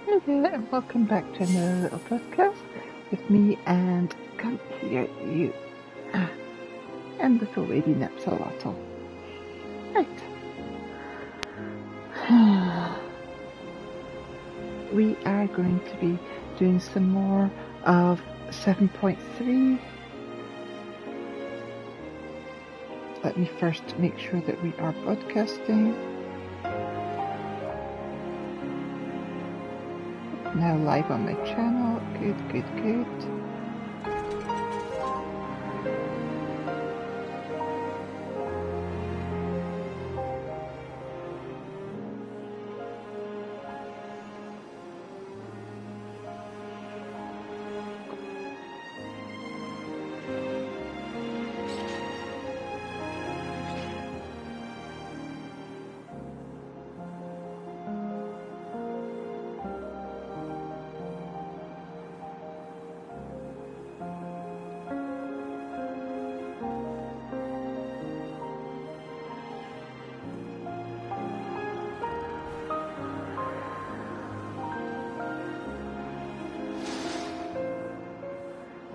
Hey there, and welcome back to another little podcast with me and come here, you. And little lady Nepsalotl. Right. We are going to be doing some more of 7.3. Let me first make sure that we are broadcasting. Now live on my channel. Good.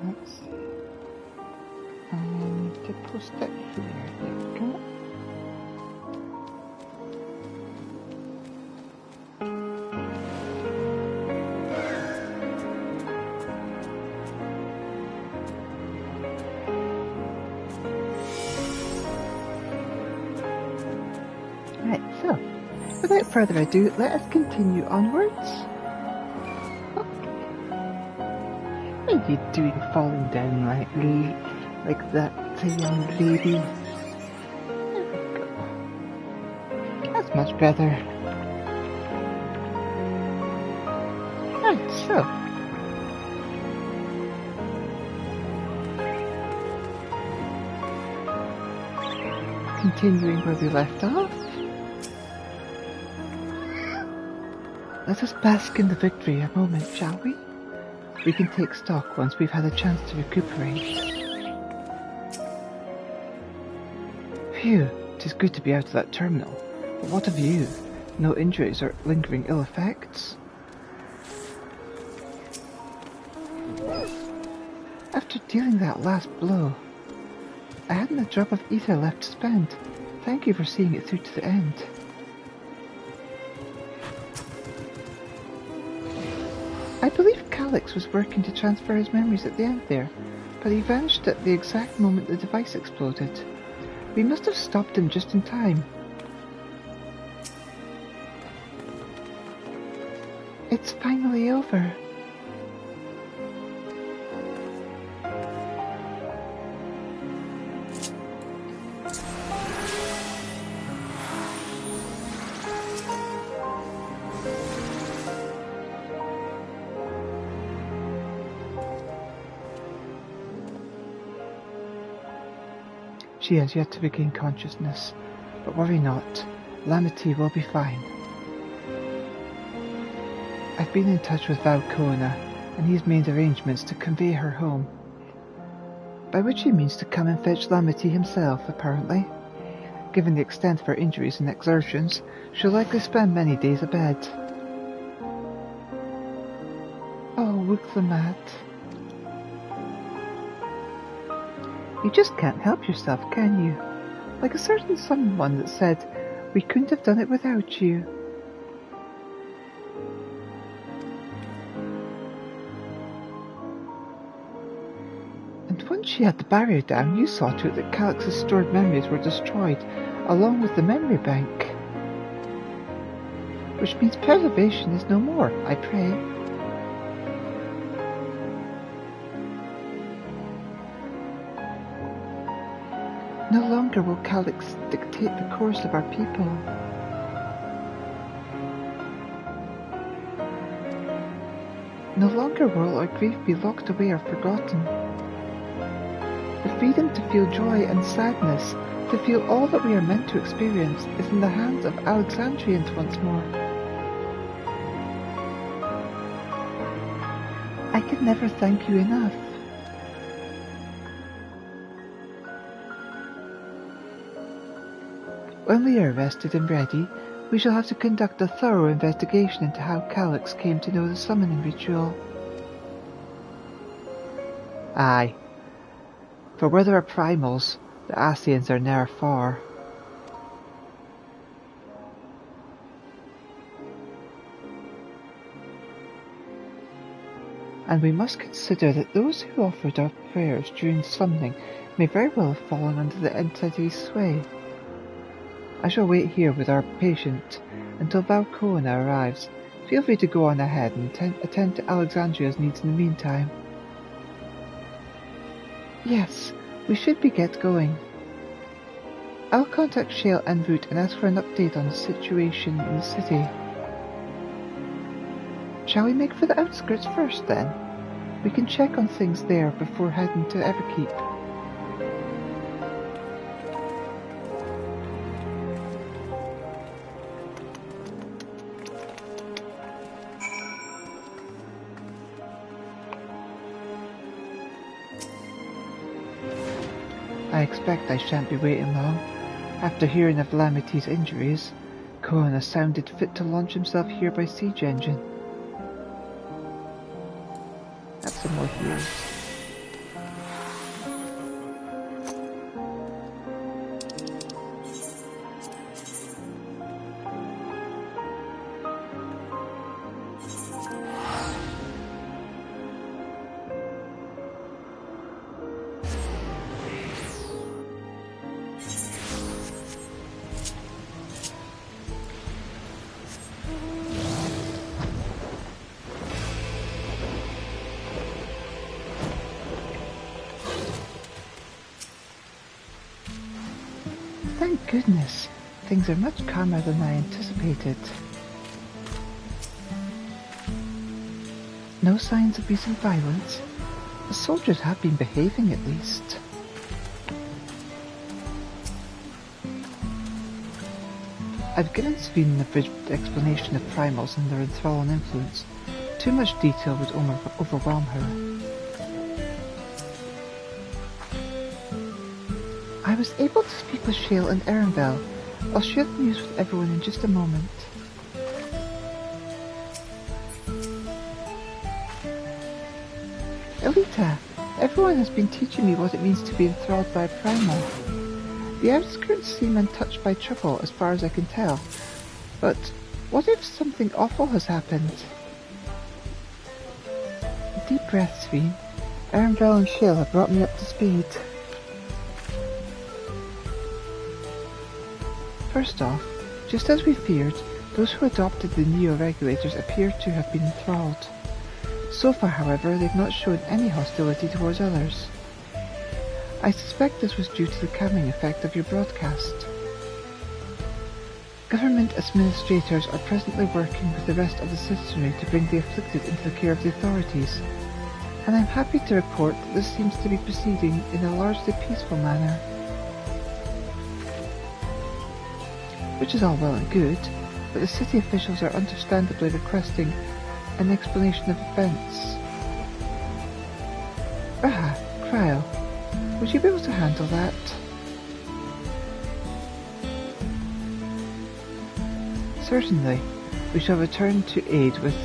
Let's see. I need to post it here. There we go. Right, so without further ado, let us continue onwards. What are you doing falling down like that, a young lady? There we go. That's much better. Right, so. Continuing where we left off. Let us bask in the victory a moment, shall we? We can take stock once we've had a chance to recuperate. Phew, it is good to be out of that terminal. But what of you? No injuries or lingering ill effects? After dealing that last blow, I hadn't a drop of ether left to spend. Thank you for seeing it through to the end. I believe Calyx was working to transfer his memories at the end there, but he vanished at the exact moment the device exploded. We must have stopped him just in time. It's finally over. She has yet to regain consciousness, but worry not, Lamity will be fine. I've been in touch with Draconia, and he's made arrangements to convey her home. By which he means to come and fetch Lamity himself, apparently. Given the extent of her injuries and exertions, she'll likely spend many days abed. Oh, Wook the Mad. You just can't help yourself, can you? Like a certain someone that said, we couldn't have done it without you. And once she had the barrier down, you saw to it that Calyx's stored memories were destroyed, along with the memory bank. Which means preservation is no more, I pray. No longer will Calyx dictate the course of our people. No longer will our grief be locked away or forgotten. The freedom to feel joy and sadness, to feel all that we are meant to experience, is in the hands of Alexandrians once more. I can never thank you enough. When we are rested and ready, We shall have to conduct a thorough investigation into how Calyx came to know the summoning ritual. Aye. For where there are primals, the Ascians are ne'er far. And we must consider that those who offered our prayers during summoning may very well have fallen under the entity's sway. I shall wait here with our patient until Draconia arrives. Feel free to go on ahead and attend to Alexandria's needs in the meantime. Yes, we should get going. I'll contact Shale en route and ask for an update on the situation in the city. Shall we make for the outskirts first, then? We can check on things there before heading to Everkeep. I expect I shan't be waiting long. After hearing of Lamity's injuries, Corona sounded fit to launch himself here by siege engine. Have some more heals. Thank goodness, things are much calmer than I anticipated. No signs of recent violence. The soldiers have been behaving at least. I've given Sveen an abridged explanation of primals and their enthralling influence. Too much detail would overwhelm her. I was able to speak with Shale and Erenvel. I'll share the news with everyone in just a moment. Elita, everyone has been teaching me what it means to be enthralled by a primal. The outskirts seem untouched by trouble as far as I can tell. But what if something awful has happened? A deep breath, Sveen. Erenvel and Shale have brought me up to speed. First off, just as we feared, those who adopted the neo-regulators appear to have been enthralled. So far, however, they've not shown any hostility towards others. I suspect this was due to the calming effect of your broadcast. Government administrators are presently working with the rest of the citizenry to bring the afflicted into the care of the authorities, and I'm happy to report that this seems to be proceeding in a largely peaceful manner. Which is all well and good, but the city officials are understandably requesting an explanation of events. Cryle, would you be able to handle that? Certainly. We shall return to aid with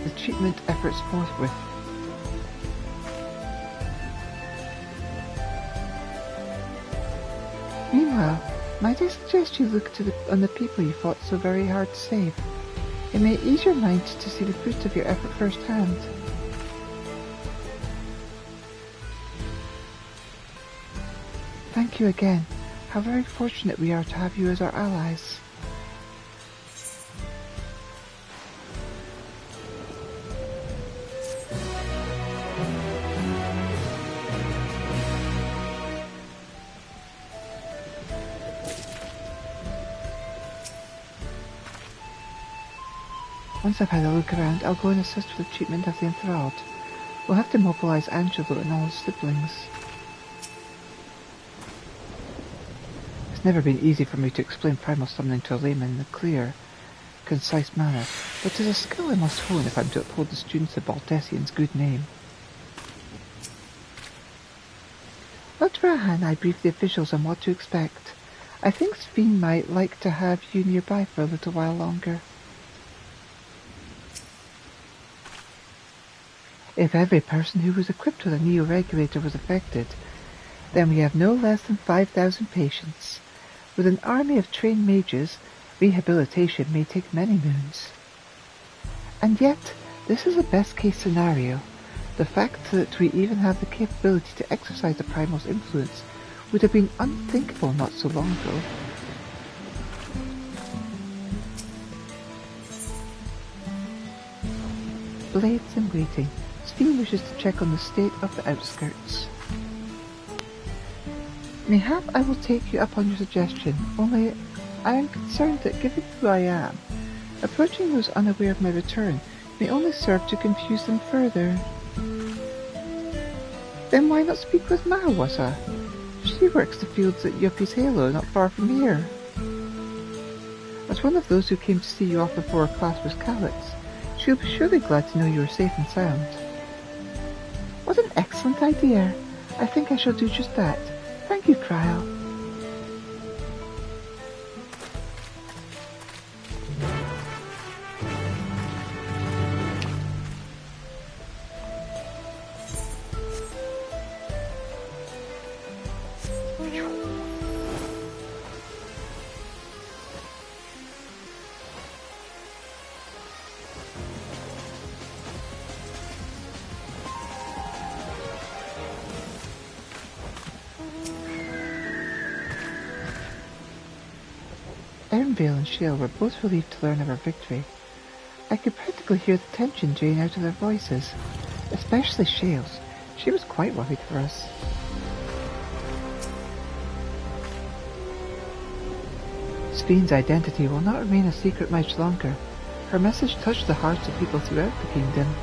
the treatment efforts forthwith. Meanwhile, might I suggest you look on the people you fought so very hard to save? It may ease your mind to see the fruit of your effort firsthand. Thank you again. How very fortunate we are to have you as our allies. Once I've had a look around, I'll go and assist with the treatment of the enthralled. We'll have to mobilize Angelo and all his siblings. It's never been easy for me to explain primal summoning to a layman in a clear, concise manner, but it is a skill I must hone if I'm to uphold the students of Baltesian's good name. Let Raha and I brief the officials on what to expect. I think Sveen might like to have you nearby for a little while longer. If every person who was equipped with a neo-regulator was affected, then we have no less than 5,000 patients. With an army of trained mages, rehabilitation may take many moons. And yet, this is a best-case scenario. The fact that we even have the capability to exercise the Primal's influence would have been unthinkable not so long ago. Blades in waiting. Sveen wishes to check on the state of the outskirts. Mayhap I will take you up on your suggestion, only I am concerned that given who I am, approaching those unaware of my return may only serve to confuse them further. Then why not speak with Mahawasa? She works the fields at Yuppie's Halo, not far from here. As one of those who came to see you off before her class was Calyx, she'll be surely glad to know you are safe and sound. What an excellent idea! I think I shall do just that. Thank you, Cryle. Ernvale and Shale were both relieved to learn of our victory. I could practically hear the tension drain out of their voices, especially Shale's. She was quite worried for us. Sveen's identity will not remain a secret much longer. Her message touched the hearts of people throughout the kingdom.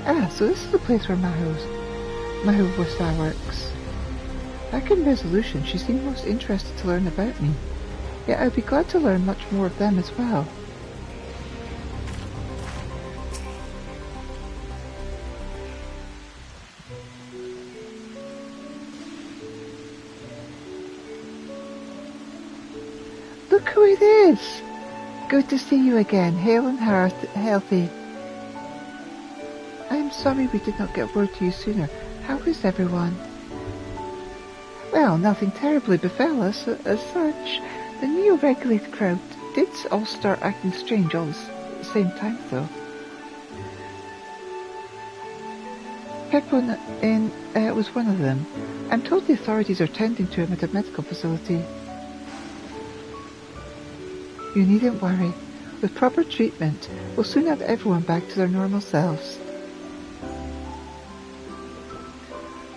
Ah, so this is the place where Mahawasa works. Back in Resolution, she seemed most interested to learn about me. Yet I'd be glad to learn much more of them as well. Look who it is! Good to see you again, hale and healthy. I am sorry we did not get word to you sooner. How is everyone? Well, nothing terribly befell us as such. The neo-regulated crowd did all start acting strange all at the same time, though. Pepon was one of them. I'm told the authorities are tending to him at a medical facility. You needn't worry. With proper treatment, we'll soon have everyone back to their normal selves.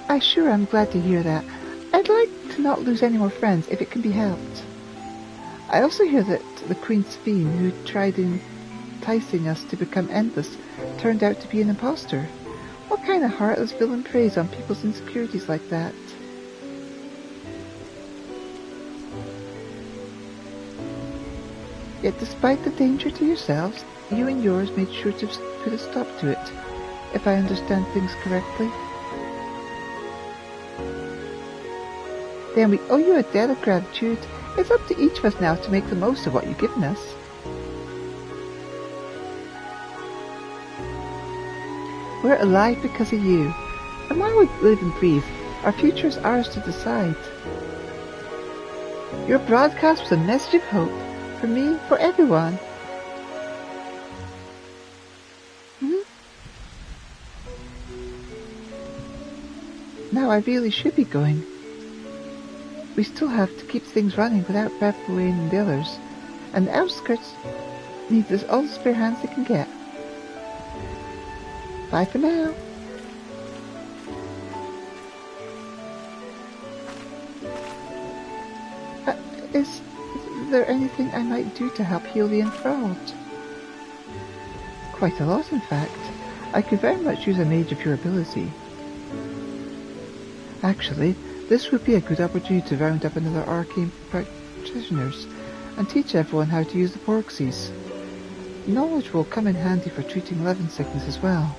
I sure am glad to hear that. I'd like to not lose any more friends if it can be helped. I also hear that the Queen Sveen, who tried enticing us to become endless, turned out to be an imposter. What kind of heartless villain preys on people's insecurities like that? Yet despite the danger to yourselves, you and yours made sure to put a stop to it, if I understand things correctly. Then we owe you a debt of gratitude. It's up to each of us now to make the most of what you've given us. We're alive because of you. And while we live and breathe, our future is ours to decide. Your broadcast was a message of hope. For me, for everyone. Now I really should be going. We still have to keep things running without Bepwayne and the others, and the outskirts need all the spare hands they can get. Bye for now. Is there anything I might do to help heal the enthralled? Quite a lot, in fact. I could very much use a mage of your ability. Actually, this would be a good opportunity to round up another arcane practitioners and teach everyone how to use the Porxies. Knowledge will come in handy for treating leaven sickness as well.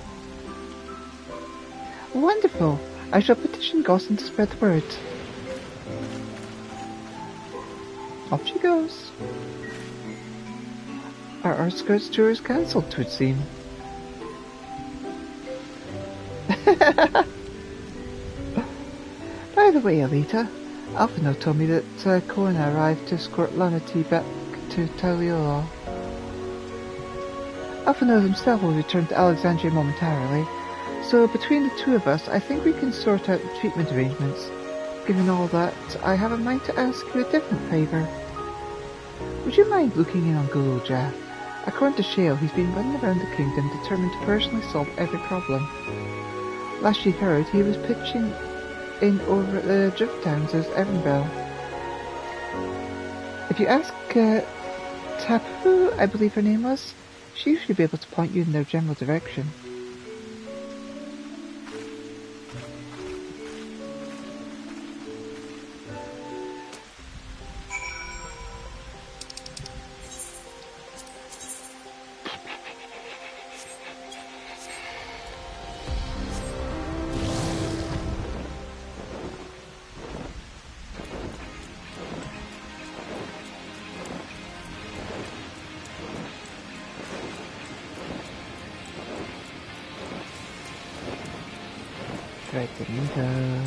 Wonderful! I shall petition Gosson to spread the word. Off she goes. Our outskirts tour is cancelled, 'twould seem. By the way, Elita, Alphino told me that Koana arrived to escort Lamity back to Taliola. Alphino himself will return to Alexandria momentarily, so between the two of us, I think we can sort out the treatment arrangements. Given all that, I have a mind to ask you a different favour. Would you mind looking in on Gululja? According to Shale, he's been running around the kingdom determined to personally solve every problem. Last you heard, he was pitching in over at the drift towns as Evanville. If you ask Tapu, I believe her name was, she should be able to point you in their general direction. Draconia.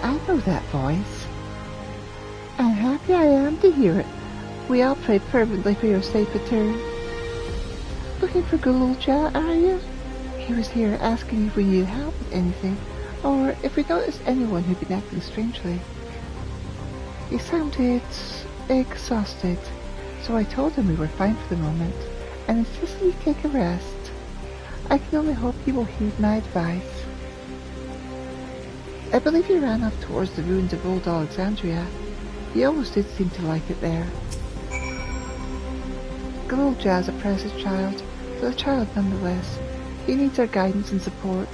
I know that voice. And happy I am to hear it. We all pray fervently for your safe return. Looking for Gululja, are you? He was here asking if we needed help with anything, or if we noticed anyone who'd been acting strangely. He sounded exhausted, so I told him we were fine for the moment, and insisted he take a rest. I can only hope he will heed my advice. I believe he ran off towards the ruins of old Alexandria. He always did seem to like it there. Gululja is a precious child, but a child nonetheless. He needs our guidance and support.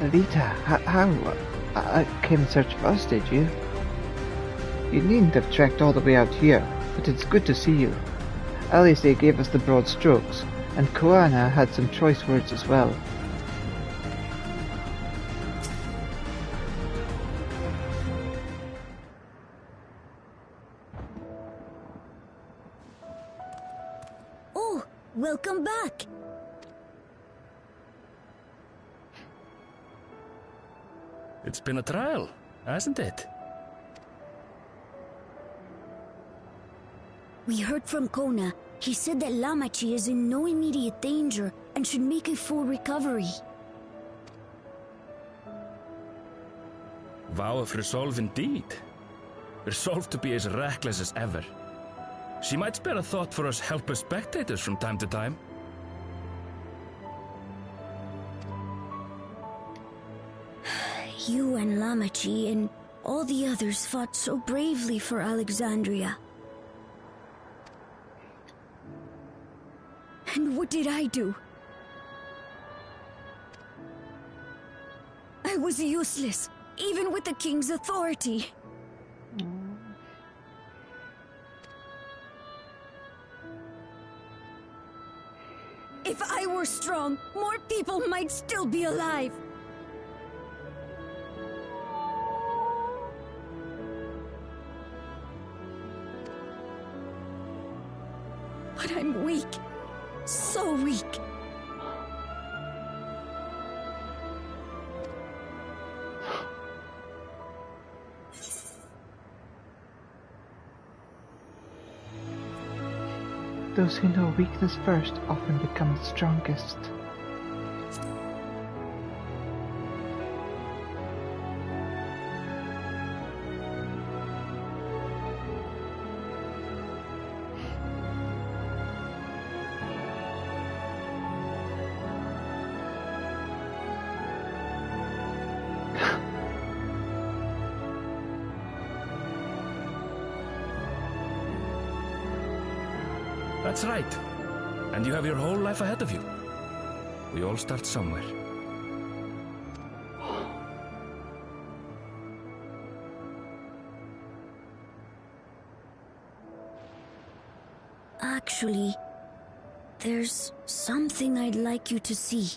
Elita, how? I came in search of us, did you? You needn't have trekked all the way out here, but it's good to see you. Alice gave us the broad strokes, and Koana had some choice words as well. Oh, welcome back! It's been a trial, hasn't it? We heard from Kona. He said that Lamachi is in no immediate danger and should make a full recovery. Vow of resolve indeed. Resolved to be as reckless as ever. She might spare a thought for us helpless spectators from time to time. You and Lamachi and all the others fought so bravely for Alexandria. And what did I do? I was useless, even with the king's authority. If I were strong, more people might still be alive. But I'm weak. So weak. Those who know weakness first often become the strongest. That's right. And you have your whole life ahead of you. We all start somewhere. Actually, there's something I'd like you to see.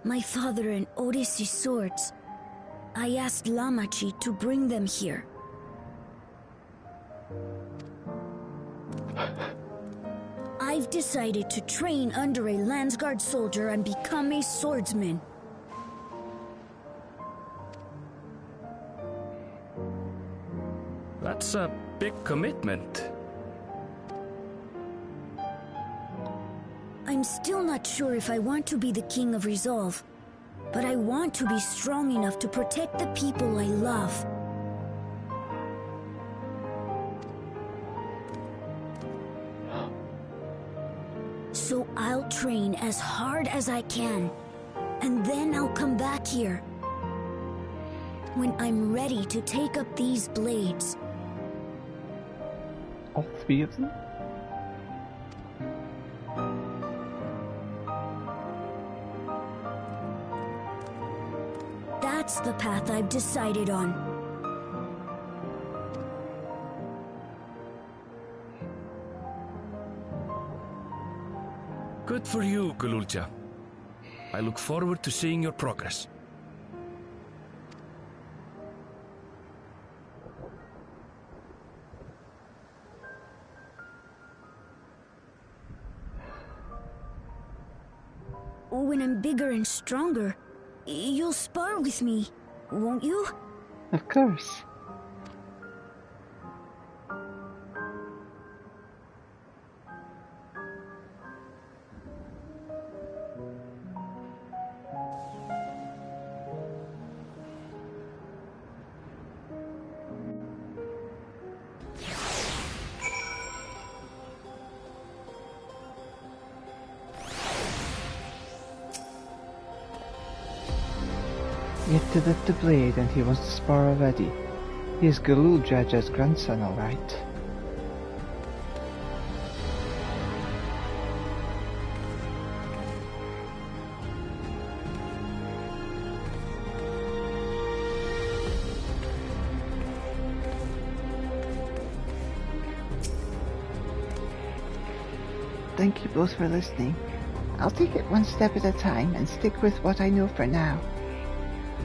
My father and Odyssey's swords. I asked Lamachi to bring them here. I've decided to train under a Landsguard soldier and become a swordsman. That's a big commitment. I'm still not sure if I want to be the King of Resolve, but I want to be strong enough to protect the people I love. So I'll train as hard as I can, and then I'll come back here. When I'm ready to take up these blades. All three of them? That's the path I've decided on. Good for you, Gululja. I look forward to seeing your progress. When I'm bigger and stronger, you'll spar with me, won't you? Of course. Yet to lift the blade and he wants to spar already. He is Galul Jaja's grandson, alright. Thank you both for listening. I'll take it one step at a time and stick with what I know for now.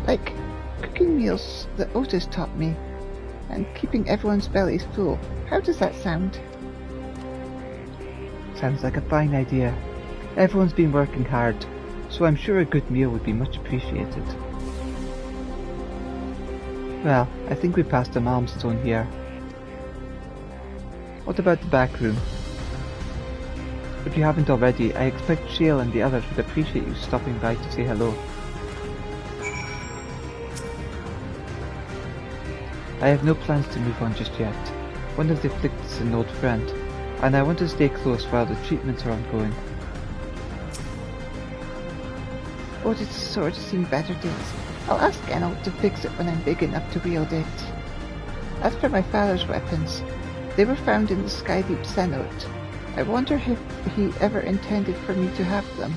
Like cooking meals that Otis taught me, and keeping everyone's bellies full. How does that sound? Sounds like a fine idea. Everyone's been working hard, so I'm sure a good meal would be much appreciated. Well, I think we passed a milestone here. What about the back room? If you haven't already, I expect Shale and the others would appreciate you stopping by to say hello. I have no plans to move on just yet. One of the afflicted is an old friend, and I want to stay close while the treatments are ongoing. Otis' sword has seen better days. I'll ask Geralt to fix it when I'm big enough to wield it. As for my father's weapons, they were found in the Skydeep cenote. I wonder if he ever intended for me to have them.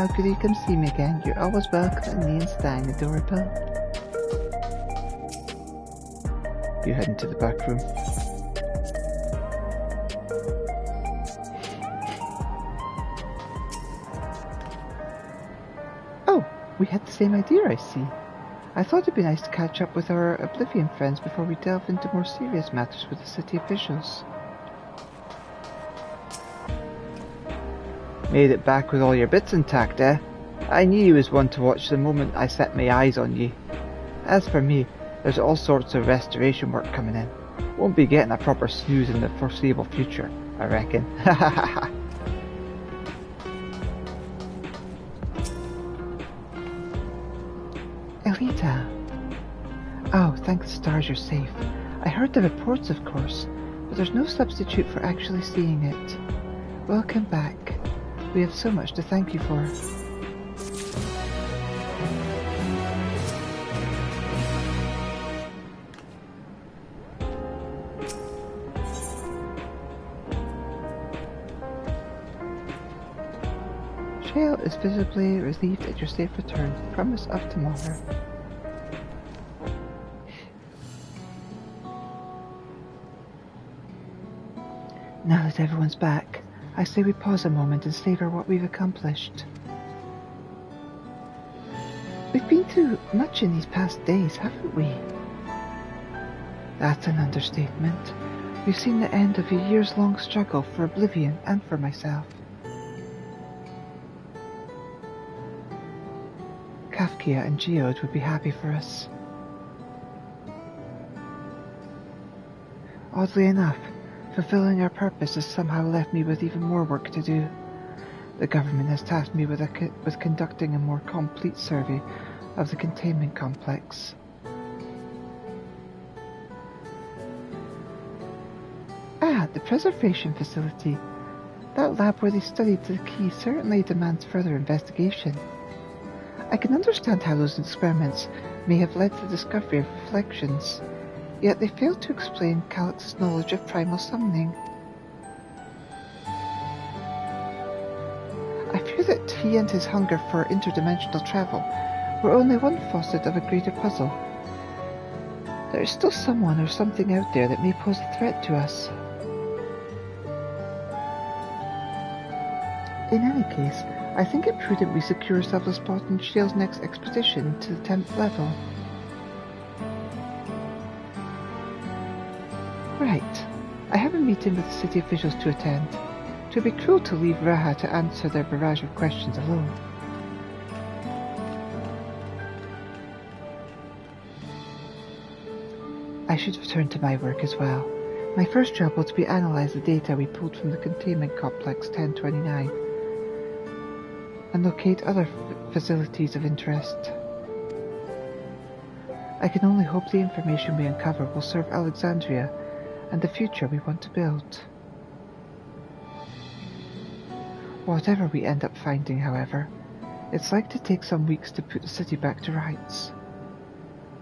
how could you come see me again? You're always welcome at me and staying adorable. You head into the back room. Oh, we had the same idea, I see. I thought it'd be nice to catch up with our Oblivion friends before we delve into more serious matters with the city officials. Made it back with all your bits intact, eh? I knew you was one to watch the moment I set my eyes on you. As for me, there's all sorts of restoration work coming in. Won't be getting a proper snooze in the foreseeable future, I reckon. Elita. Oh, thank the stars you're safe. I heard the reports, of course, but there's no substitute for actually seeing it. Welcome back. We have so much to thank you for. Trail is visibly relieved at your safe return. Promise of tomorrow. Now that everyone's back, I say we pause a moment and savor what we've accomplished. We've been through much in these past days, haven't we? That's an understatement. We've seen the end of a years-long struggle for Oblivion and for myself. Kafkia and Geode would be happy for us. Oddly enough, fulfilling our purpose has somehow left me with even more work to do. The government has tasked me with conducting a more complete survey of the containment complex. Ah, the preservation facility. That lab where they studied the key certainly demands further investigation. I can understand how those experiments may have led to the discovery of reflections, yet they failed to explain Calyx's knowledge of primal summoning. I fear that he and his hunger for interdimensional travel were only one facet of a greater puzzle. There is still someone or something out there that may pose a threat to us. In any case, I think it prudent we secure ourselves a spot in Shale's next expedition to the 10th level. Right. I have a meeting with the city officials to attend. It would be cruel to leave Raha to answer their barrage of questions alone. I should return to my work as well. My first job will be to analyze the data we pulled from the containment complex 1029 and locate other facilities of interest. I can only hope the information we uncover will serve Alexandria and the future we want to build. Whatever we end up finding, however, it's like to take some weeks to put the city back to rights.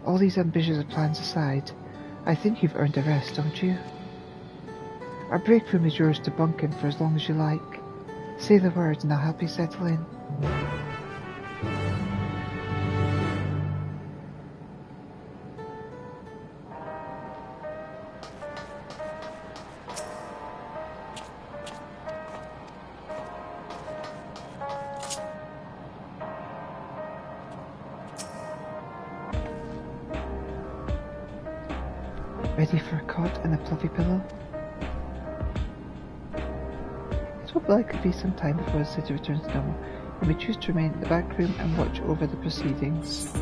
All these ambitious plans aside, I think you've earned a rest, don't you? Our break room is yours to bunk in for as long as you like. Say the word and I'll help you settle in. Ready for a cot and a fluffy pillow? It will likely be some time before the city returns to normal, and we choose to remain in the back room and watch over the proceedings.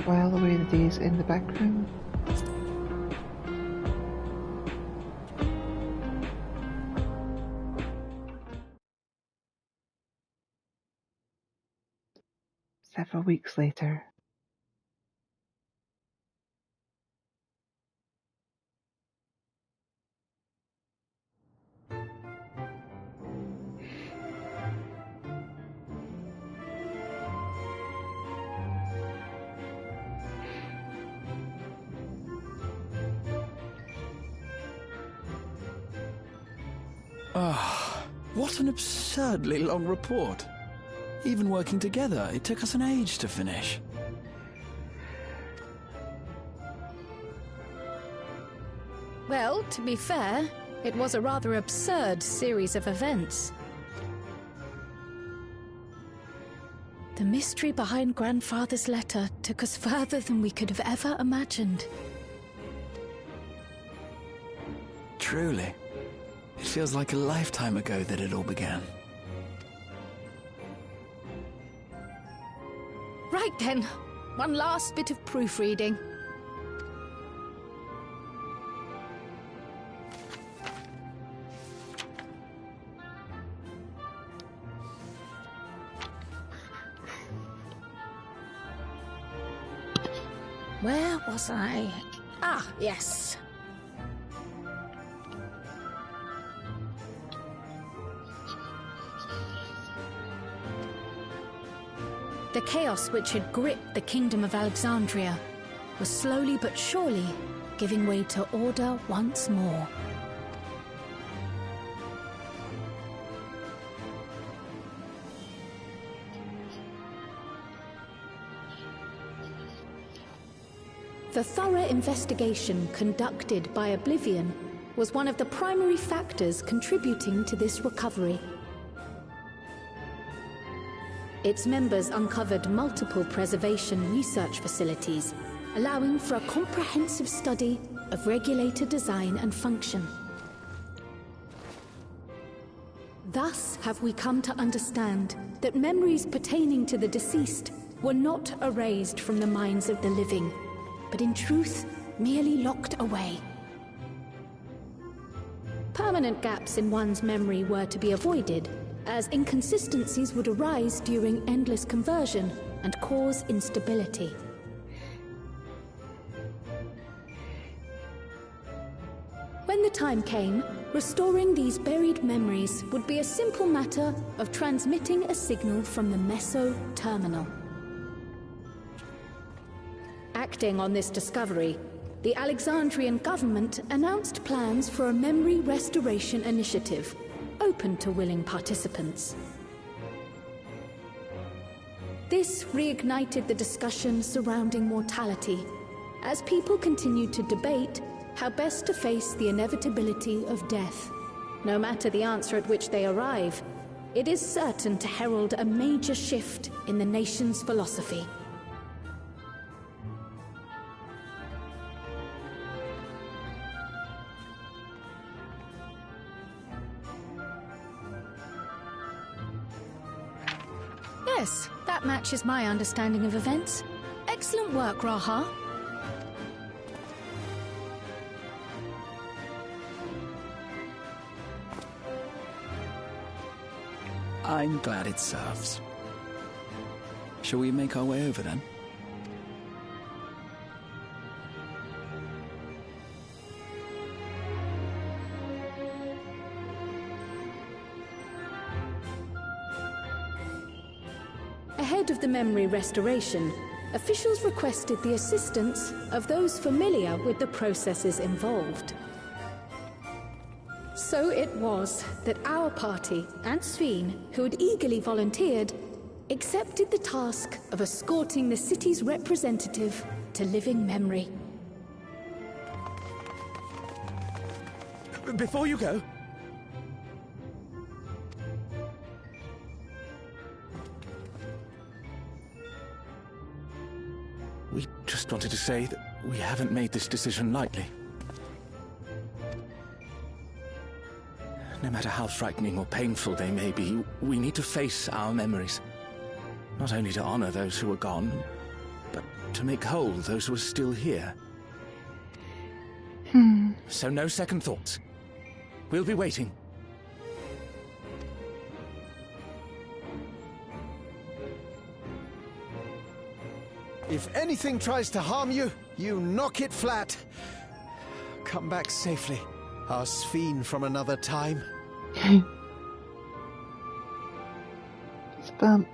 While away the days in the back room. Several weeks later. What an absurdly long report. Even working together, it took us an age to finish. Well, to be fair, it was a rather absurd series of events. The mystery behind Grandfather's letter took us further than we could have ever imagined. Truly. It feels like a lifetime ago that it all began. Right then, one last bit of proofreading. Where was I? Ah, yes. The chaos which had gripped the kingdom of Alexandria was slowly but surely giving way to order once more. The thorough investigation conducted by Oblivion was one of the primary factors contributing to this recovery. Its members uncovered multiple preservation research facilities, allowing for a comprehensive study of regulator design and function. Thus have we come to understand that memories pertaining to the deceased were not erased from the minds of the living, but in truth, merely locked away. Permanent gaps in one's memory were to be avoided, as inconsistencies would arise during endless conversion and cause instability. When the time came, restoring these buried memories would be a simple matter of transmitting a signal from the Meso Terminal. Acting on this discovery, the Alexandrian government announced plans for a memory restoration initiative, open to willing participants. This reignited the discussion surrounding mortality, as people continued to debate how best to face the inevitability of death. No matter the answer at which they arrive, it is certain to herald a major shift in the nation's philosophy. Yes, that matches my understanding of events. Excellent work, Raha. I'm glad it serves. Shall we make our way over then? Ahead of the memory restoration, officials requested the assistance of those familiar with the processes involved. So it was that our party, and Sveen, who had eagerly volunteered, accepted the task of escorting the city's representative to living memory. Before you go, we just wanted to say that we haven't made this decision lightly. No matter how frightening or painful they may be, we need to face our memories. Not only to honor those who are gone, but to make whole those who are still here. So no second thoughts. We'll be waiting. If anything tries to harm you, you knock it flat. Come back safely, our Sveen from another time. It's bumped.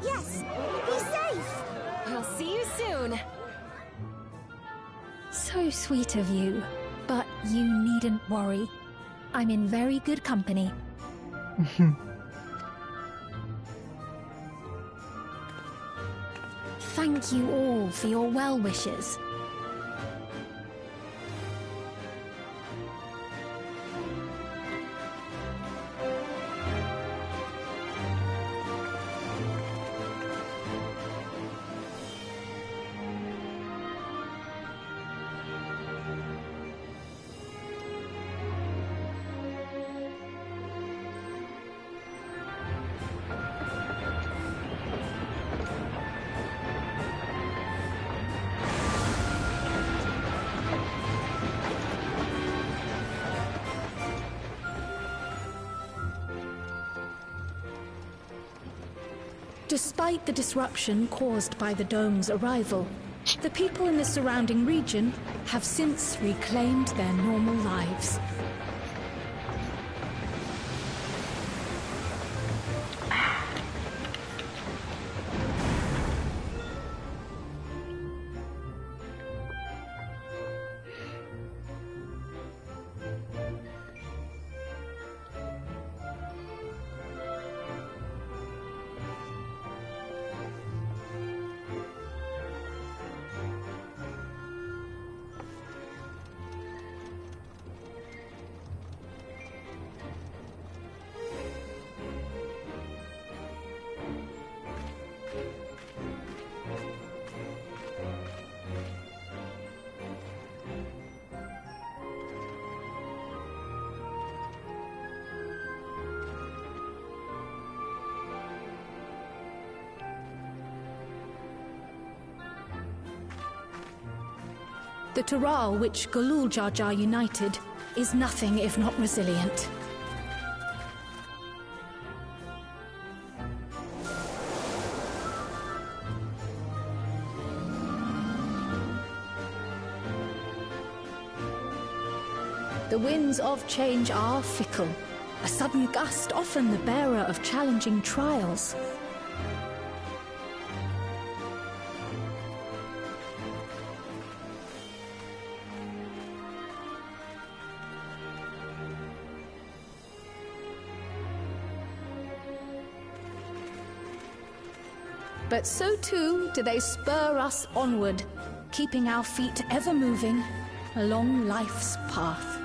Yes! Be safe! I'll see you soon! So sweet of you, but you needn't worry. I'm in very good company. Thank you all for your well wishes. Despite the disruption caused by the dome's arrival, the people in the surrounding region have since reclaimed their normal lives. The Tural which Galul Jar Jar united is nothing if not resilient. The winds of change are fickle, a sudden gust often the bearer of challenging trials. But so too do they spur us onward, keeping our feet ever moving along life's path.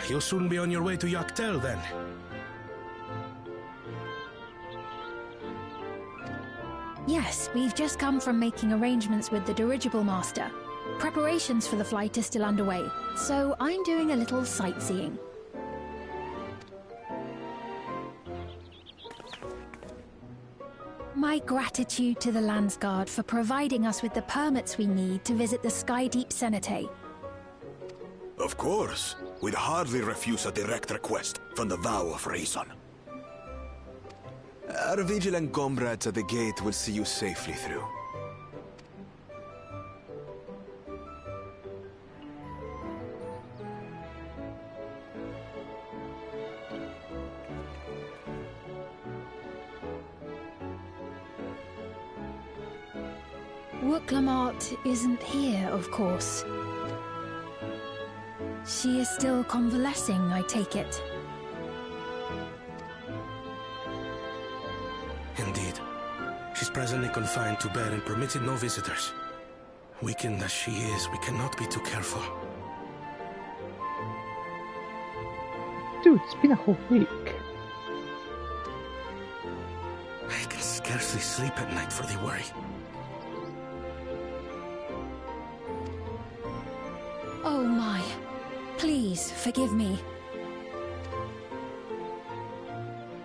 You'll soon be on your way to Yaktel, then. Yes, we've just come from making arrangements with the dirigible master. Preparations for the flight are still underway, so I'm doing a little sightseeing. My gratitude to the Landsguard for providing us with the permits we need to visit the Skydeep Cenotaph. Of course. We'd hardly refuse a direct request from the Vow of Reason. Our vigilant comrades at the gate will see you safely through. Wooklamart isn't here, of course. She is still convalescing, I take it. Indeed. She's presently confined to Bear and permitted no visitors. Weakened as she is, we cannot be too careful. Dude, it's been a whole week. I can scarcely sleep at night for the worry. Oh my. Please, forgive me.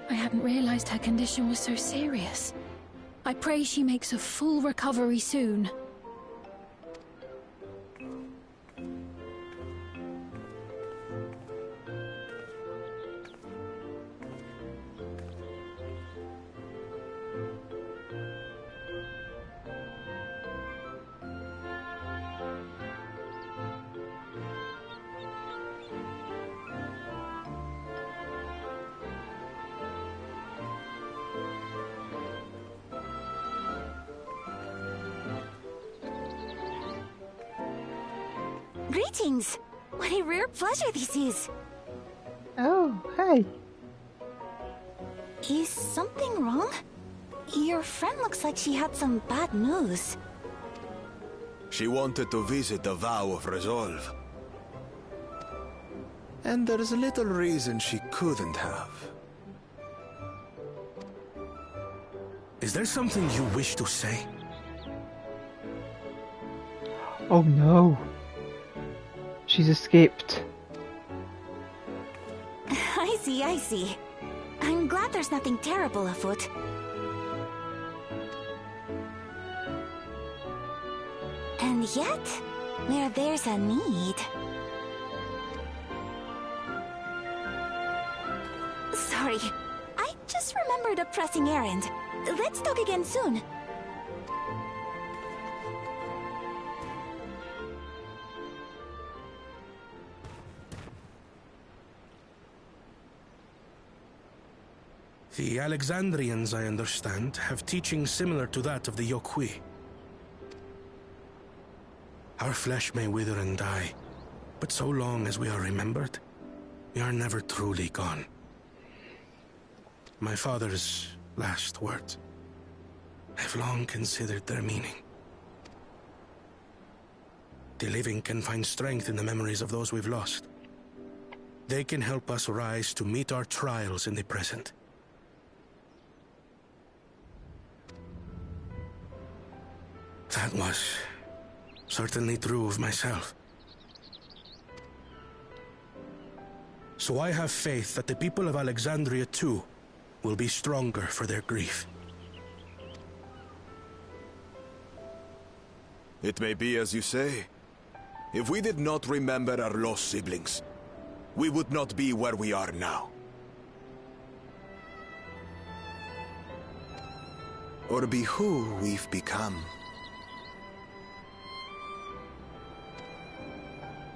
I hadn't realized her condition was so serious. I pray she makes a full recovery soon. Greetings! What a rare pleasure this is! Oh, hi. Is something wrong? Your friend looks like she had some bad news. She wanted to visit the Vow of Resolve. And there's a little reason she couldn't have. Is there something you wish to say? Oh no. She's escaped. I see. I'm glad there's nothing terrible afoot. And yet, where there's a need... Sorry, I just remembered a pressing errand. Let's talk again soon. The Alexandrians, I understand, have teaching similar to that of the Yokui. Our flesh may wither and die, but so long as we are remembered, we are never truly gone. My father's last words. I've long considered their meaning. The living can find strength in the memories of those we've lost. They can help us rise to meet our trials in the present. That was certainly true of myself. So I have faith that the people of Alexandria too will be stronger for their grief. It may be as you say. If we did not remember our lost siblings, we would not be where we are now. Or be who we've become.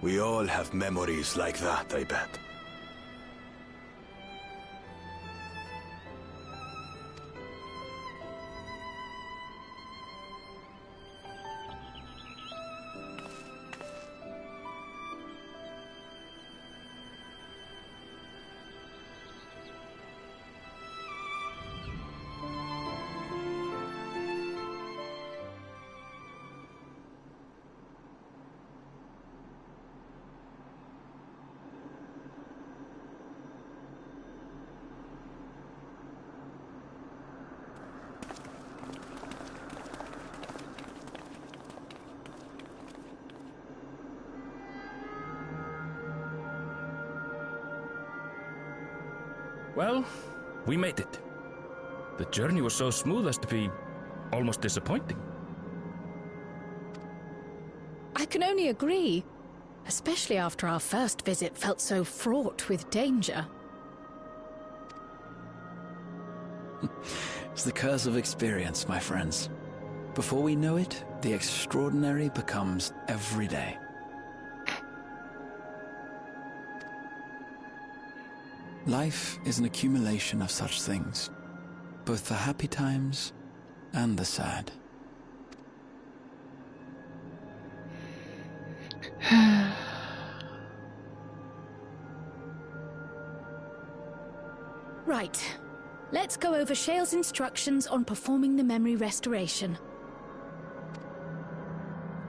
We all have memories like that, I bet. Well, we made it. The journey was so smooth as to be almost disappointing. I can only agree, especially after our first visit felt so fraught with danger. It's the curse of experience, my friends. Before we know it, the extraordinary becomes everyday. Life is an accumulation of such things, both the happy times and the sad. Right. Let's go over Shale's instructions on performing the memory restoration.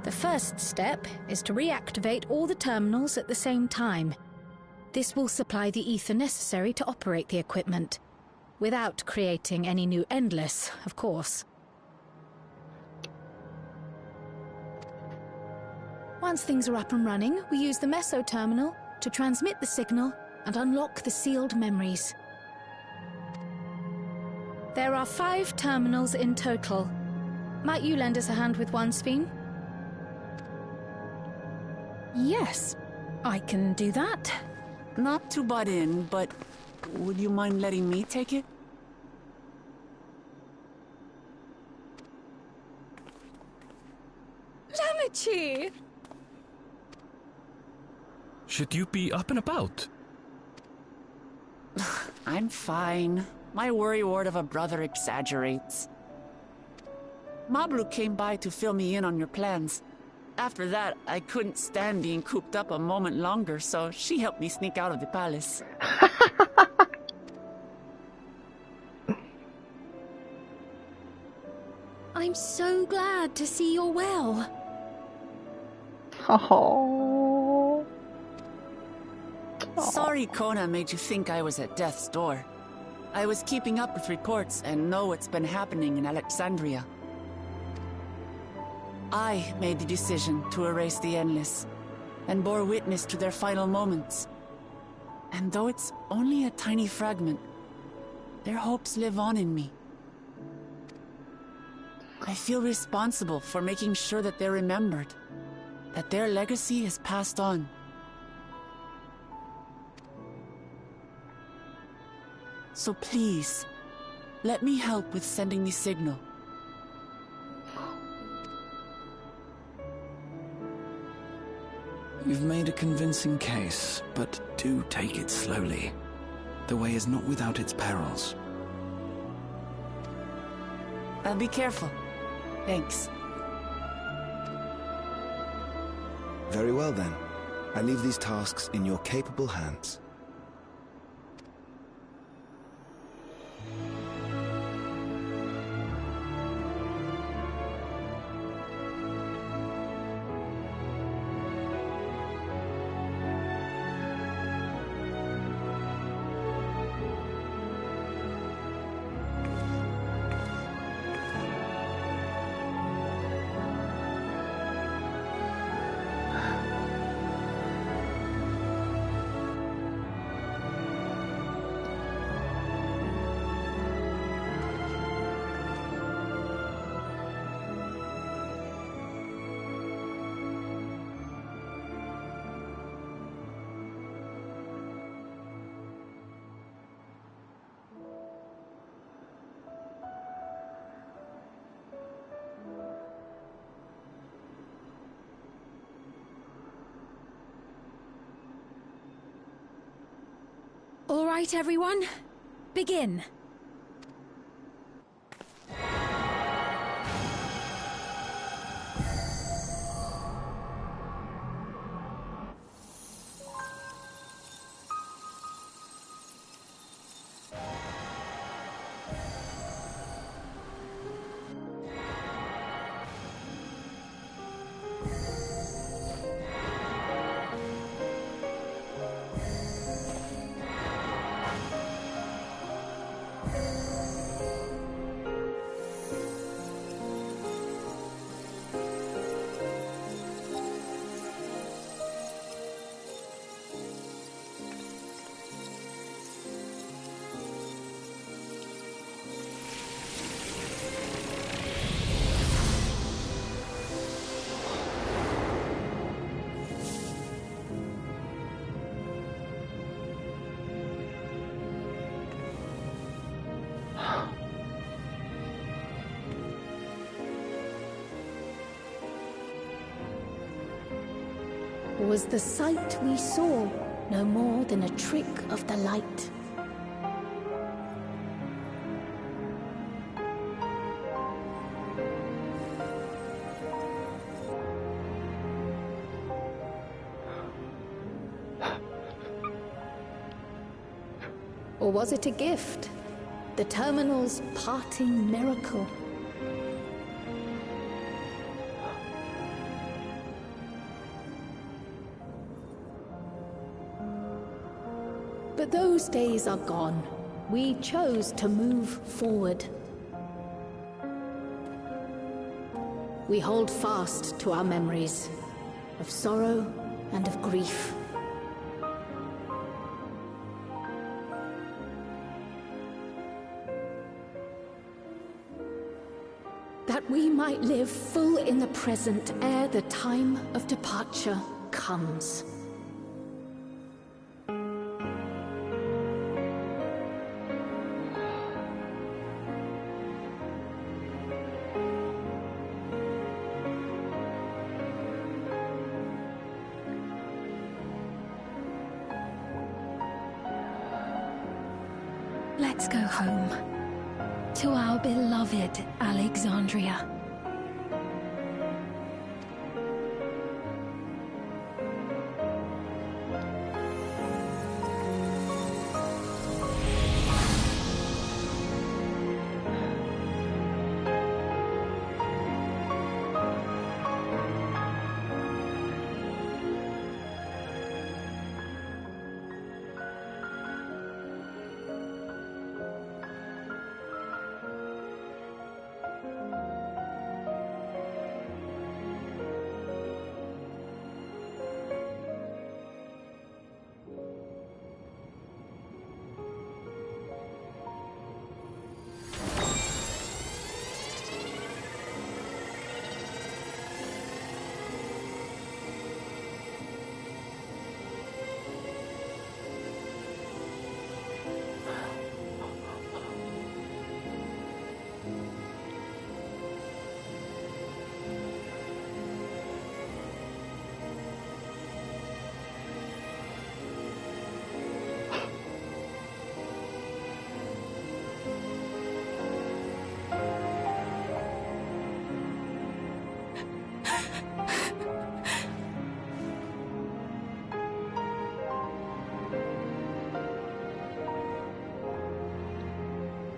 The first step is to reactivate all the terminals at the same time. This will supply the ether necessary to operate the equipment, without creating any new Endless, of course. Once things are up and running, we use the Meso terminal to transmit the signal and unlock the sealed memories. There are 5 terminals in total. Might you lend us a hand with one, Sphene? Yes, I can do that. Not to butt in, but would you mind letting me take it? Lamichi! Should you be up and about? I'm fine. My worrywart of a brother exaggerates. Mablu came by to fill me in on your plans. After that, I couldn't stand being cooped up a moment longer, so she helped me sneak out of the palace. I'm so glad to see you're well. Oh. Sorry Kona made you think I was at death's door. I was keeping up with reports and know what's been happening in Alexandria. I made the decision to erase the Endless, and bore witness to their final moments. And though it's only a tiny fragment, their hopes live on in me. I feel responsible for making sure that they're remembered, that their legacy is passed on. So please, let me help with sending the signal. You've made a convincing case, but do take it slowly. The way is not without its perils. I'll be careful. Thanks. Very well then. I leave these tasks in your capable hands. All right, everyone. Begin. Was the sight we saw no more than a trick of the light? Or was it a gift? The terminal's parting miracle? But those days are gone. We chose to move forward. We hold fast to our memories. of sorrow and of grief. That we might live full in the present ere the time of departure comes. Let's go home. To our beloved Alexandria.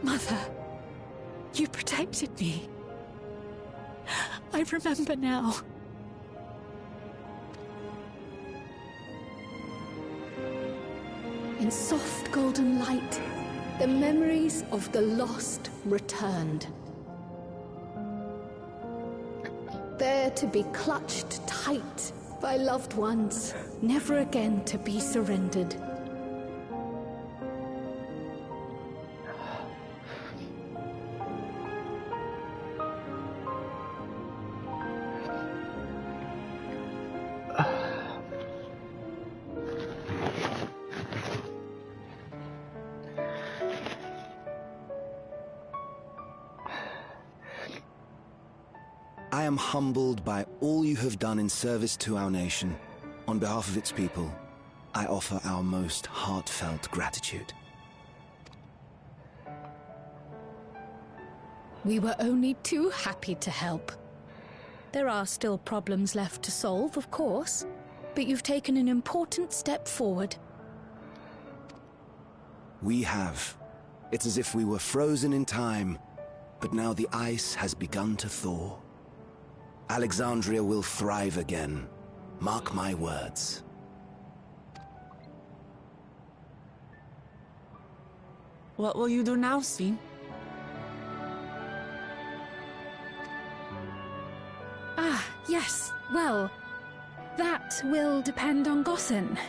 Mother, you protected me. I remember now. In soft golden light, the memories of the lost returned. There to be clutched tight by loved ones, never again to be surrendered. I am humbled by all you have done in service to our nation. On behalf of its people, I offer our most heartfelt gratitude. We were only too happy to help. There are still problems left to solve, of course, but you've taken an important step forward. We have. It's as if we were frozen in time, but now the ice has begun to thaw. Alexandria will thrive again. Mark my words. What will you do now, Sven? Ah, yes. Well, that will depend on Gossen.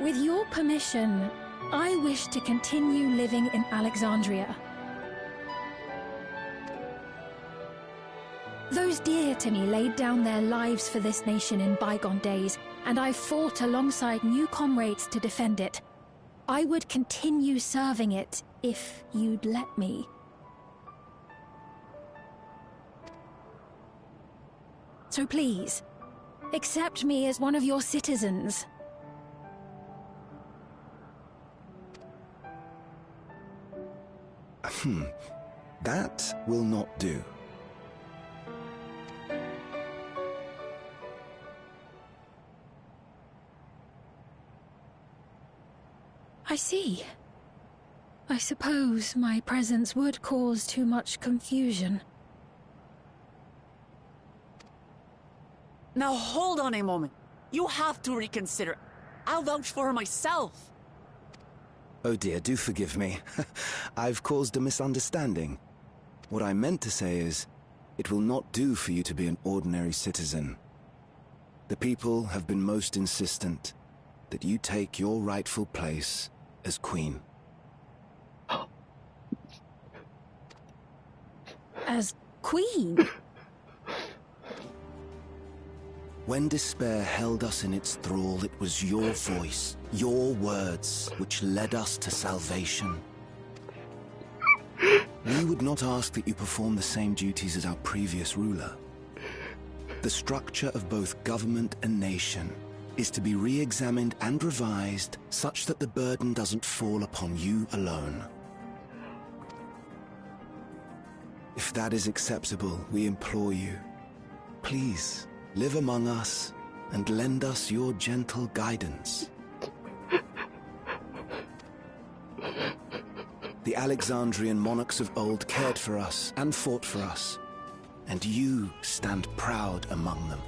With your permission, I wish to continue living in Alexandria. Those dear to me laid down their lives for this nation in bygone days, and I fought alongside new comrades to defend it. I would continue serving it if you'd let me. So please, accept me as one of your citizens. That will not do. I see. I suppose my presence would cause too much confusion. Now hold on a moment. You have to reconsider. I'll vouch for her myself. Oh dear, do forgive me. I've caused a misunderstanding. What I meant to say is, it will not do for you to be an ordinary citizen. The people have been most insistent that you take your rightful place as queen. As queen? When despair held us in its thrall, it was your voice, your words, which led us to salvation. We would not ask that you perform the same duties as our previous ruler. The structure of both government and nation is to be re-examined and revised such that the burden doesn't fall upon you alone. If that is acceptable, we implore you, please live among us and lend us your gentle guidance. The Alexandrian monarchs of old cared for us and fought for us, and you stand proud among them.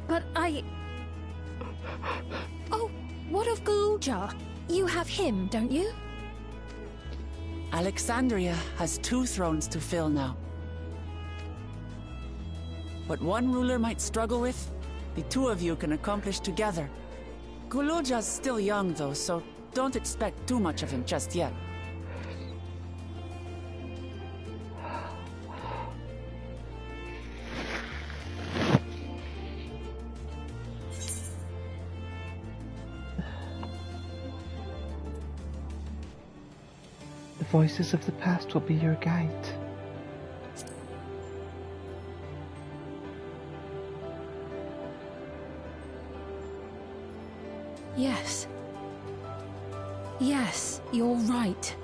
But I... Oh, what of Galuja? You have him, don't you? Alexandria has 2 thrones to fill now. What one ruler might struggle with, the 2 of you can accomplish together. Galuja's still young though, so don't expect too much of him just yet. The voices of the past will be your guide. Yes. Yes, you're right.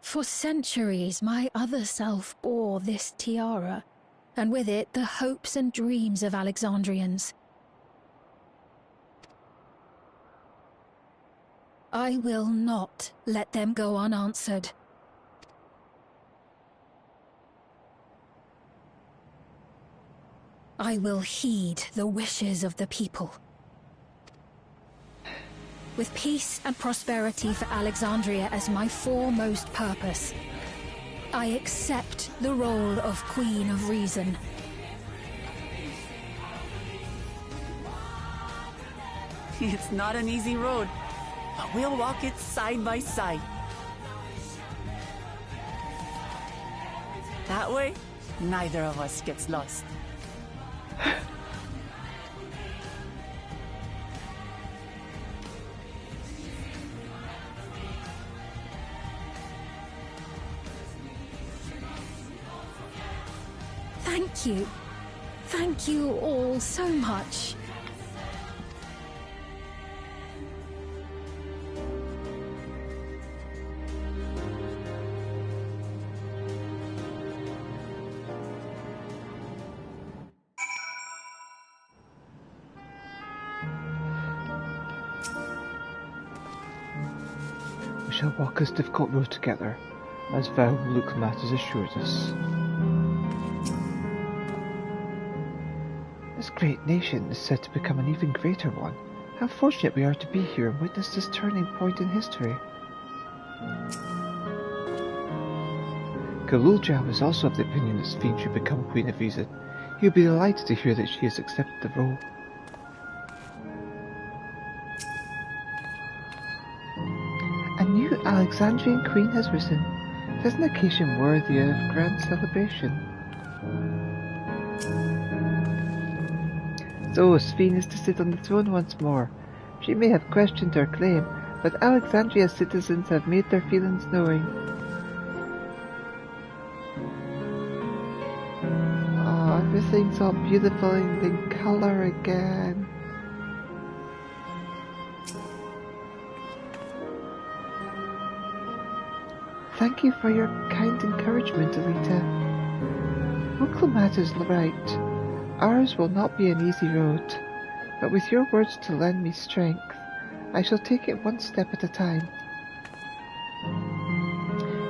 For centuries, my other self bore this tiara, and with it the hopes and dreams of Alexandrians. I will not let them go unanswered. I will heed the wishes of the people. With peace and prosperity for Alexandria as my foremost purpose, I accept the role of Queen of Reason. It's not an easy road, but we'll walk it side by side. That way, neither of us gets lost. Thank you. Thank you all so much. We shall walk this difficult road together, as Val Luclamat has assured us. This great nation is said to become an even greater one. How fortunate we are to be here and witness this turning point in history. Galulja was also of the opinion that Sphene should become Queen of Reason. He would be delighted to hear that she has accepted the role. A new Alexandrian Queen has risen. It is an occasion worthy of grand celebration. So Sphene is to sit on the throne once more. She may have questioned her claim, but Alexandria's citizens have made their feelings known. Oh, everything's all beautiful and in colour again. Thank you for your kind encouragement, Elita. Luclamat is right. Ours will not be an easy road, but with your words to lend me strength, I shall take it one step at a time.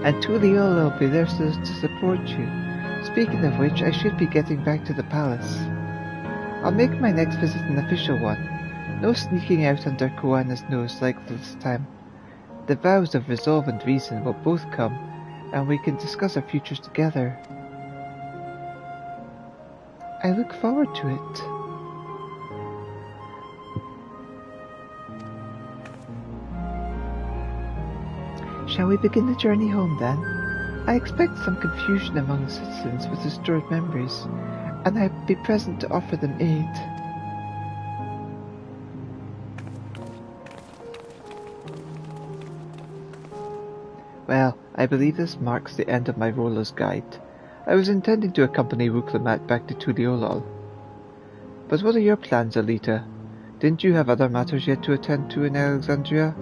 And Tuliol will be there to support you. Speaking of which, I should be getting back to the palace. I'll make my next visit an official one. No sneaking out under Koana's nose like this time. The vows of resolve and reason will both come, and we can discuss our futures together. I look forward to it. Shall we begin the journey home then? I expect some confusion among the citizens with restored memories, and I'll be present to offer them aid. Well, I believe this marks the end of my Roller's Guide. I was intending to accompany Wuklemat back to Tuliolol. But what are your plans, Elita? Didn't you have other matters yet to attend to in Alexandria?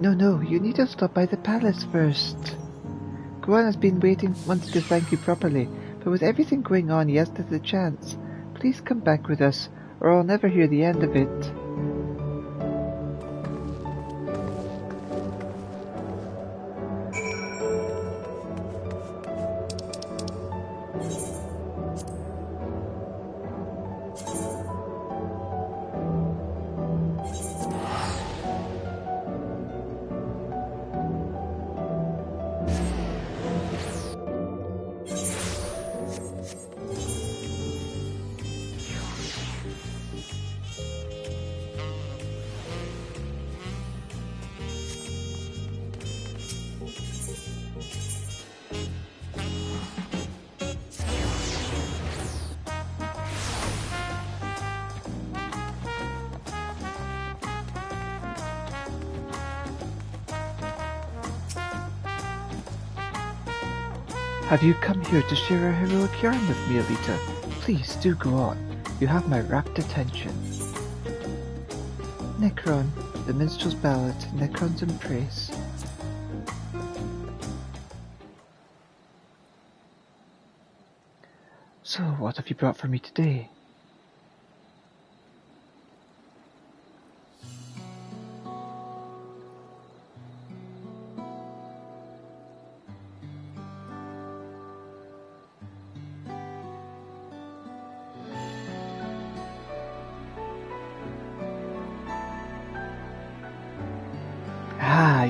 No, you need to stop by the palace first. Koana's been wanting to thank you properly, but with everything going on, he hasn't had the chance. Please come back with us, or I'll never hear the end of it. Have you come here to share a heroic yarn with me, Elita? Please do go on. You have my rapt attention. Necron, the Minstrel's Ballad, Necron's Embrace. So, what have you brought for me today?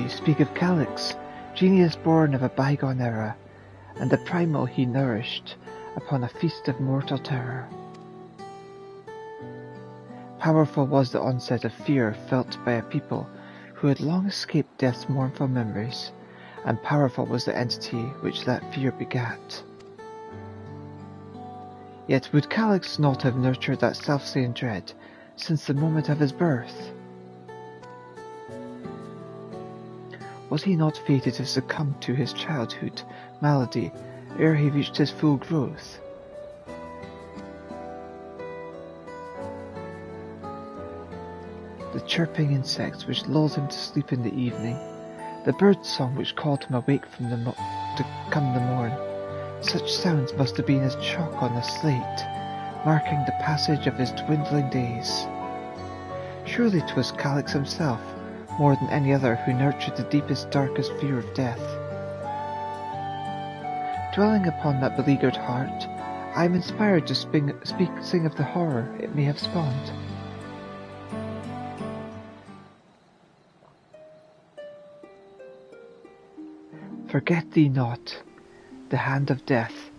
Speak of Calyx, genius born of a bygone era, and the primal he nourished upon a feast of mortal terror. Powerful was the onset of fear felt by a people who had long escaped death's mournful memories, and powerful was the entity which that fear begat. Yet would Calyx not have nurtured that self-same dread since the moment of his birth? Was he not fated to succumb to his childhood malady ere he reached his full growth? The chirping insects which lulled him to sleep in the evening, the bird song which called him awake from to come the morn, such sounds must have been as chalk on a slate, marking the passage of his dwindling days. Surely 'twas Calyx himself, more than any other, who nurtured the deepest, darkest fear of death. Dwelling upon that beleaguered heart, I am inspired to sing of the horror it may have spawned. Forget thee not, the hand of death,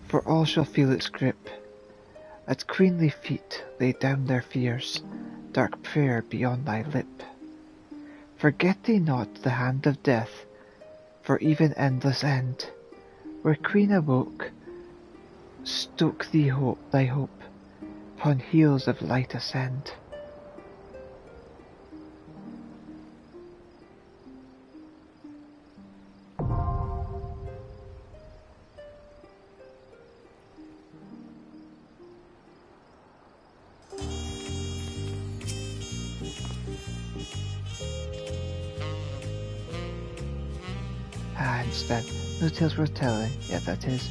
for all shall feel its grip. At queenly feet lay down their fears, dark prayer beyond thy lip. Forget thee not the hand of death, for even endless end, where queen awoke, stoke thee thy hope, upon heels of light ascend. Instead, no tales worth telling, yet that is,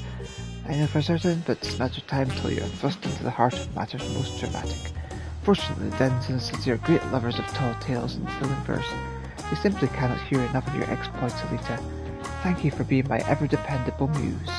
I know for certain, but it's a matter of time till you are thrust into the heart of matters most dramatic. Fortunately, denizens of the city are great lovers of tall tales and thrilling verse. We simply cannot hear enough of your exploits, Elita. Thank you for being my ever-dependable muse.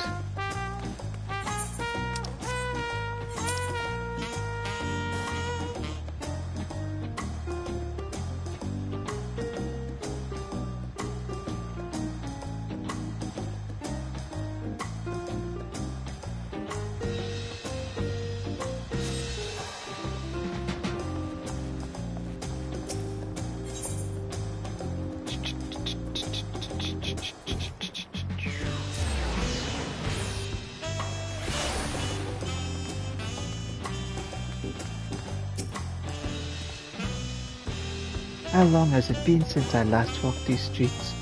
How long has it been since I last walked these streets?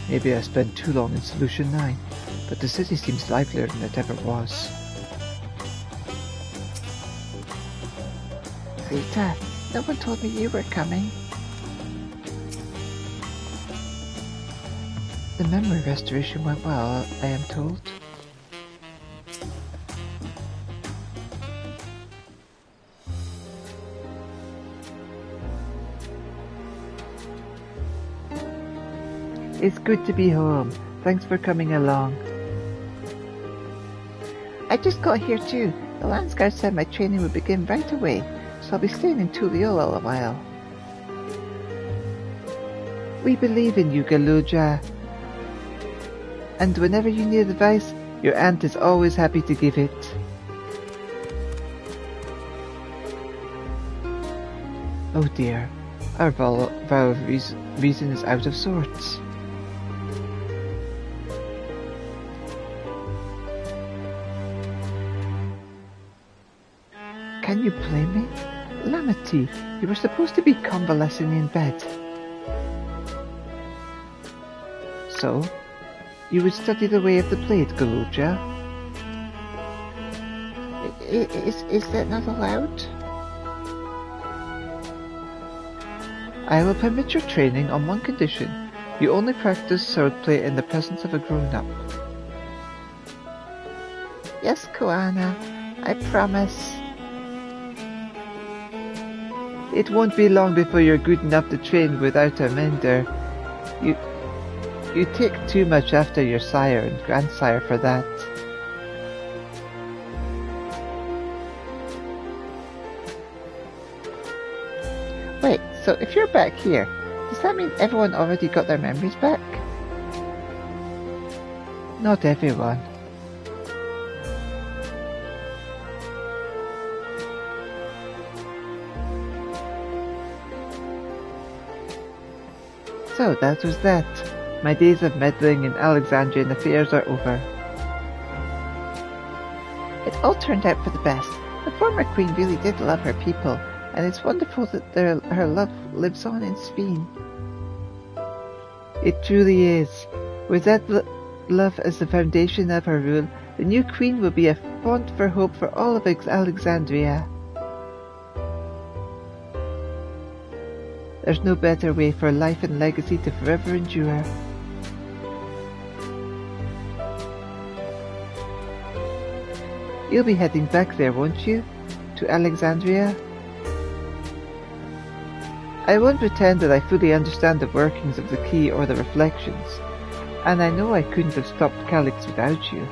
Maybe I spent too long in Solution 9, but the city seems livelier than it ever was. Rita, no one told me you were coming. The memory restoration went well, I am told. It's good to be home. Thanks for coming along. I just got here too. The Landsguard said my training would begin right away, so I'll be staying in Tuliol a while. We believe in you, Galuja. And whenever you need advice, your aunt is always happy to give it. Oh dear, our vow of reason is out of sorts. Can you blame me? Lamity, you were supposed to be convalescing in bed. So, you would study the way of the blade, Galuja? Is that not allowed? I will permit your training on one condition. You only practice swordplay in the presence of a grown-up. Yes, Koana, I promise. It won't be long before you're good enough to train without a mender. You take too much after your sire and grandsire for that. Wait, so if you're back here, does that mean everyone already got their memories back? Not everyone. So that was that. My days of meddling in Alexandrian affairs are over. It all turned out for the best. The former queen really did love her people, and it's wonderful that her love lives on in Sveen. It truly is. With that love as the foundation of her rule, the new queen will be a font for hope for all of Alexandria. There's no better way for life and legacy to forever endure. You'll be heading back there, won't you? To Alexandria? I won't pretend that I fully understand the workings of the key or the reflections, and I know I couldn't have stopped Calyx without you.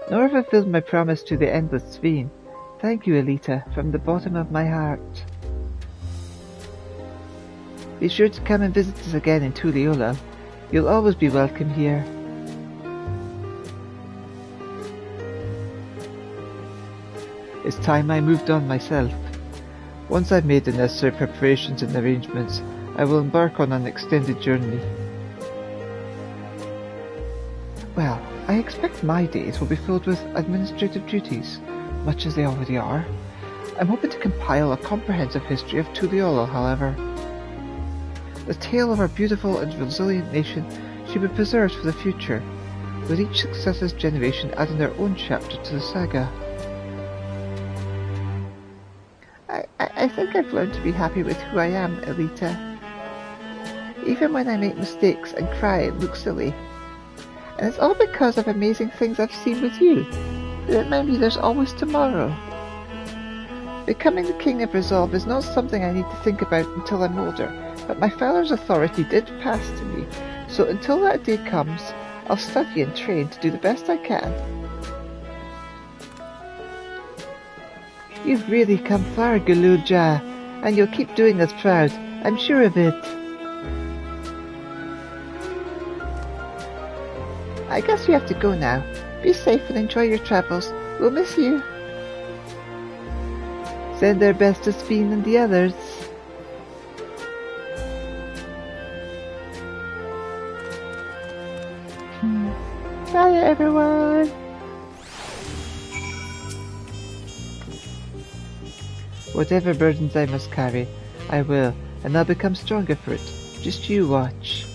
Nor have I fulfilled my promise to the endless Sveen. Thank you, Elita, from the bottom of my heart. Be sure to come and visit us again in Tuliol. You'll always be welcome here. It's time I moved on myself. Once I've made the necessary preparations and arrangements, I will embark on an extended journey. Well, I expect my days will be filled with administrative duties, much as they already are. I'm hoping to compile a comprehensive history of Tuliol, however. The tale of our beautiful and resilient nation should be preserved for the future, with each successive generation adding their own chapter to the saga. I think I've learned to be happy with who I am, Elita. Even when I make mistakes and cry and look silly. And it's all because of amazing things I've seen with you. They remind me there's always tomorrow. Becoming the King of Resolve is not something I need to think about until I'm older, but my father's authority did pass to me, so until that day comes, I'll study and train to do the best I can. You've really come far, Galulja, and you'll keep doing us proud. I'm sure of it. I guess we have to go now. Be safe and enjoy your travels. We'll miss you. Send our best to Sphene and the others. Bye, everyone. Whatever burdens I must carry, I will, and I'll become stronger for it. Just you watch.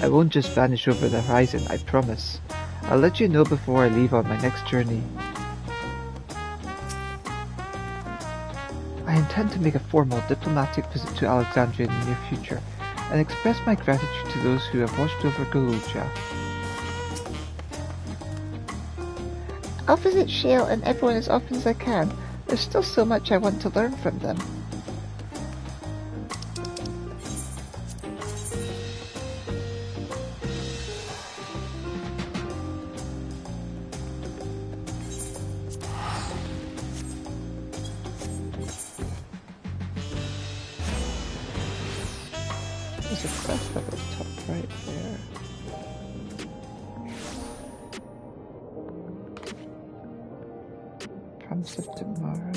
I won't just vanish over the horizon, I promise. I'll let you know before I leave on my next journey. I intend to make a formal diplomatic visit to Alexandria in the near future, and express my gratitude to those who have watched over Galulja. I'll visit Shale and everyone as often as I can. There's still so much I want to learn from them. There's a quest up at the top right there. Promise of tomorrow.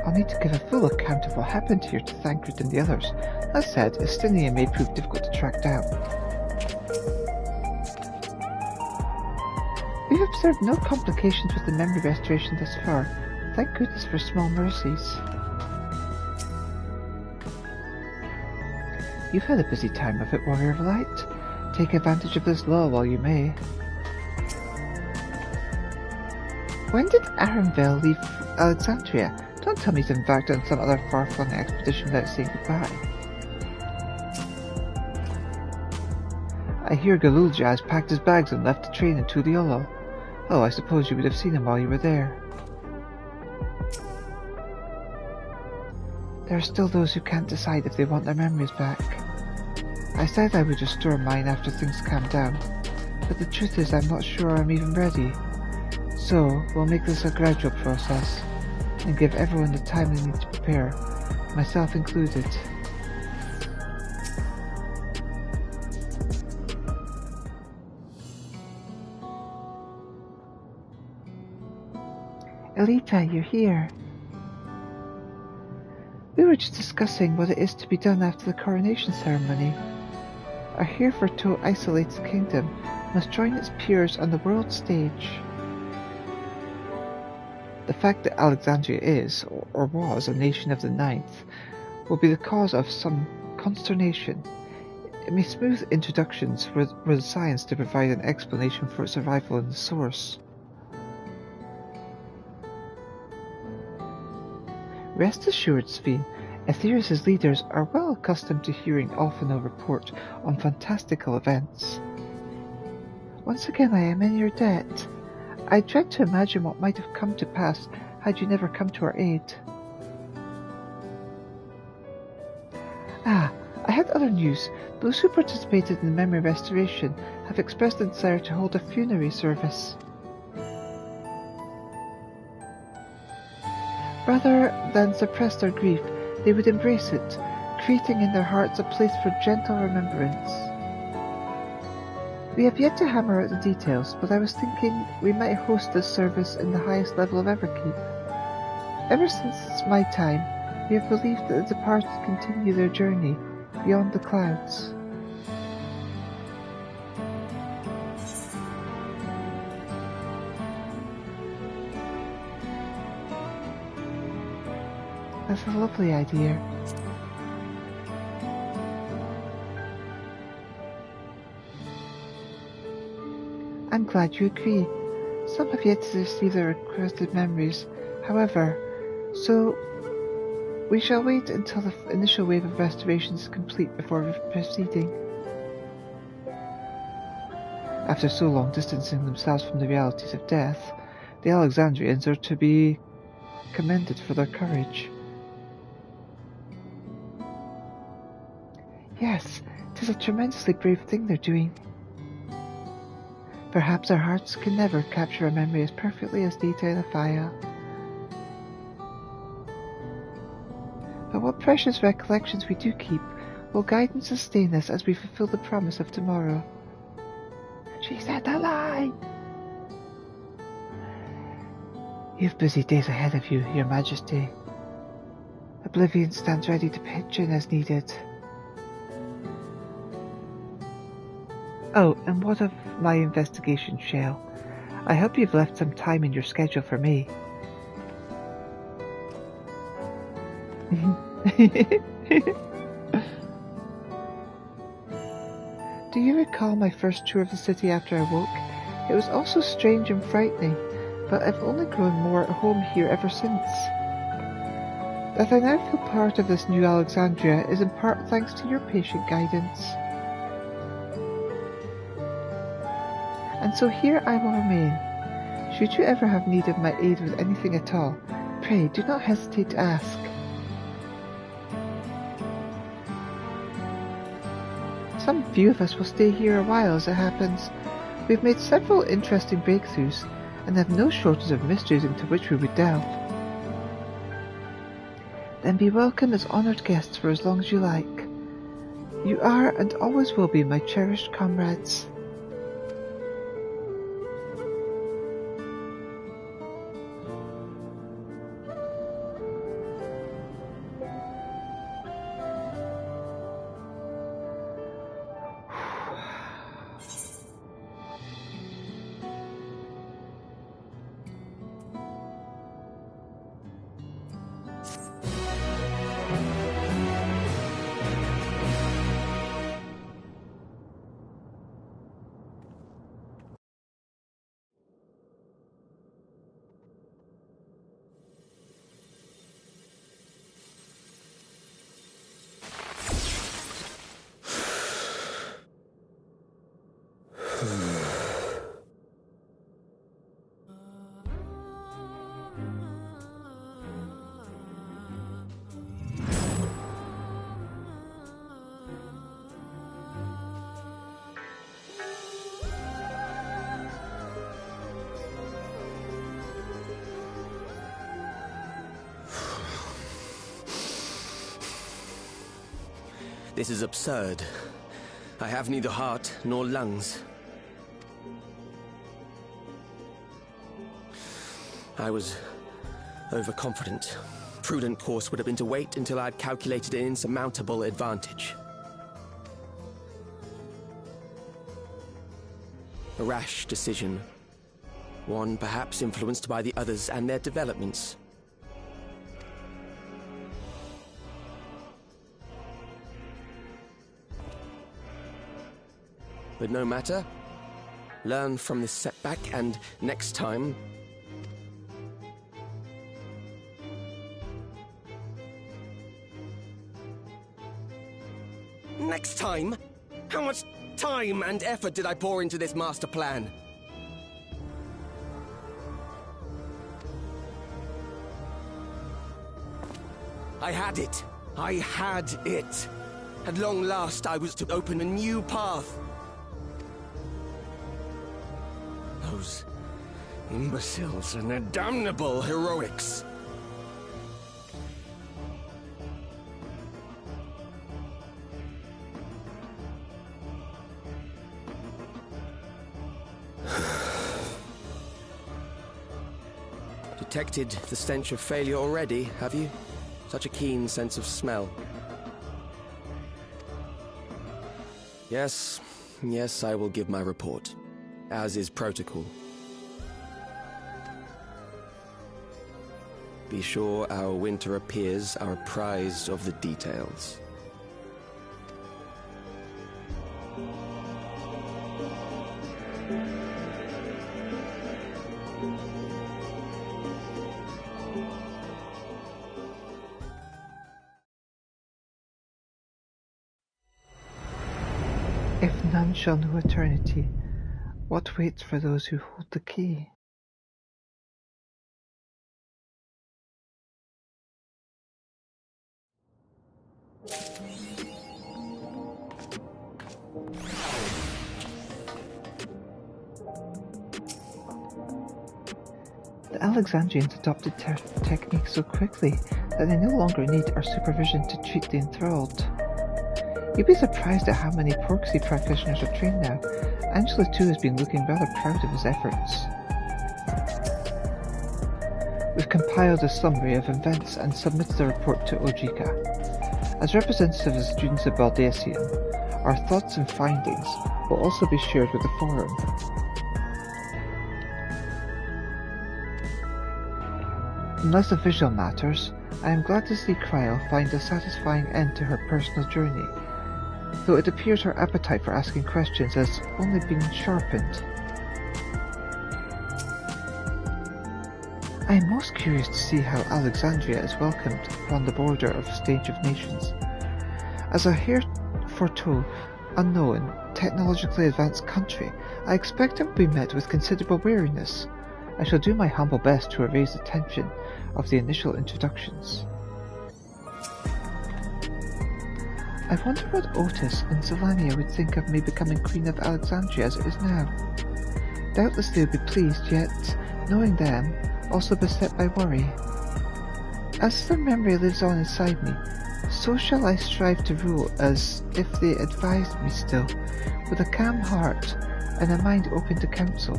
I'll need to give a full account of what happened here to Thancred and the others. That said, Estynia may prove difficult to track down. We've observed no complications with the memory restoration thus far. Thank goodness for small mercies. You've had a busy time of it, Warrior of Light. Take advantage of this lull while you may. When did Arenville leave Alexandria? Don't tell me he's embarked on some other far-flung expedition without saying goodbye. I hear Galulja has packed his bags and left the train in Tuliolo. Oh, I suppose you would have seen him while you were there. There are still those who can't decide if they want their memories back. I said I would restore mine after things calm down, but the truth is I'm not sure I'm even ready. So, we'll make this a gradual process, and give everyone the time they need to prepare, myself included. Elita, you're here. We were just discussing what it is to be done after the coronation ceremony. Our Hereford isolates kingdom must join its peers on the world stage. The fact that Alexandria is, or was, a nation of the Ninth will be the cause of some consternation. It may smooth introductions with science to provide an explanation for its arrival in the source. Rest assured, Sphene, Aetherius' leaders are well accustomed to hearing Alphinaud report on fantastical events. Once again I am in your debt. I dread to imagine what might have come to pass had you never come to our aid. I had other news. Those who participated in the memory restoration have expressed a desire to hold a funerary service. Rather than suppress their grief, they would embrace it, creating in their hearts a place for gentle remembrance. We have yet to hammer out the details, but I was thinking we might host this service in the highest level of Everkeep. Ever since my time, we have believed that the departed continue their journey beyond the clouds. That's a lovely idea. I'm glad you agree. Some have yet to receive their requested memories, however, so we shall wait until the initial wave of restoration is complete before proceeding. After so long distancing themselves from the realities of death, the Alexandrians are to be commended for their courage. Yes, 'tis a tremendously brave thing they're doing. Perhaps our hearts can never capture a memory as perfectly as data in a file. But what precious recollections we do keep will guide and sustain us as we fulfill the promise of tomorrow. She said a lie! You have busy days ahead of you, Your Majesty. Oblivion stands ready to pitch in as needed. Oh, and what of my investigation, Shale? I hope you've left some time in your schedule for me. Do you recall my first tour of the city after I woke? It was also strange and frightening, but I've only grown more at home here ever since. That I now feel part of this new Alexandria is in part thanks to your patient guidance. And so here I will remain. Should you ever have need of my aid with anything at all, pray do not hesitate to ask. Some few of us will stay here a while as it happens. We've made several interesting breakthroughs, and have no shortage of mysteries into which we would delve. Then be welcome as honoured guests for as long as you like. You are and always will be my cherished comrades. This is absurd. I have neither heart nor lungs. I was overconfident. Prudent course would have been to wait until I'd calculated an insurmountable advantage. A rash decision. One perhaps influenced by the others and their developments. But no matter. Learn from this setback, and next time... Next time? How much time and effort did I pour into this master plan? I had it. I had it. At long last, I was to open a new path. Those imbeciles and their damnable heroics. Detected the stench of failure already, have you? Such a keen sense of smell. Yes, I will give my report, as is protocol. Be sure our winter peers are apprised of the details. If none shall know eternity, what waits for those who hold the key? The Alexandrians adopted techniques so quickly that they no longer need our supervision to treat the enthralled. You'd be surprised at how many Porksy practitioners are trained now. Angela too has been looking rather proud of his efforts. We've compiled a summary of events and submitted the report to Ojika. As representative of the students of Baldesion, our thoughts and findings will also be shared with the forum. Unless official matters, I am glad to see Cryle find a satisfying end to her personal journey, though it appears her appetite for asking questions has only been sharpened. I am most curious to see how Alexandria is welcomed upon the border of the Stage of Nations. As a heretofore unknown, technologically advanced country, I expect it will be met with considerable wariness. I shall do my humble best to erase the tension of the initial introductions. I wonder what Otis and Zelania would think of me becoming Queen of Alexandria as it is now. Doubtless they would be pleased, yet, knowing them, also beset by worry. As their memory lives on inside me, so shall I strive to rule as if they advised me still, with a calm heart and a mind open to counsel.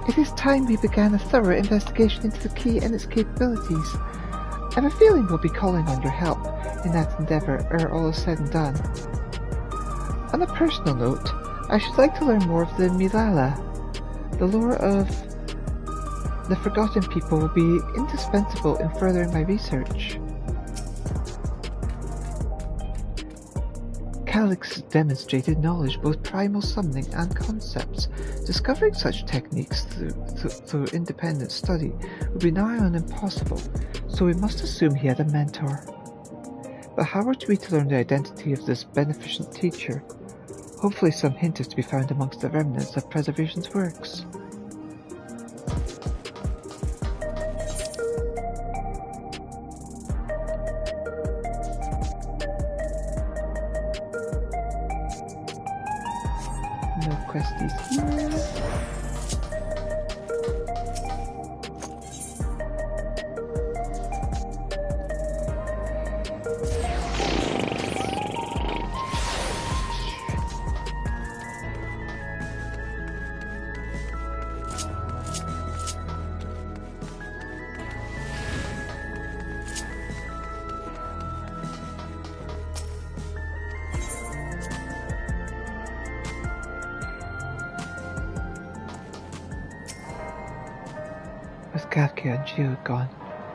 It is time we began a thorough investigation into the key and its capabilities. I have a feeling we'll be calling on your help in that endeavour ere all is said and done. On a personal note, I should like to learn more of the Milala. The lore of the Forgotten People will be indispensable in furthering my research. Calyx demonstrated knowledge both primal summoning and concepts. Discovering such techniques through independent study would be nigh on impossible, so we must assume he had a mentor. But how are we to learn the identity of this beneficent teacher? Hopefully some hint is to be found amongst the remnants of Preservation's works. No questies here. With Kafka and Geo gone,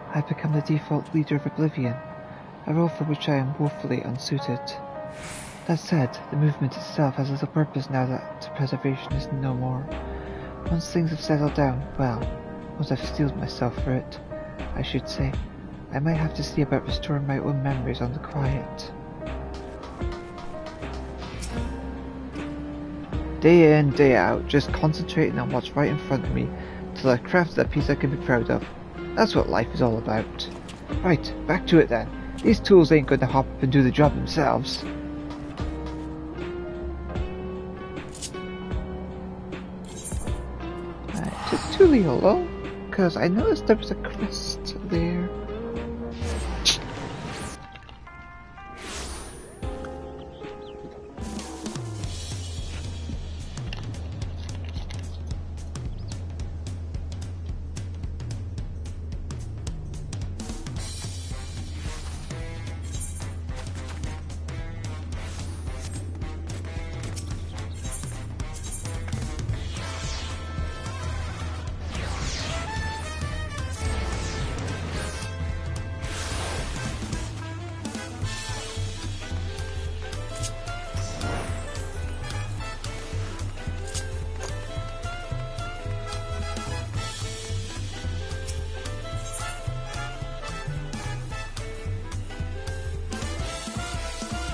I have become the default leader of Oblivion, a role for which I am woefully unsuited. That said, the movement itself has little purpose now that Preservation is no more. Once things have settled down, well, once I've steeled myself for it, I should say, I might have to see about restoring my own memories on the quiet. Day in, day out, just concentrating on what's right in front of me, till I've crafted a piece I can be proud of. That's what life is all about. Right, back to it then. These tools ain't going to hop up and do the job themselves. I took Tuli along, because I noticed there was a crest there.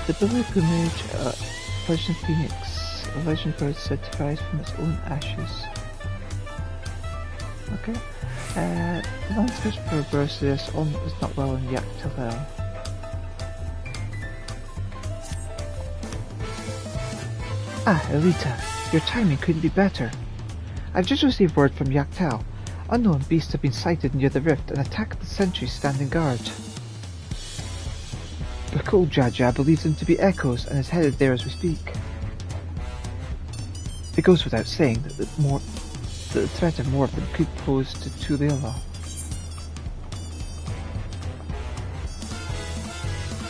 The pilgrimage Persian Phoenix, a legend bird said to rise from its own ashes. Okay. The landscape for Bersius is not well in Yaktalel. Ah, Elita, your timing couldn't be better. I've just received word from Yaktal. Unknown beasts have been sighted near the rift and attacked the sentries standing guard. Bakul Jaja believes them to be echoes and is headed there as we speak. It goes without saying that the threat of more of them could pose to Tuliela.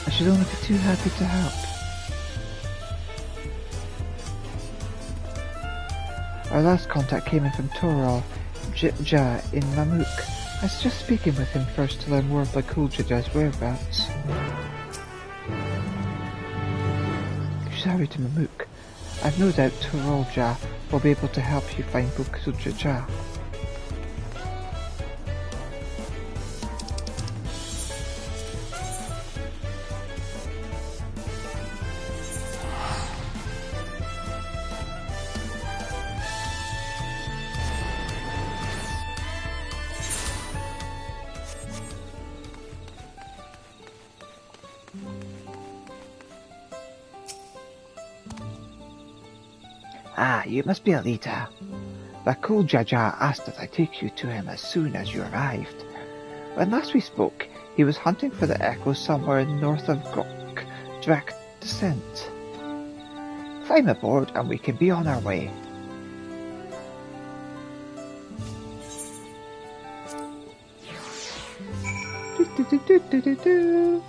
I should only be too happy to help. Our last contact came in from Toral Ja in Mamuk. I suggest speaking with him first to learn more of Bakul Jaja's whereabouts. You should hurry to Mamuk. I've no doubt Toral Ja will be able to help you find Bakul Jaja. Ah, you must be Elita. Bakul Jaja asked that I take you to him as soon as you arrived. When last we spoke, he was hunting for the echoes somewhere north of Drac Descent. Climb aboard and we can be on our way. Do.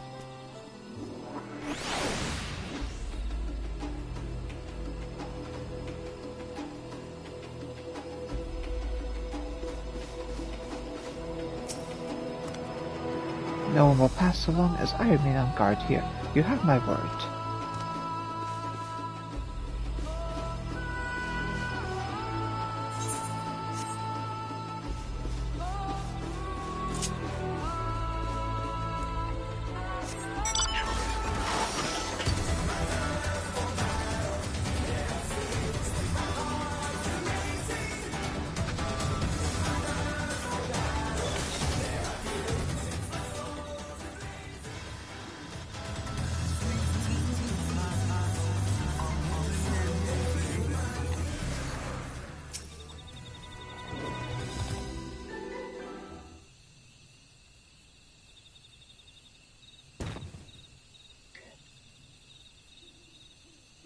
No one will pass so long as I remain on guard here. You have my word.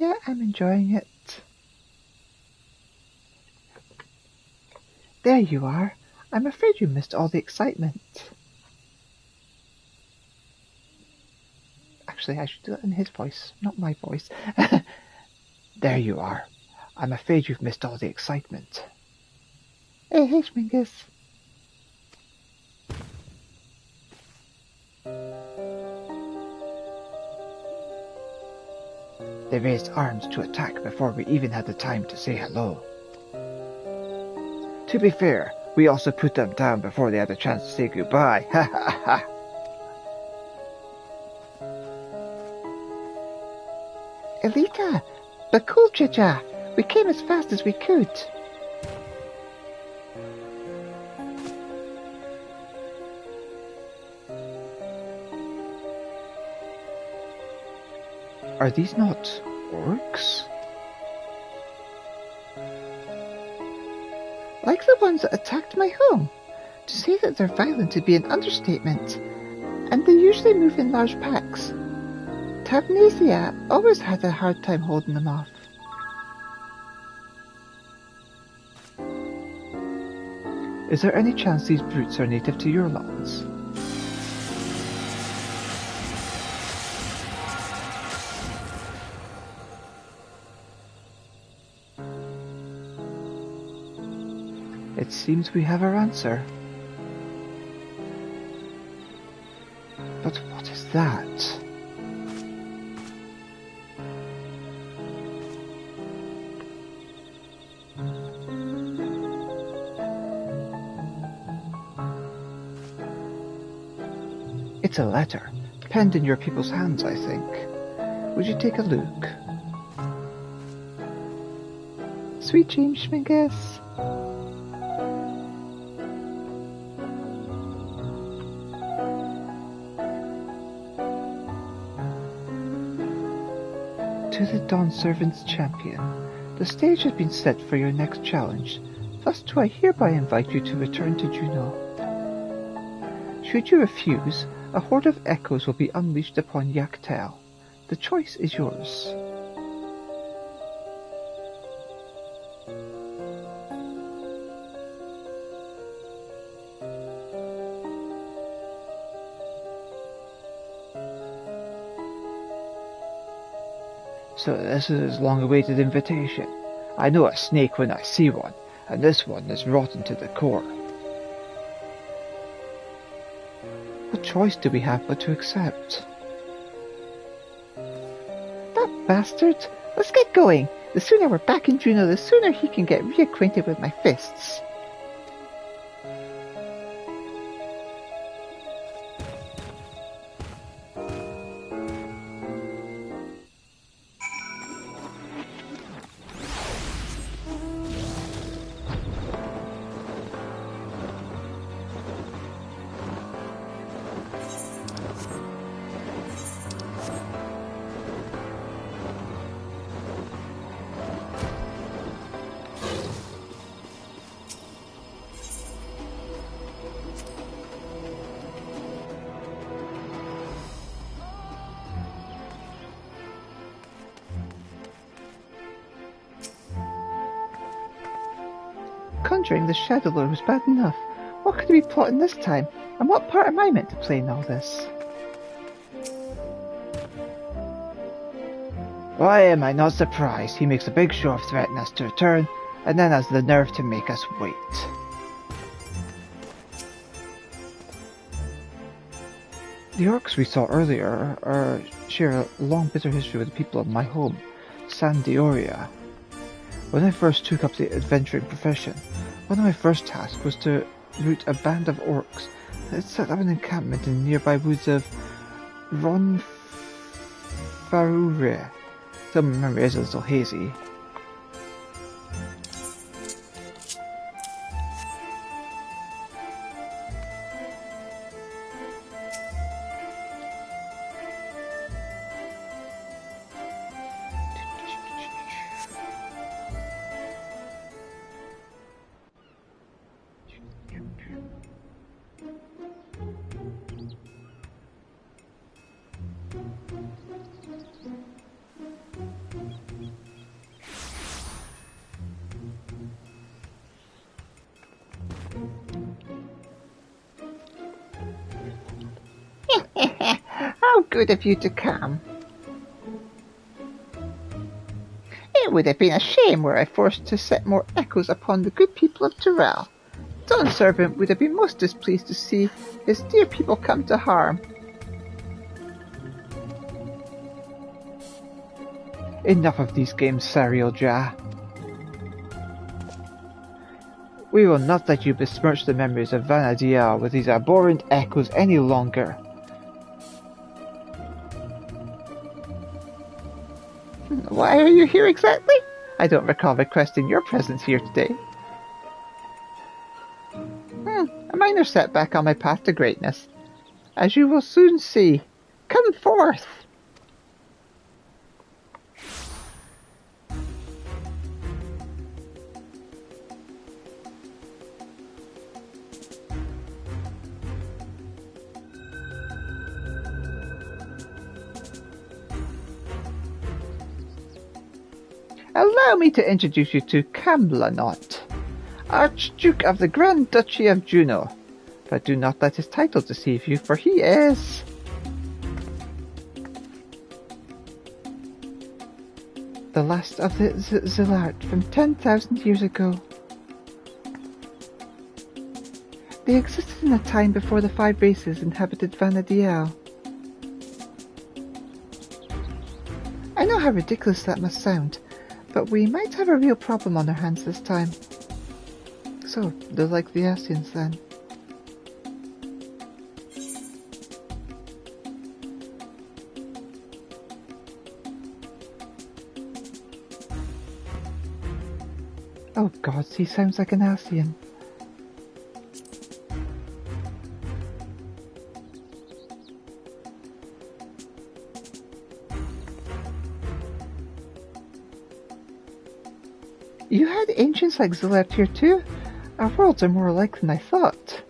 Yeah, I'm enjoying it. There you are. I'm afraid you missed all the excitement. Actually, I should do it in his voice, not my voice. There you are. I'm afraid you've missed all the excitement. Hey, Schmingus. They raised arms to attack before we even had the time to say hello. To be fair, we also put them down before they had a chance to say goodbye. Ha ha ha. Elita! Bakul Jaja! We came as fast as we could. Are these not orcs? Like the ones that attacked my home. To say that they're violent would be an understatement. And they usually move in large packs. Tabnesia always had a hard time holding them off. Is there any chance these brutes are native to your lands? It seems we have our answer. But what is that? It's a letter, penned in your people's hands, I think. Would you take a look? Sweet dreams, Schmingus. To the Dawn Servant's champion, the stage has been set for your next challenge. Thus do I hereby invite you to return to Juno. Should you refuse, a horde of echoes will be unleashed upon Yaktel. The choice is yours. So this is his long-awaited invitation. I know a snake when I see one, and this one is rotten to the core. What choice do we have but to accept? That bastard! Let's get going! The sooner we're back in Juno, the sooner he can get reacquainted with my fists. Conjuring the Shadow Lord was bad enough. What could he be plotting this time? And what part am I meant to play in all this? Why am I not surprised? He makes a big show of threatening us to return, and then has the nerve to make us wait. The orcs we saw earlier share a long bitter history with the people of my home, San Dioria. When I first took up the adventuring profession, one of my first tasks was to rout a band of orcs that had set up an encampment in the nearby woods of Ronfarure. Still, my memory is a little hazy. How good of you to come. It would have been a shame were I forced to set more echoes upon the good people of Tyrell. Dawn Servant would have been most displeased to see his dear people come to harm. Enough of these games, Sariel Jah. We will not let you besmirch the memories of Vanadiel with these abhorrent echoes any longer. Why are you here exactly? I don't recall requesting your presence here today. A minor setback on my path to greatness. As you will soon see. Come forth! Allow me to introduce you to Camblanot, Archduke of the Grand Duchy of Juno. But do not let his title deceive you, for he is... the last of the Zillart from 10,000 years ago. They existed in a time before the 5 races inhabited Vanadiel. I know how ridiculous that must sound, but we might have a real problem on our hands this time. So, they're like the Asians then. gods, he sounds like an Asian. You had ancients like Zilert here too? Our worlds are more alike than I thought.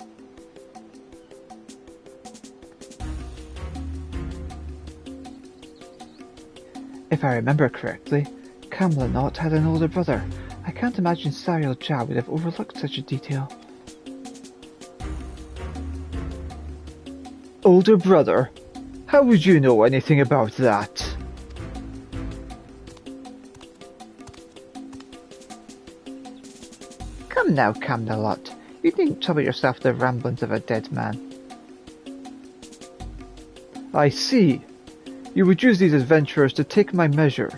If I remember correctly, Camelot had an older brother. I can't imagine Sariel Jah would have overlooked such a detail. Older brother? How would you know anything about that? Come now, Camelot. You needn't trouble yourself with the ramblings of a dead man. I see. You would use these adventurers to take my measure.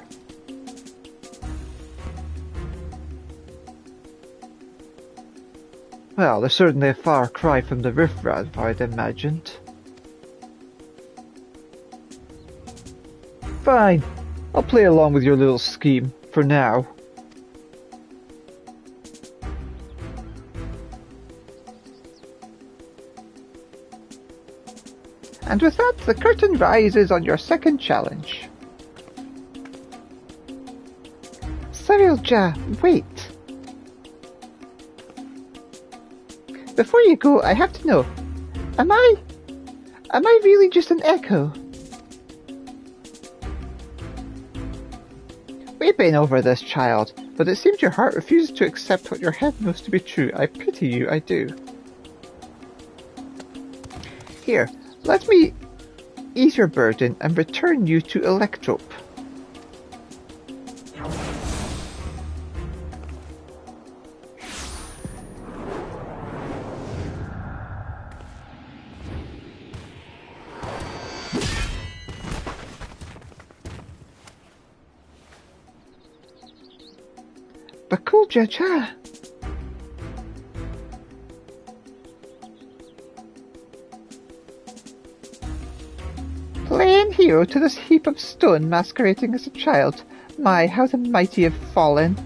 Well, they're certainly a far cry from the riffraff I'd imagined. Fine. I'll play along with your little scheme, for now. And with that, the curtain rises on your second challenge. Sariel Jah, wait. Before you go, I have to know, am I really just an echo? We've been over this, child, but it seems your heart refuses to accept what your head knows to be true. I pity you, I do. Here, let me ease your burden and return you to Electrope. Bakul Jaja. Playing hero to this heap of stone masquerading as a child. My, how the mighty have fallen.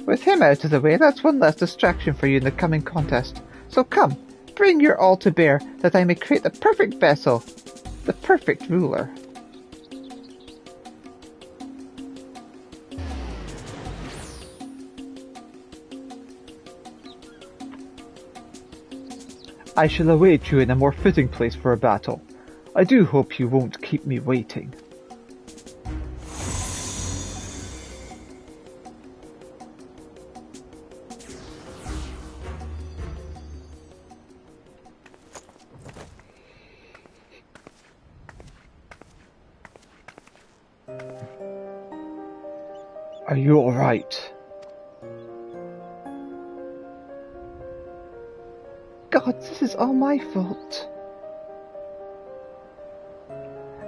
With him out of the way, that's one less distraction for you in the coming contest. So come, bring your all to bear, that I may create the perfect vessel, the perfect ruler. I shall await you in a more fitting place for a battle. I do hope you won't keep me waiting. Are you all right? God, this is all my fault.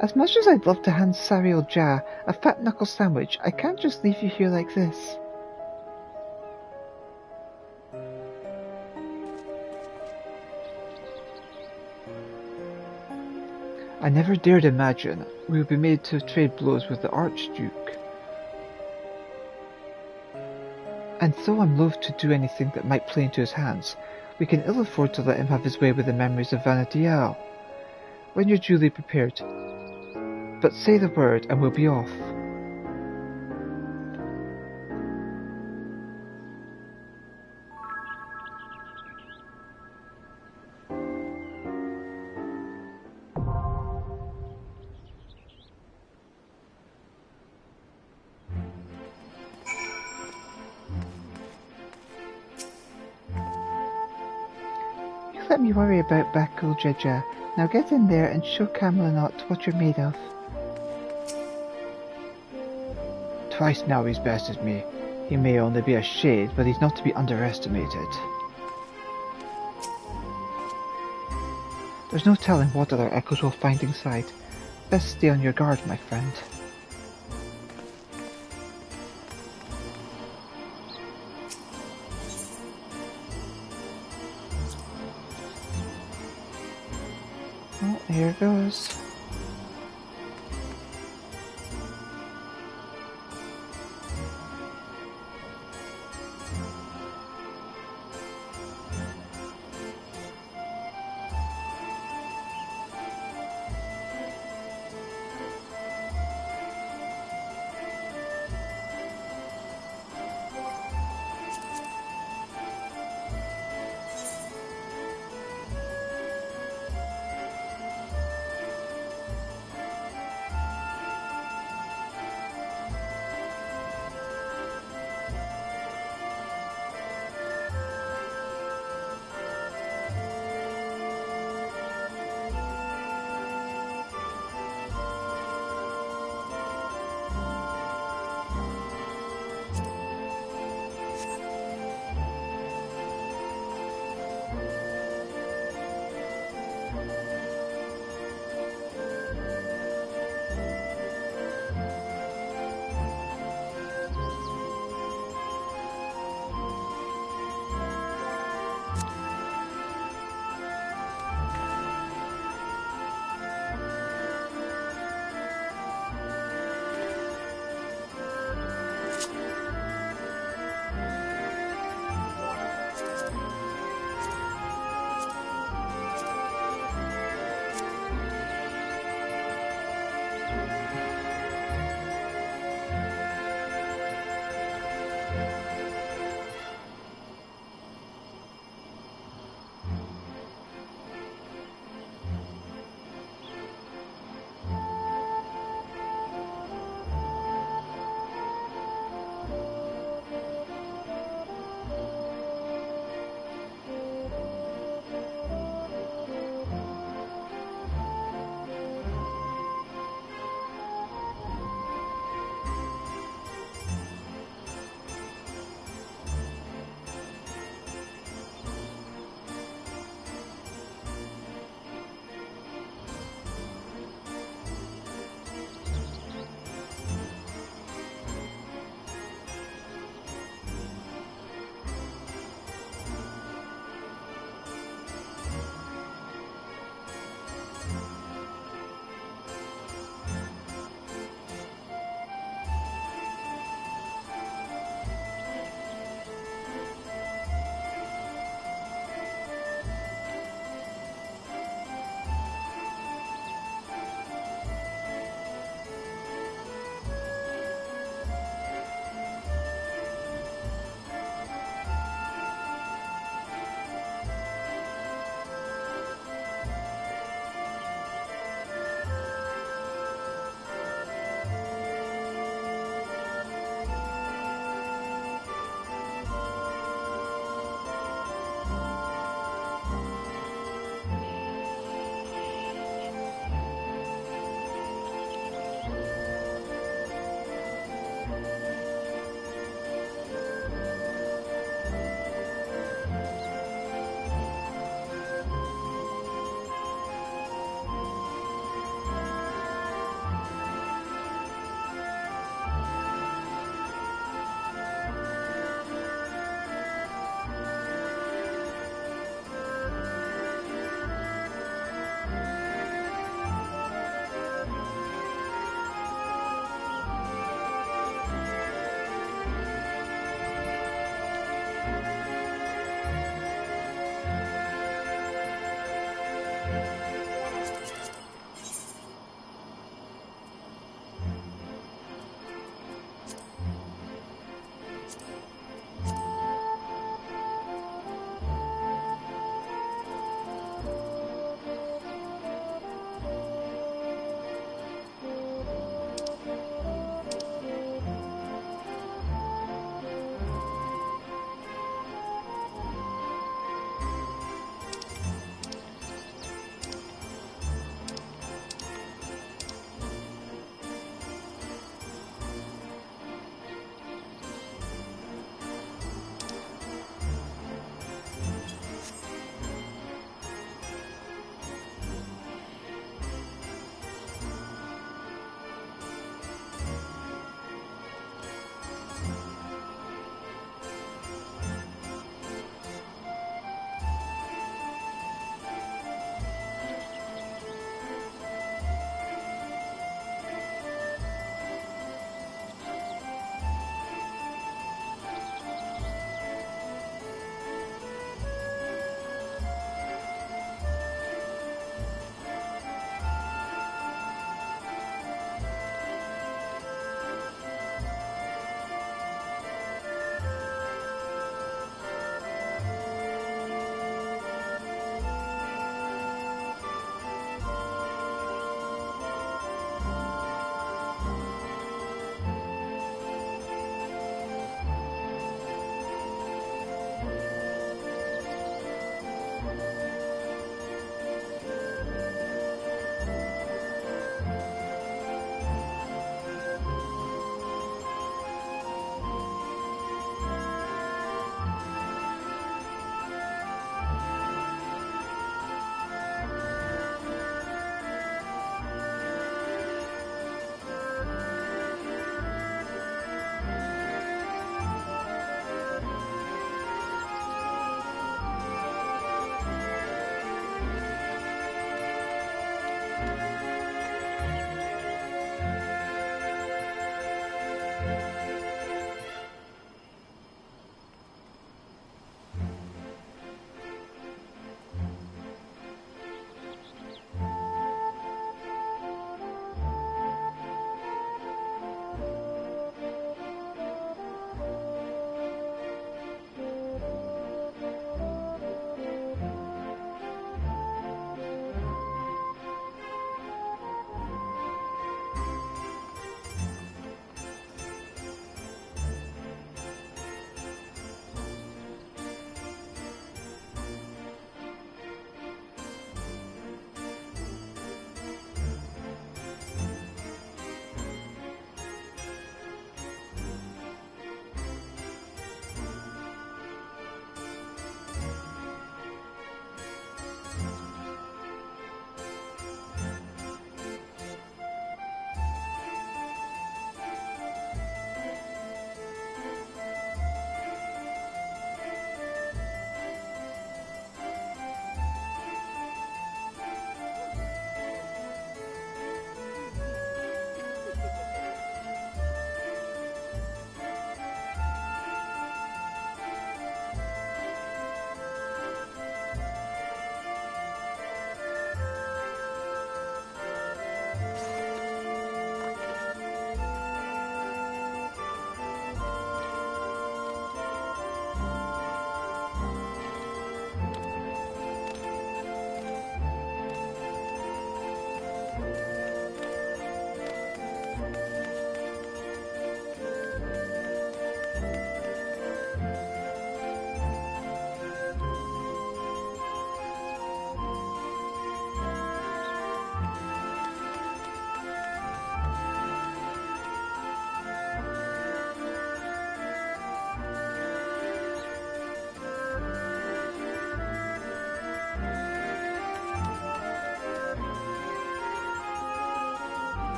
As much as I'd love to hand Sariel Jah a fat knuckle sandwich, I can't just leave you here like this. I never dared imagine we would be made to trade blows with the Archduke. And though I'm loath to do anything that might play into his hands, we can ill afford to let him have his way with the memories of Vanadiel. When you're duly prepared. But say the word and we'll be off. Let me worry about Bakul Jaja. Now get in there and show Camelot what you're made of. Twice now he's bested me. He may only be a shade, but he's not to be underestimated. There's no telling what other echoes we'll find inside. Best stay on your guard, my friend. Well, Here goes.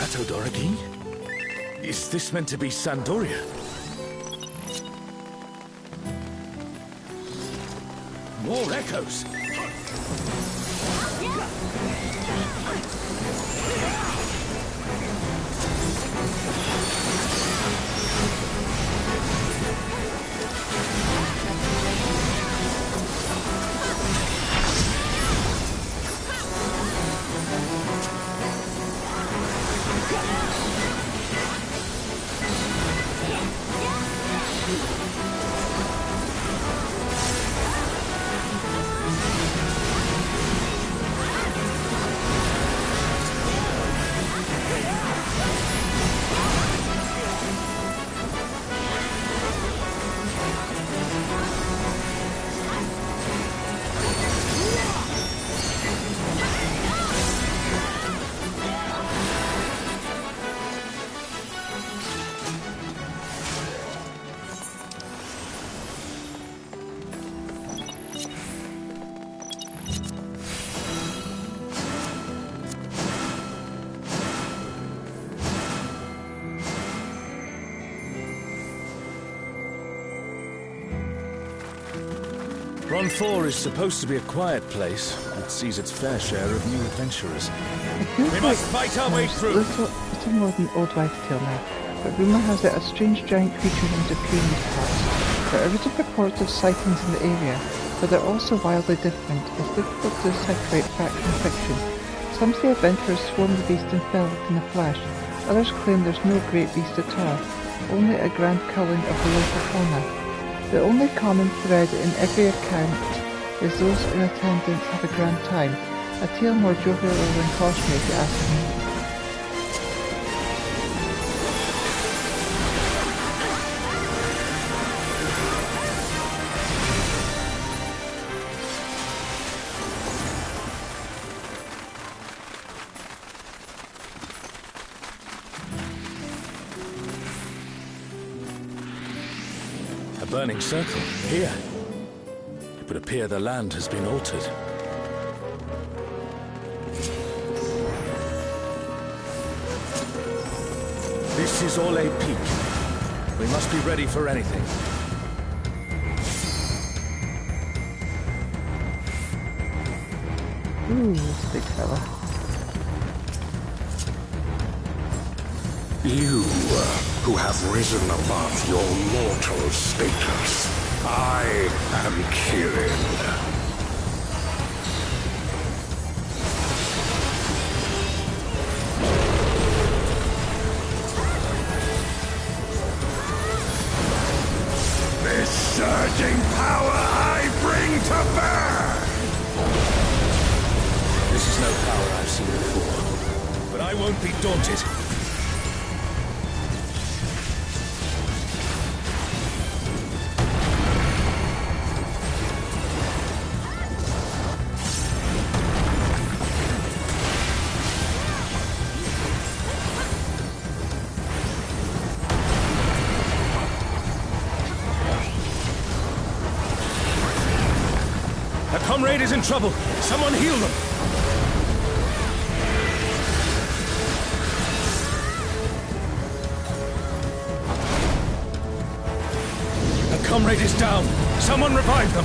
Cato Doragine? Is this meant to be Sandoria? More echoes! Ron 4 is supposed to be a quiet place. It sees its fair share of new adventurers. We must fight our way through! Little more than old wife tale now, but rumour has it a strange giant creature named appear in these parts. There are written reports of sightings in the area, but they're also wildly different. It's difficult to separate fact from fiction. Some say adventurers swarm the beast and fell within the flesh. Others claim there's no great beast at all, only a grand culling of the local fauna. The only common thread in every account is those in attendance have a grand time, a tale more jovial than cautionary if you ask me. Burning circle, here. It would appear the land has been altered. This is all a peak. We must be ready for anything. Ooh, it's a big fella. You, who have risen above your mortal status, I am Kirin. This surging power I bring to bear! This is no power I've seen before, but I won't be daunted. Comrade is in trouble. Someone heal them. A comrade is down. Someone revive them.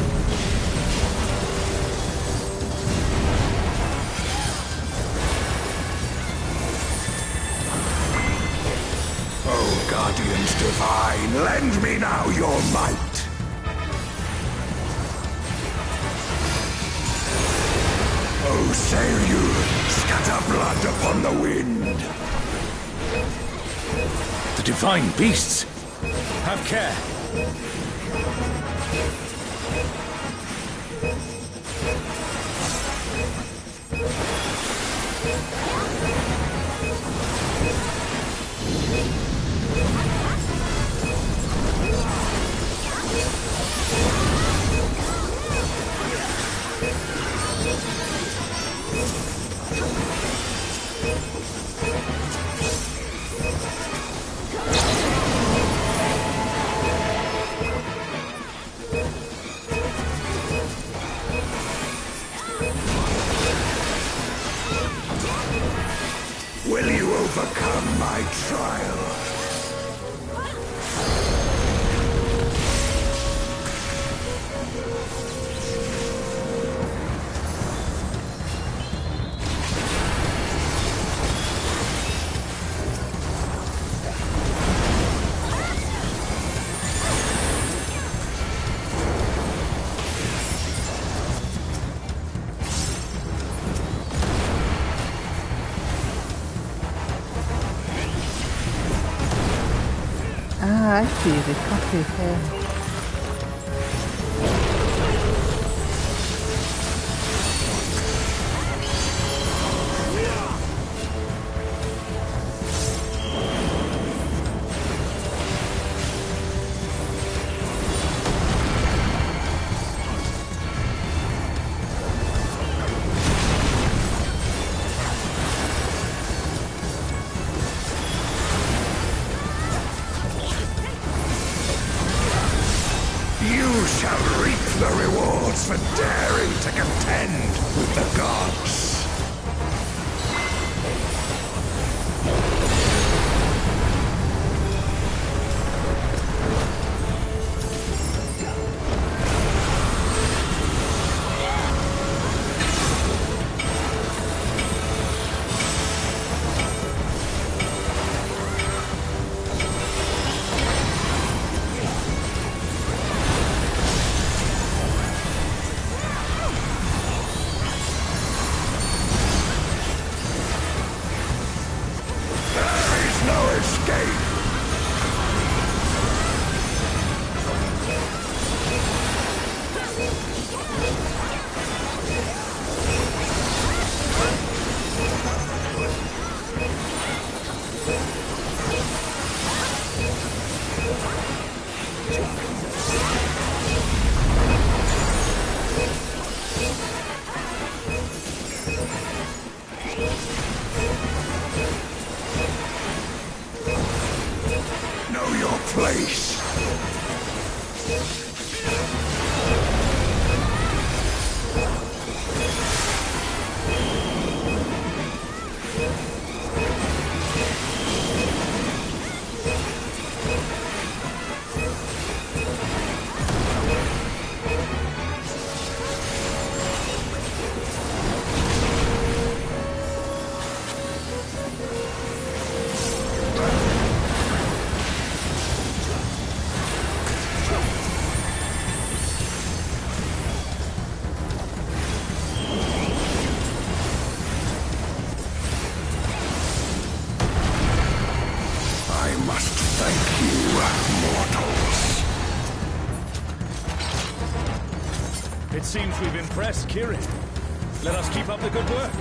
Oh, Guardians Divine, lend me now your might. Oh, sail you, scatter blood upon the wind! The divine beasts! Have care! overcome my trial. I see, they copy him. You shall reap the rewards for daring to contend with the gods. Know your place. I must thank you, mortals. It seems we've impressed Kirin. Let us keep up the good work.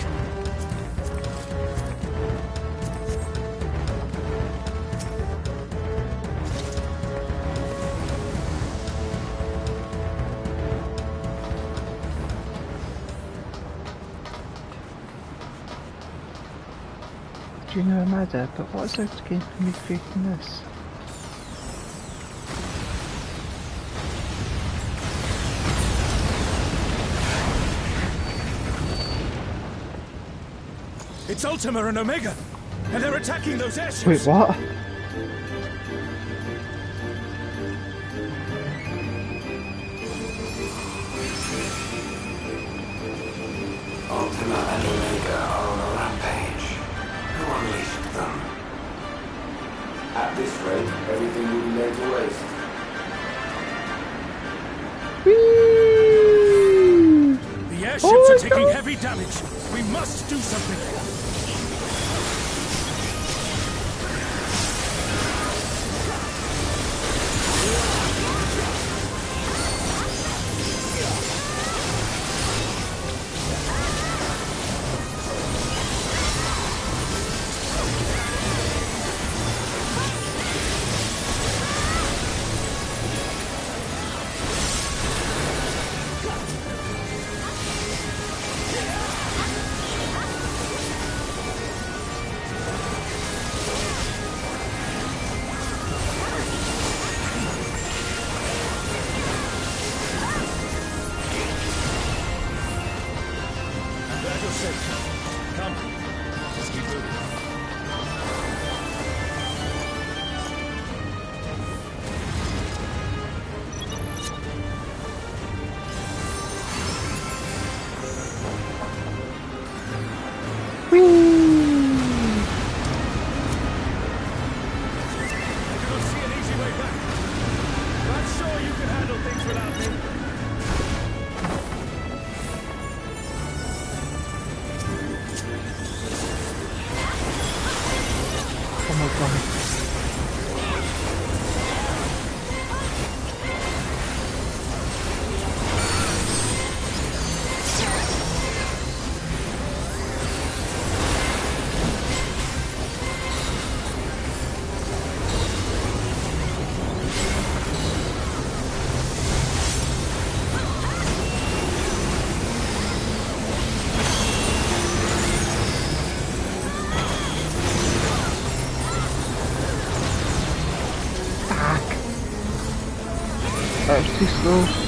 Do you know Amada, but what's there to gain from me creating this? It's Ultima and Omega, and they're attacking those airships. Wait, what? Ultima and Omega are on a rampage. Who unleashed them? At this rate, everything will be laid to waste. The airships are taking heavy damage. We must do something. Come, let's keep moving. Whee! Oh my god. That was too slow.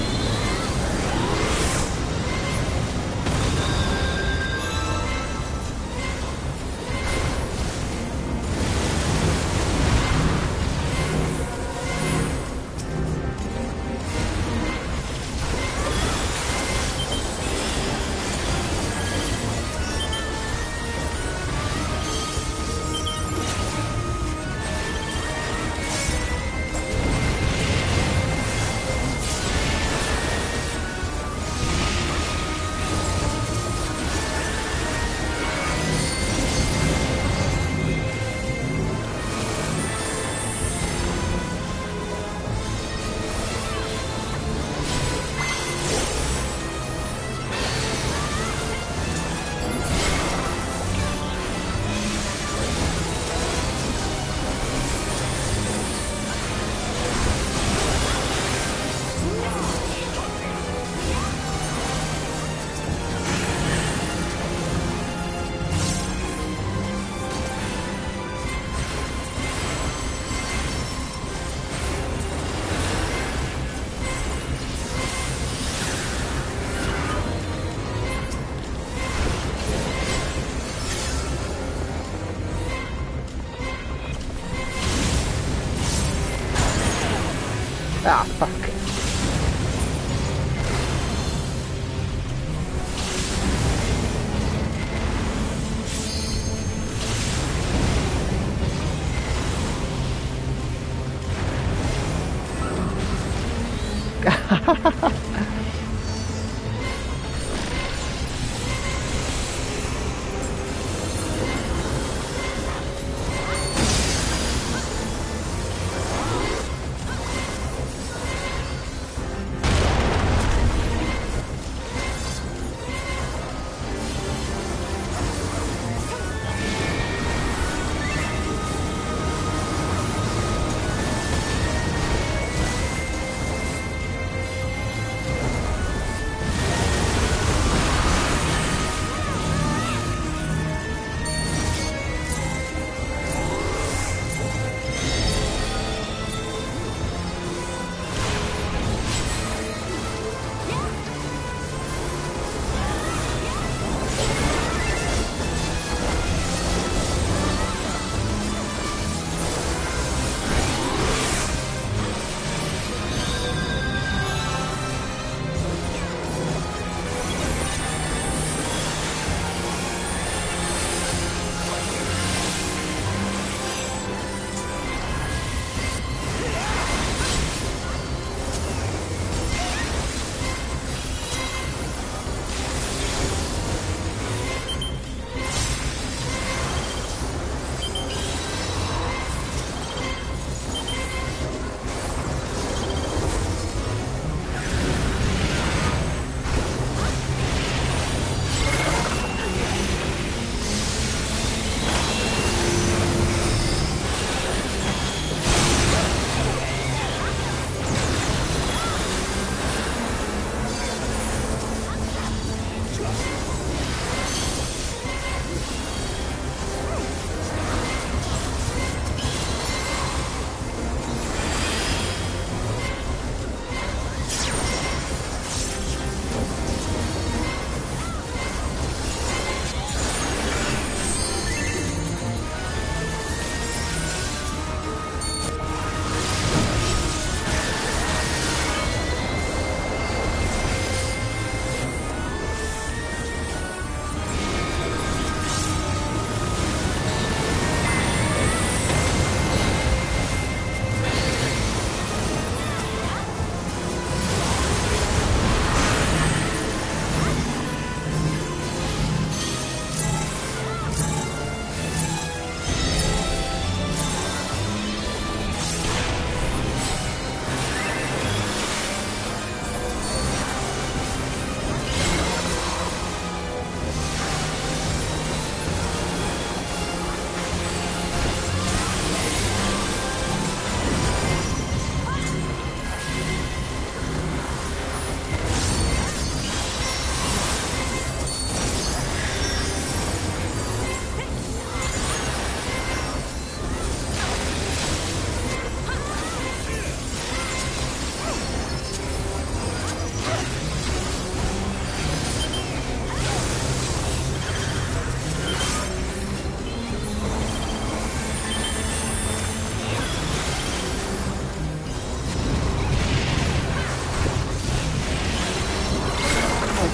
Ah, fuck.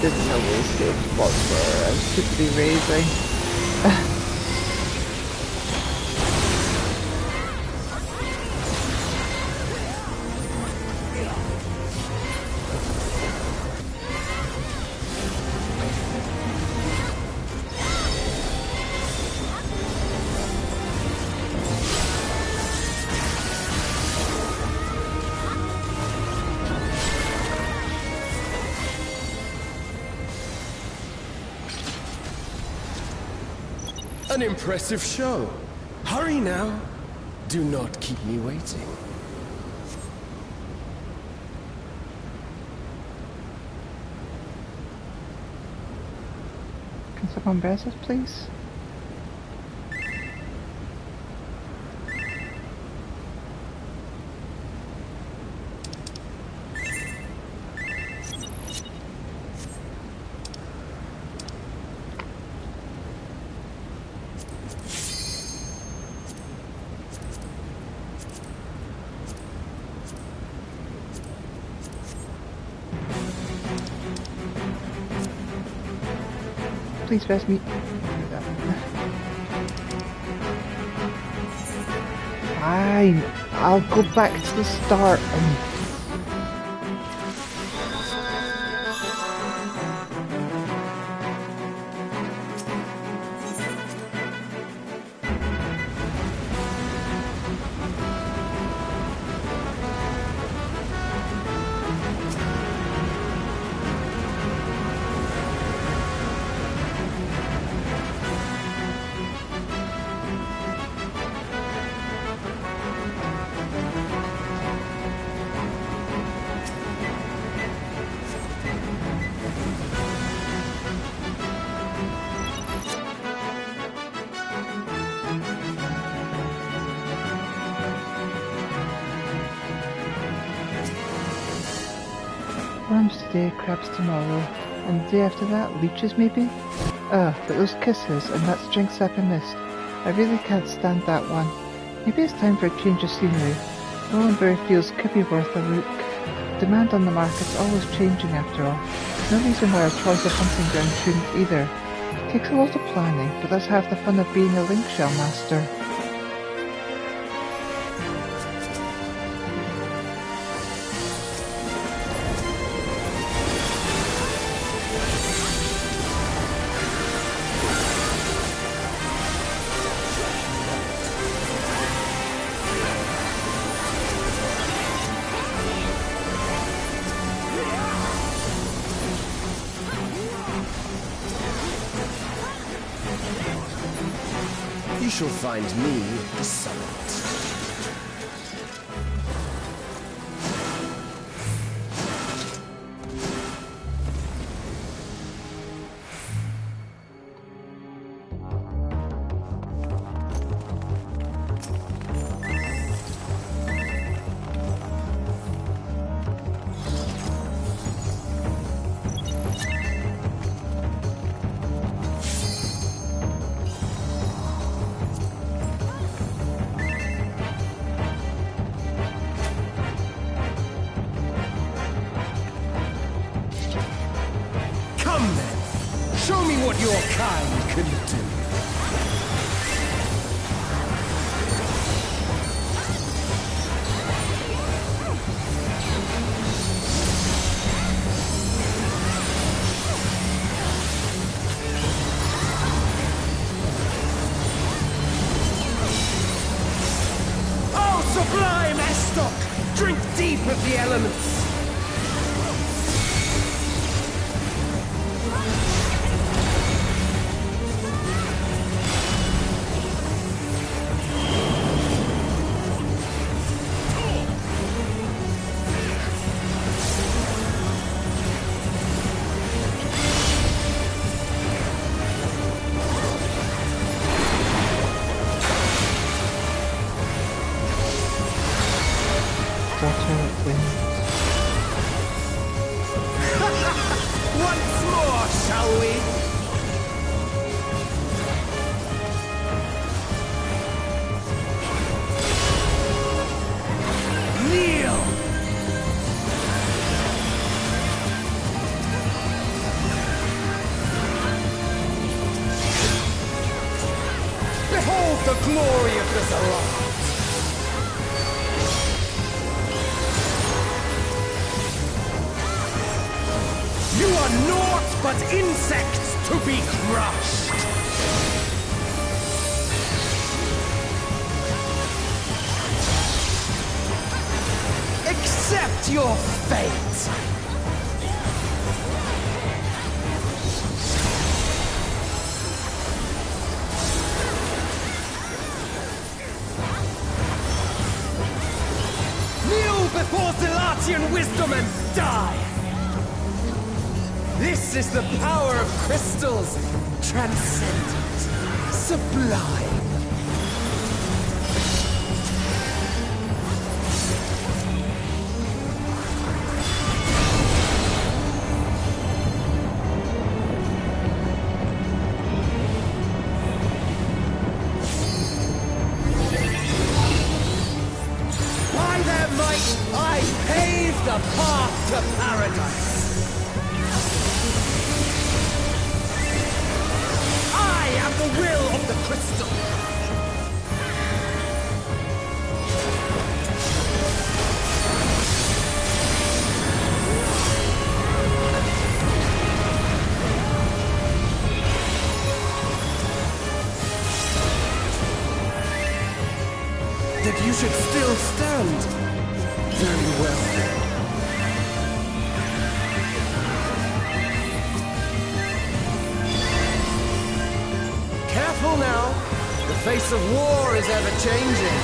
didn't know where the safe spots were. I was stupidly raising. An impressive show. Hurry now. Do not keep me waiting. Can someone bless us, please? Please rest me. Fine. I'll go back to the start and... Worms today, crabs tomorrow, and the day after that, leeches maybe? Ugh, but those kisses and that string sap and mist. I really can't stand that one. Maybe it's time for a change of scenery. Nolenbury Fields could be worth a look. Demand on the market's always changing after all. No reason why our choice of hunting ground shouldn't either. It takes a lot of planning, but that's half the fun of being a link shell master. You shall find me the summit. Show me what your kind can do. Oh, sublime Estoc! Drink deep of the elements! Once more, shall we? Kneel! glorious alive! You are naught but insects to be crushed! Accept your fate! Kneel before Zelatian wisdom and die! This is the power of crystals, transcendent, sublime. By their might, I pave the path to paradise. I am the will of the crystal! That you should still stand. Very well. Careful now. The face of war is ever changing.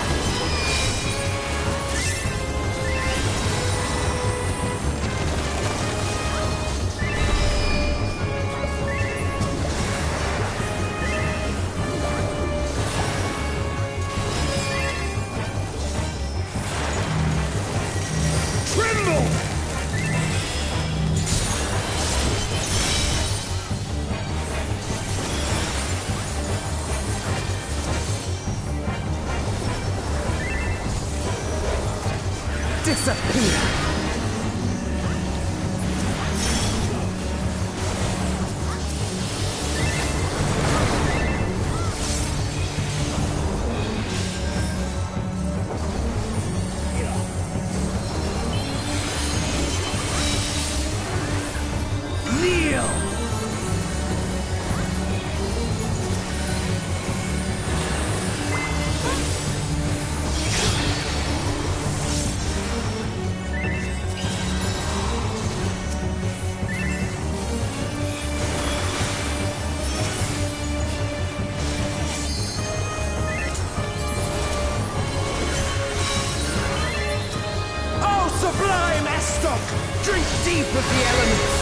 Tremble! Disappear! Kneel! Sublime Estok! Drink deep of the elements!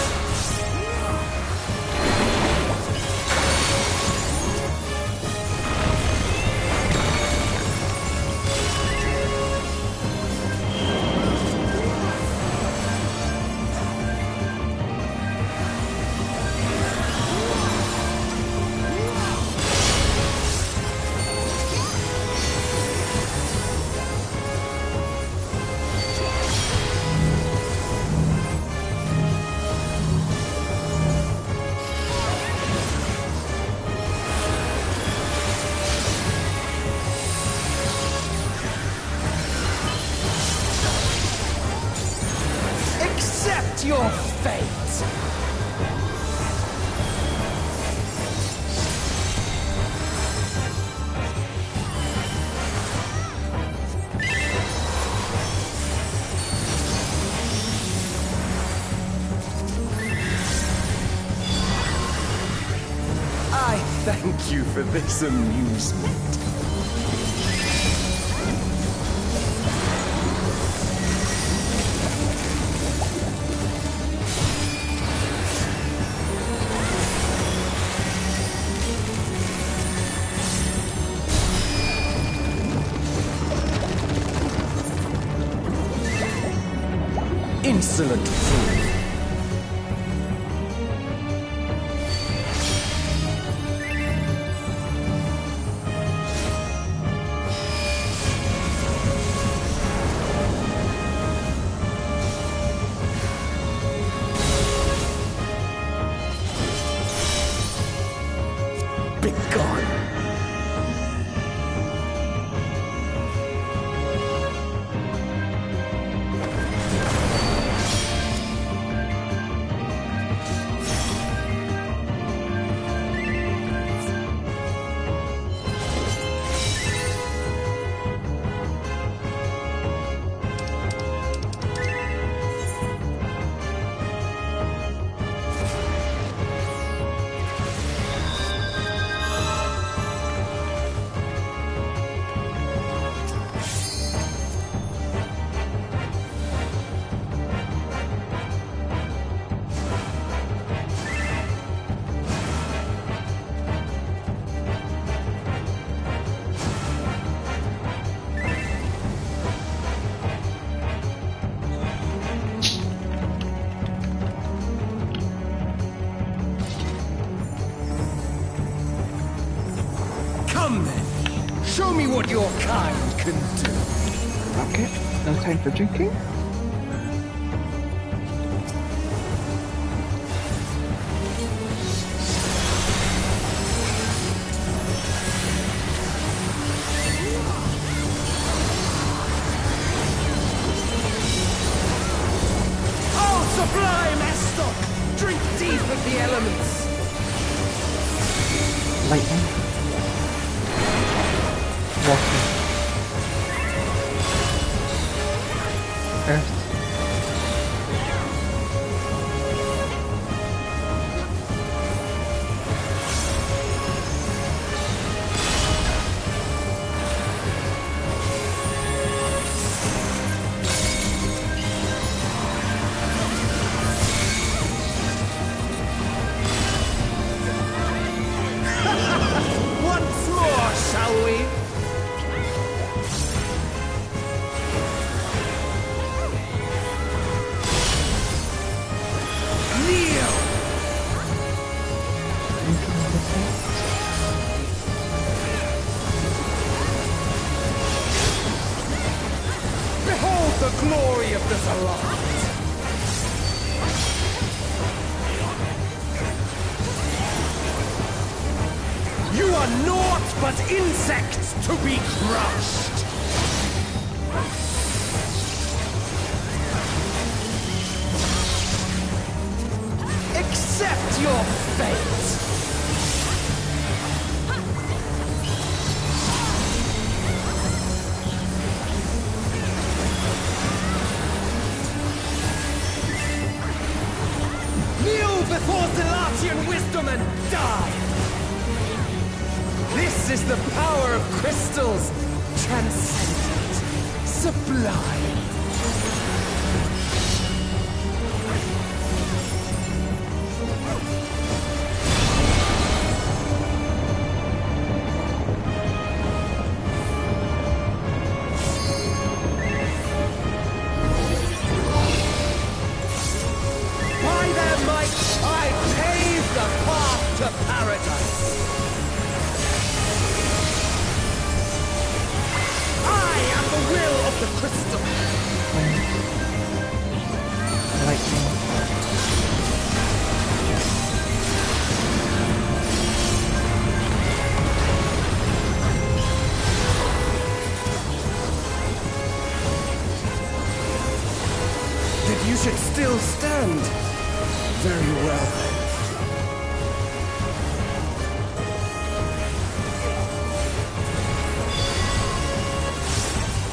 Accept your fate! I thank you for this amusement. Insolent fool! Begone! Show me what your kind can do. Okay, no time for drinking. Oh, sublime Estor! Drink deep of the elements. Lightning. Water. Earth. Once more, shall we? Kneel! Behold the glory of the Zalat! You are naught but insects to be crushed! Accept your fate! Kneel before Zalatian wisdom and die! This is the power of crystals, transcendent, sublime. By their might, I pave the path to paradise. I am the will of the crystal. Lightning. That you should still stand. Very well.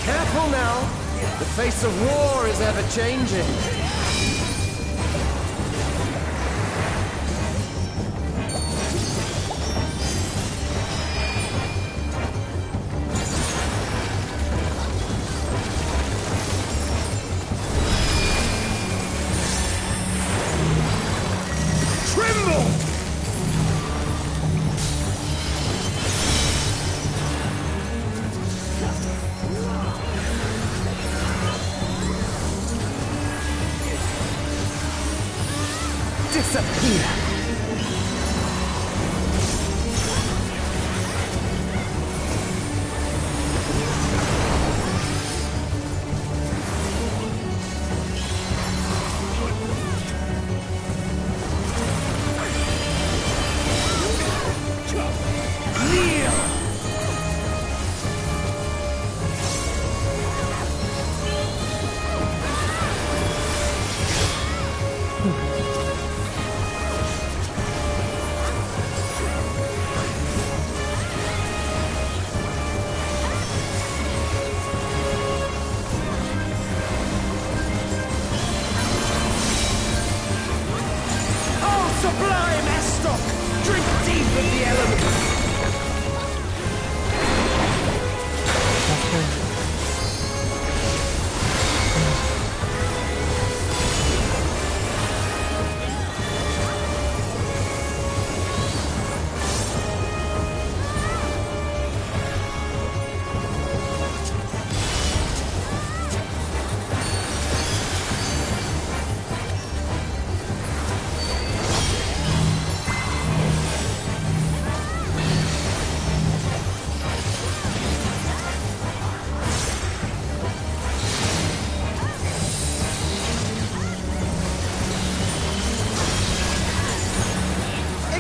Careful now. The face of war is ever changing. Tremble!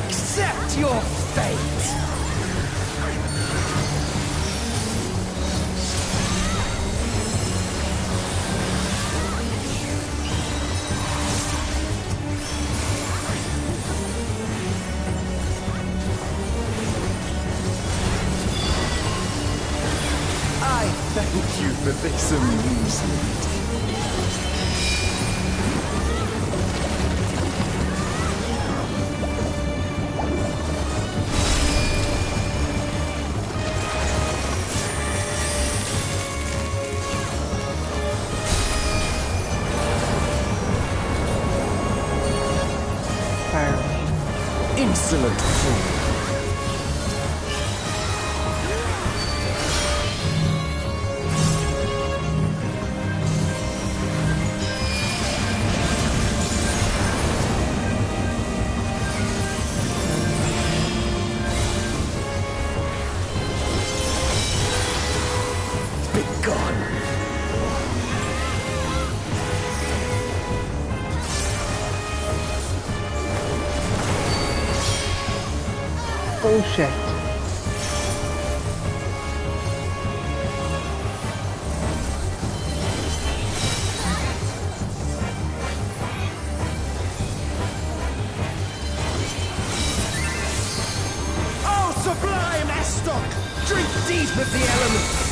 Accept your fate! I thank you for this amusement. Insolent fool! Bullshit. Oh, sublime Astok! Drink deep of the elements!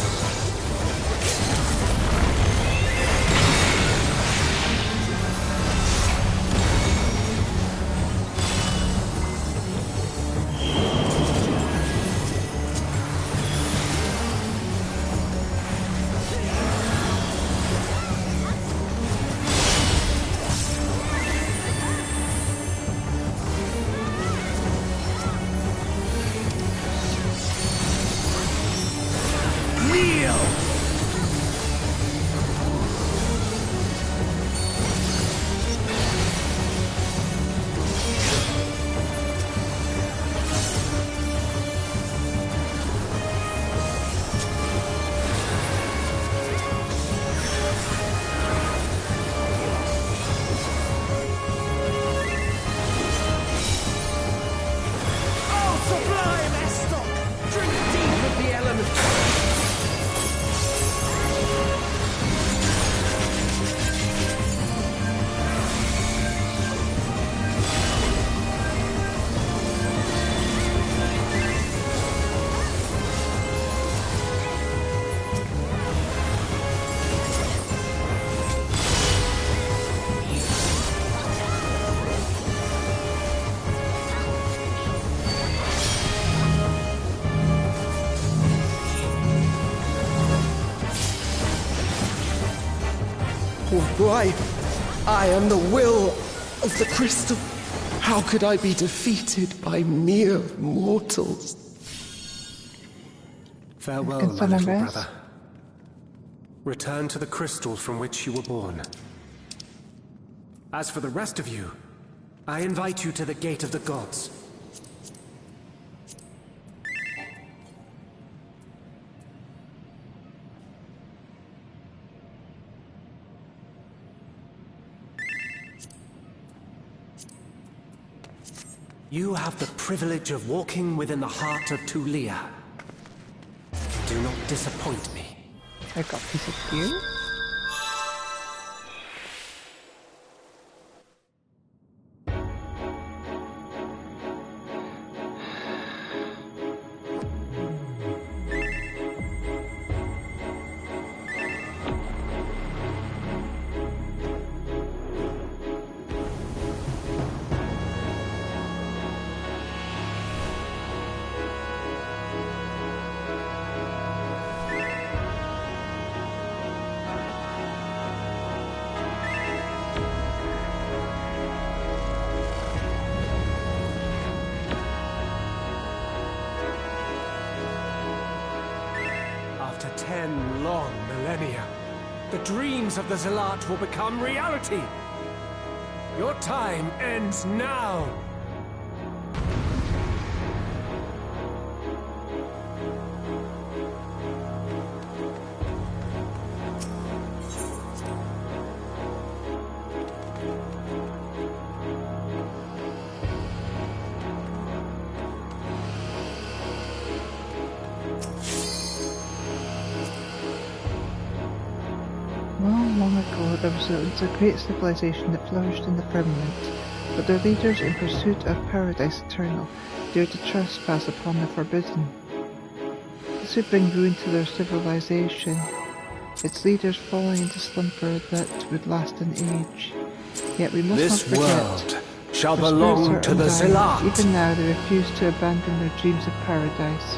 Why, I am the will of the crystal. How could I be defeated by mere mortals? Farewell, my little brother. Return to the crystal from which you were born. As for the rest of you, I invite you to the Gate of the Gods. You have the privilege of walking within the heart of Tulia. Do not disappoint me. I got a piece of gear. After 10 long millennia, the dreams of the Zealot will become reality. Your time ends now. long ago there was a great civilization that flourished in the firmament, but their leaders in pursuit of paradise eternal dared to trespass upon the forbidden. This would bring ruin to their civilization, its leaders falling into slumber that would last an age. Yet we must This not forget, world shall their belong spirits are to the undying. Zealot. Even now they refuse to abandon their dreams of paradise.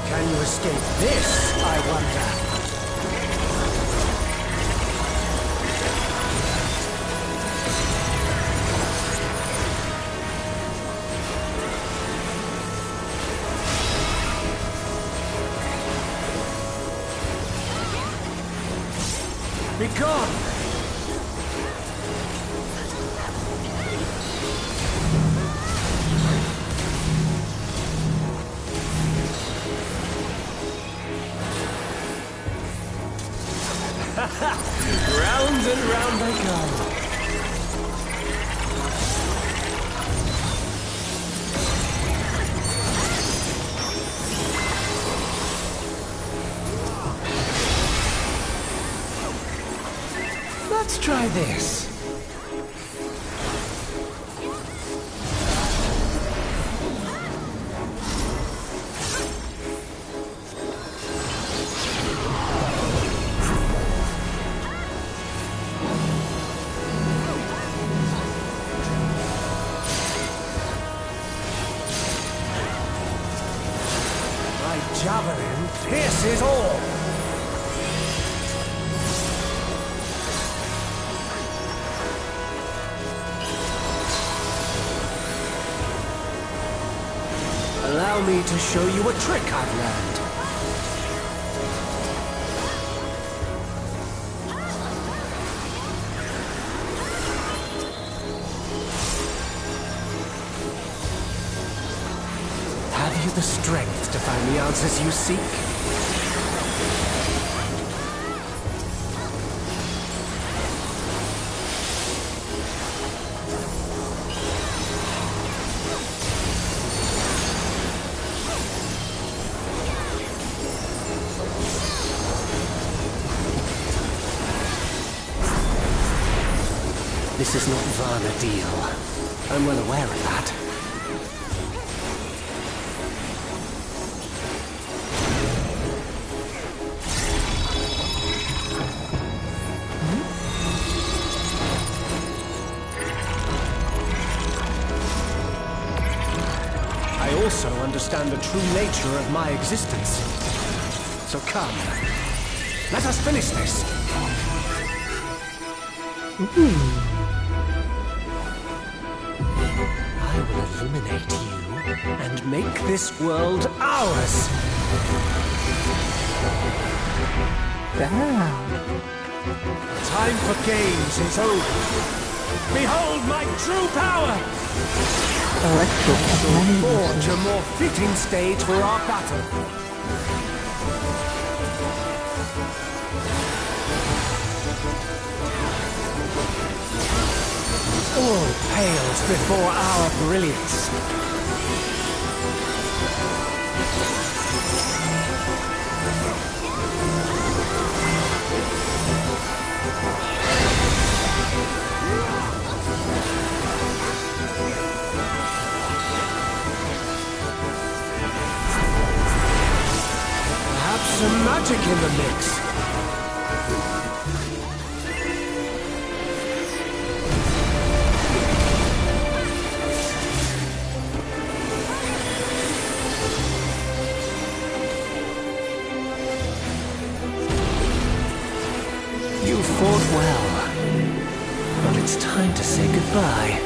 Can you escape this, I wonder? Be gone! Round and round they go. Let's try this. Javelin pierces all! Allow me to show you a trick I've learned. Have you the strength to find the answers you seek? This is not Varna deal. I'm well aware of that. I also understand the true nature of my existence. So come, let us finish this. I will eliminate you and make this world ours. Damn. Time for games is over. Behold my true power! Forge a more fitting stage for our battle. All pales before our brilliance. Perhaps some magic in the mix. You fought well, but it's time to say goodbye.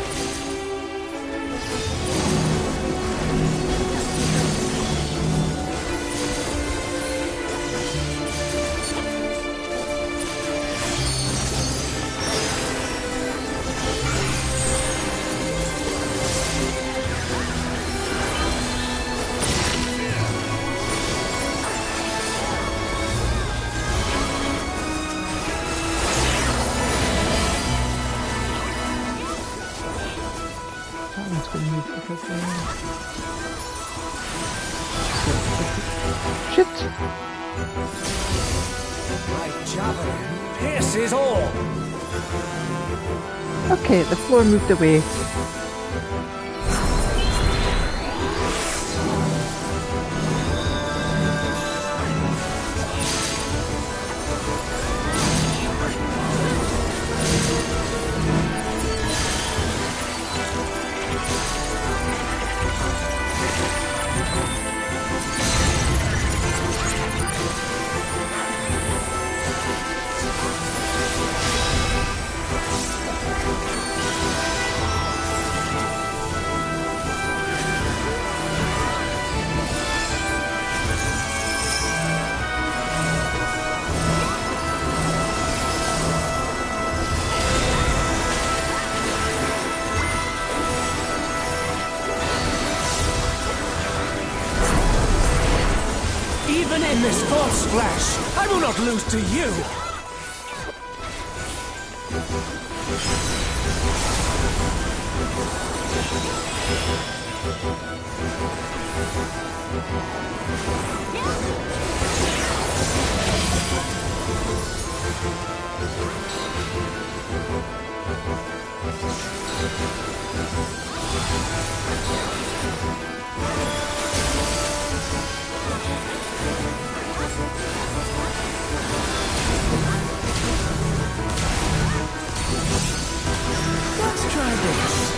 Shit! My javelin pierces all. Okay, the floor moved away. Even in this false flesh, I will not lose to you! Let's try this.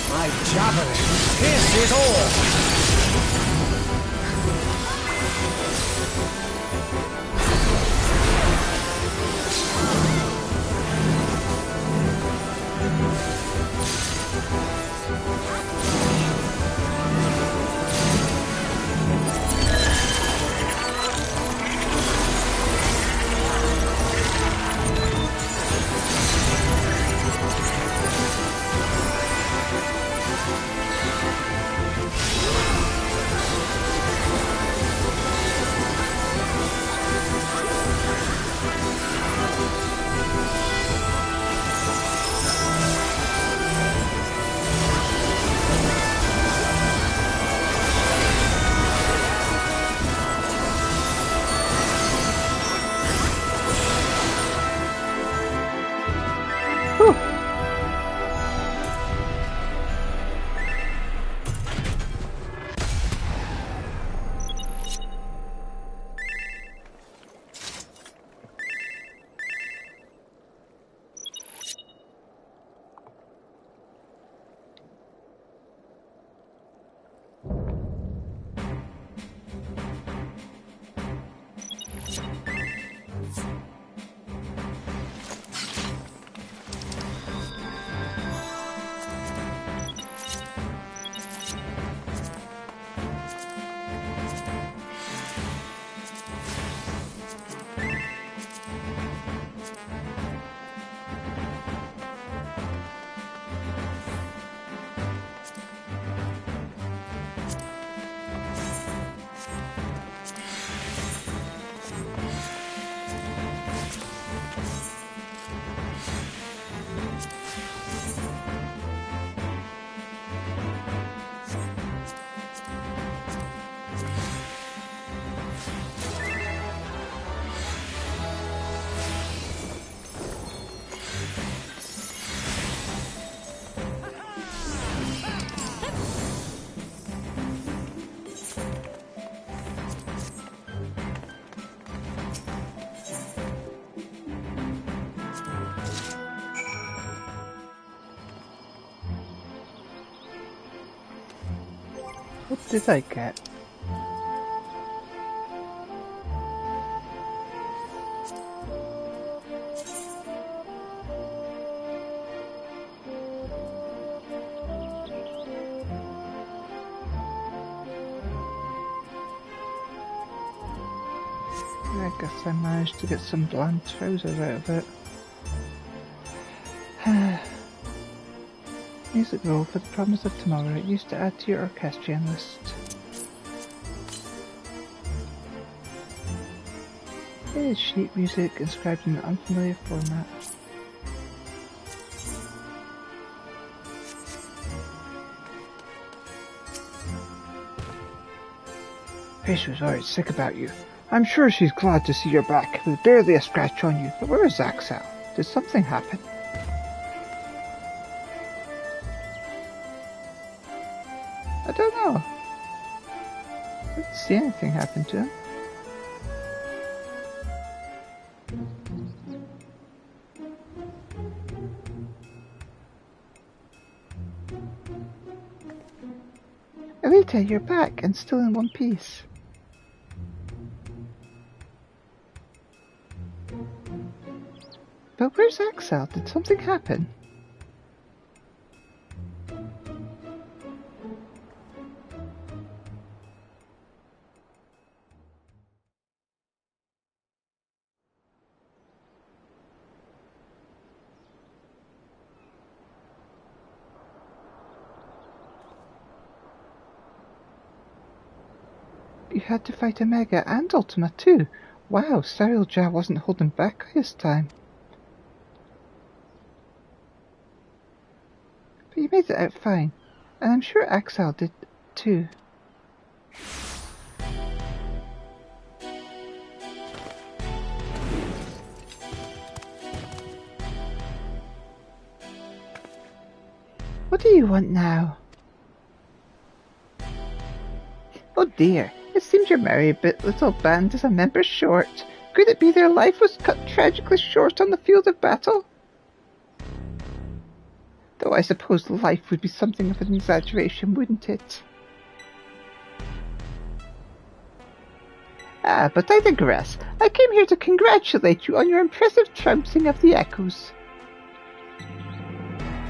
My javelin pierces all! What did I get? I guess I managed to get some bland trousers out of it. Music roll for the Promise of Tomorrow. It used to add to your orchestrion list. It is sheet music inscribed in an unfamiliar format. Fish was alright sick about you. I'm sure she's glad to see you're back, with barely a scratch on you. But where is Axel? Did something happen? I don't know. I didn't see anything happen to him. Elita, you're back and still in one piece. But where's Axel? Did something happen? You had to fight Omega and Ultima too. Wow, Sarilja wasn't holding back this time. But you made it out fine, and I'm sure Axel did too. What do you want now? Oh dear, it seems your merry little band is a member short. Could it be their life was cut tragically short on the field of battle? Though I suppose life would be something of an exaggeration, wouldn't it? Ah, but I digress. I came here to congratulate you on your impressive trouncing of the Echoes.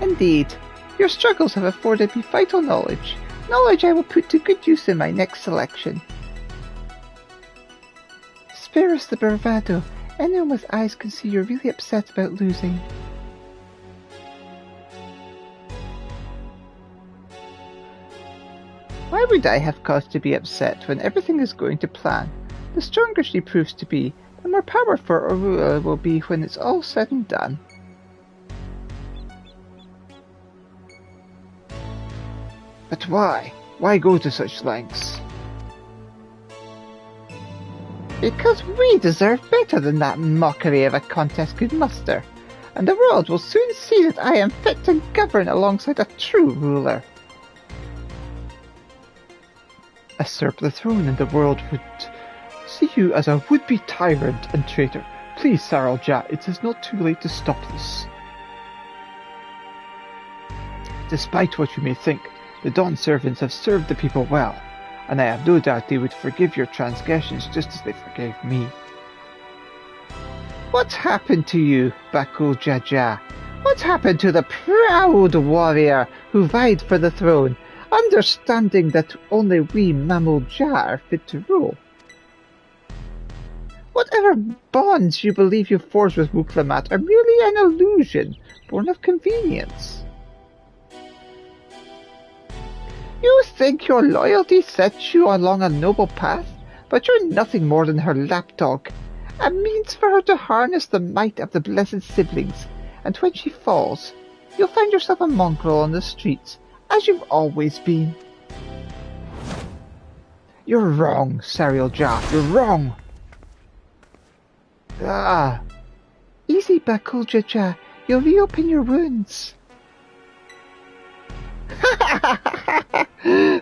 Indeed, your struggles have afforded me vital knowledge. Knowledge I will put to good use in my next selection. Spare us the bravado. Anyone with eyes can see you're really upset about losing. Why would I have cause to be upset when everything is going to plan? The stronger she proves to be, the more powerful Aurora will be when it's all said and done. But why? Why go to such lengths? Because we deserve better than that mockery of a contest could muster, and the world will soon see that I am fit to govern alongside a true ruler. Usurp the throne and the world would see you as a would-be tyrant and traitor. Please, Sarilja, it is not too late to stop this. Despite what you may think, the Dawn servants have served the people well, and I have no doubt they would forgive your transgressions just as they forgave me. What happened to you, Bakul Jaja? What happened to the proud warrior who vied for the throne, understanding that only we Mamul-Ja are fit to rule? Whatever bonds you believe you forged with Wuklamat are merely an illusion, born of convenience. You think your loyalty sets you along a noble path, but you're nothing more than her lapdog, a means for her to harness the might of the blessed siblings, and when she falls, you'll find yourself a mongrel on the streets, as you've always been. You're wrong, Sarilja, you're wrong! Ah! Easy, Bakul Jaja, you'll reopen your wounds.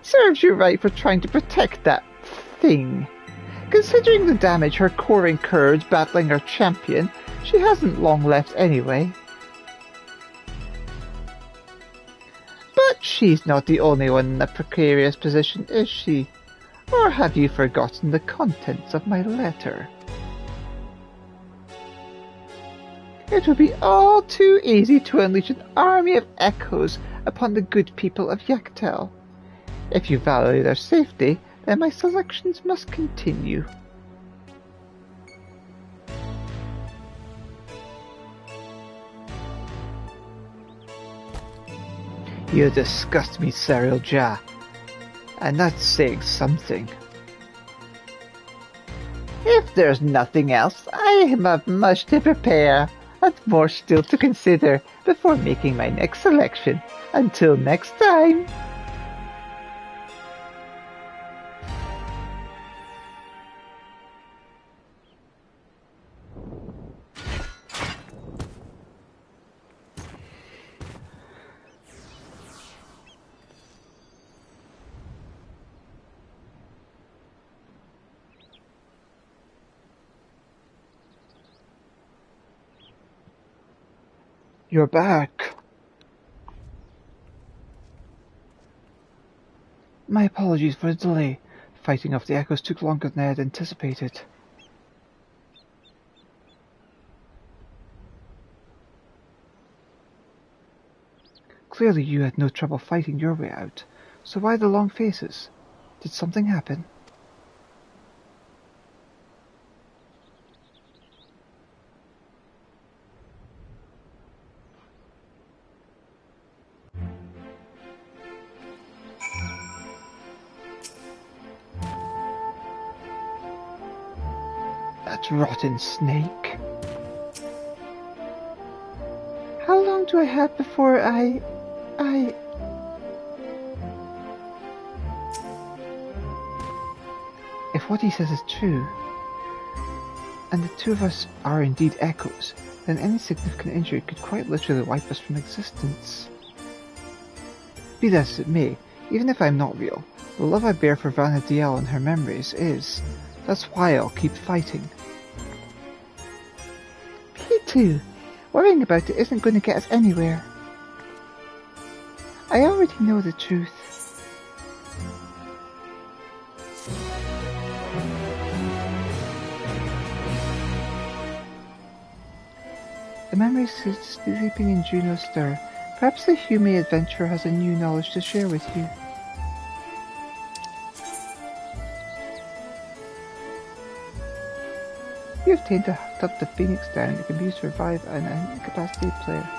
Serves you right for trying to protect that thing. Considering the damage her core incurred battling her champion, she hasn't long left anyway. But she's not the only one in a precarious position, is she? Or have you forgotten the contents of my letter? It would be all too easy to unleash an army of echoes upon the good people of Yaktel. If you value their safety, then my selections must continue. You disgust me, Cyril Ja. And that's saying something. If there's nothing else, I have much to prepare, and more still to consider before making my next selection. Until next time. You're back. My apologies for the delay. Fighting off the echoes took longer than I had anticipated. Clearly you had no trouble fighting your way out, so why the long faces? Did something happen? That rotten snake. How long do I have before I... If what he says is true, and the two of us are indeed echoes, then any significant injury could quite literally wipe us from existence. Be that as it may, even if I'm not real, the love I bear for Vanna Diel and her memories is. That's why I'll keep fighting. Me too. Worrying about it isn't going to get us anywhere. I already know the truth. The memory is sleeping in Juno's stir. Perhaps the Hume adventurer has a new knowledge to share with you. You obtained a tuft of Phoenix Down that can be used to revive an incapacitated player.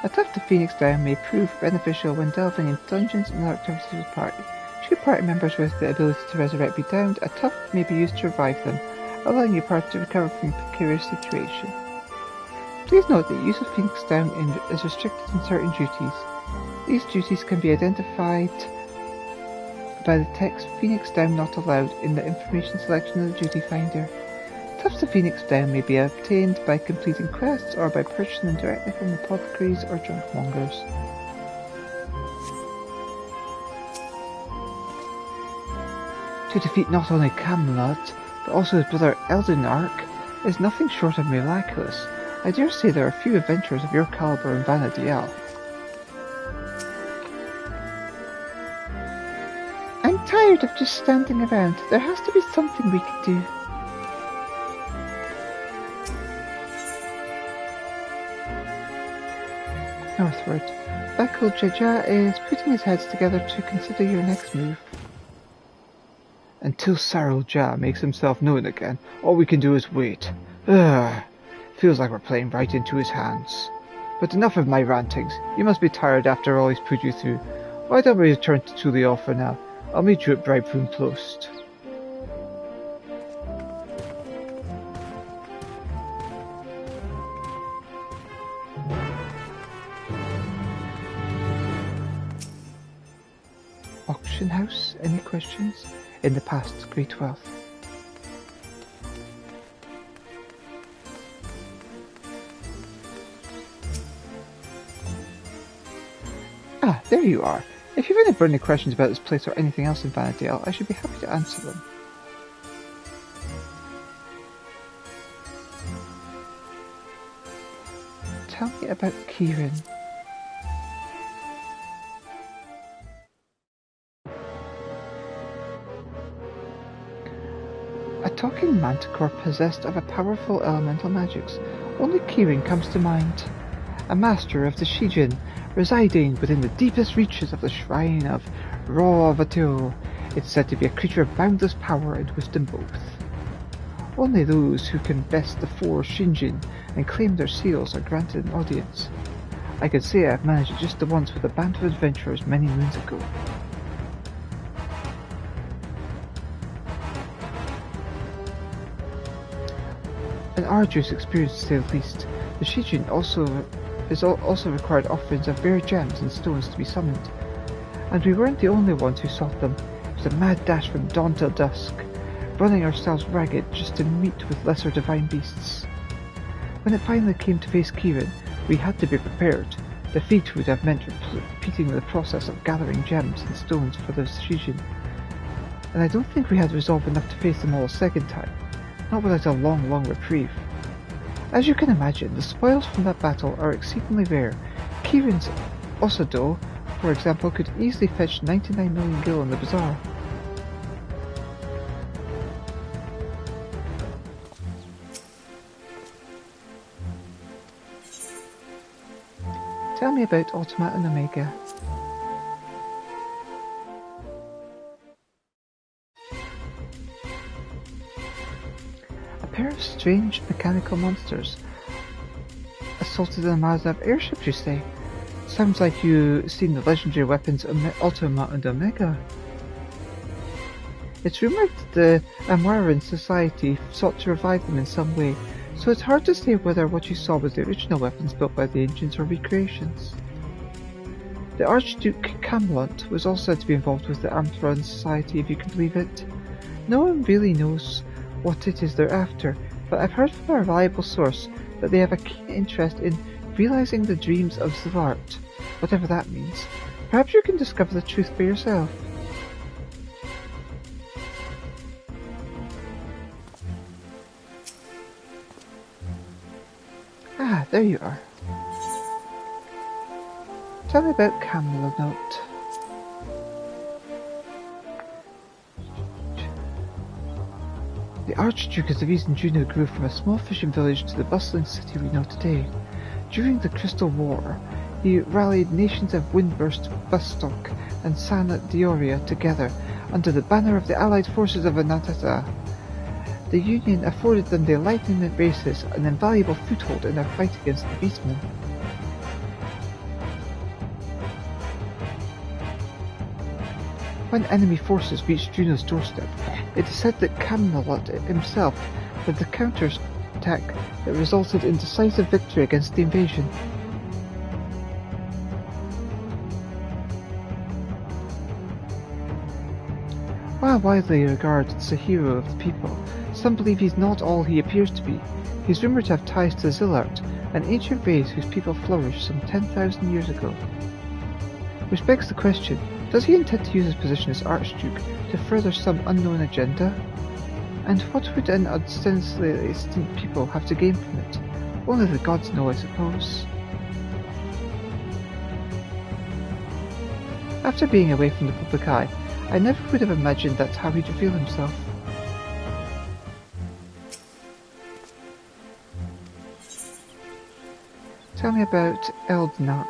A tuft of Phoenix Down may prove beneficial when delving into dungeons and other activities with the party. Should party members with the ability to resurrect be downed, a tuft may be used to revive them, allowing your party to recover from a precarious situation. Please note that use of Phoenix Down is restricted in certain duties. These duties can be identified by the text Phoenix Down not allowed in the information selection of the duty finder. Tufts of Phoenix Down may be obtained by completing quests or by purchasing them directly from apothecaries or junkmongers. To defeat not only Camelot, but also his brother Eldenark is nothing short of miraculous. I dare say there are few adventurers of your caliber in Vanna Diel. I'm tired of just standing around. There has to be something we can do. Northward. Bakul Jaja is putting his heads together to consider your next move. Until Cyril Ja makes himself known again, all we can do is wait. Ugh. Feels like we're playing right into his hands. But enough of my rantings. You must be tired after all he's put you through. Why don't we return to Tuliol for now? I'll meet you at Bridepoon Close. Auction house? Any questions? In the past, great wealth. Ah, there you are. If you've any burning questions about this place or anything else in Vanna Diel, I should be happy to answer them. Tell me about Kieran. talking manticore possessed of a powerful elemental magics, only Kirin comes to mind. A master of the Shijin, residing within the deepest reaches of the shrine of Ro-Vatio, it's said to be a creature of boundless power and wisdom both. Only those who can best the four Shinjin and claim their seals are granted an audience. I could say I've managed it just the once with a band of adventurers many moons ago. An arduous experience to say the least. The Shijin also required offerings of rare gems and stones to be summoned, and we weren't the only ones who sought them. It was a mad dash from dawn till dusk, running ourselves ragged just to meet with lesser divine beasts. When it finally came to face Kirin, we had to be prepared. Defeat would have meant repeating the process of gathering gems and stones for the Shijin, and I don't think we had resolve enough to face them all a second time, not without a long reprieve. As you can imagine, the spoils from that battle are exceedingly rare. Kirin's Osado, for example, could easily fetch 99 million gil in the bazaar. Tell me about Ultima and Omega. A pair of strange mechanical monsters assaulted an armada of airships, you say? Sounds like you've seen the legendary weapons Ultima and Omega. It's rumoured that the Amaran Society sought to revive them in some way, so it's hard to say whether what you saw was the original weapons built by the ancients or recreations. The Archduke Camelot was also said to be involved with the Amaran Society, if you can believe it. No one really knows what it is they're after, but I've heard from a reliable source that they have a keen interest in realizing the dreams of Zilart, whatever that means. Perhaps you can discover the truth for yourself. Ah, there you are. Tell me about Camelot. The Archduke is the reason Juno grew from a small fishing village to the bustling city we know today. During the Crystal War, he rallied nations of Windburst, Vostok, and San Dioria together under the banner of the allied forces of Anatata. The Union afforded them the Enlightenment races an invaluable foothold in their fight against the Beastmen. When enemy forces reached Juno's doorstep, it is said that Camelot himself led the counter-attack that resulted in decisive victory against the invasion. While widely regarded as a hero of the people, some believe he's not all he appears to be. He's rumoured to have ties to Zilart, an ancient race whose people flourished some 10,000 years ago. Which begs the question, does he intend to use his position as Archduke to further some unknown agenda? And what would an ostensibly distant people have to gain from it? Only the gods know, I suppose. After being away from the public eye, I never would have imagined that's how he'd reveal himself. Tell me about Eldnark.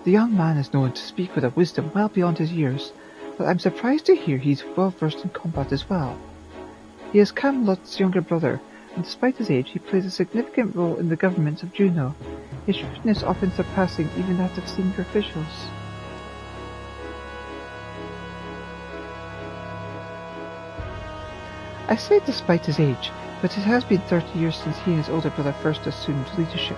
The young man is known to speak with a wisdom well beyond his years, but I'm surprised to hear he's well versed in combat as well. He is Camelot's younger brother, and despite his age he plays a significant role in the government of Juno, his shrewdness often surpassing even that of senior officials. I say despite his age, but it has been 30 years since he and his older brother first assumed leadership.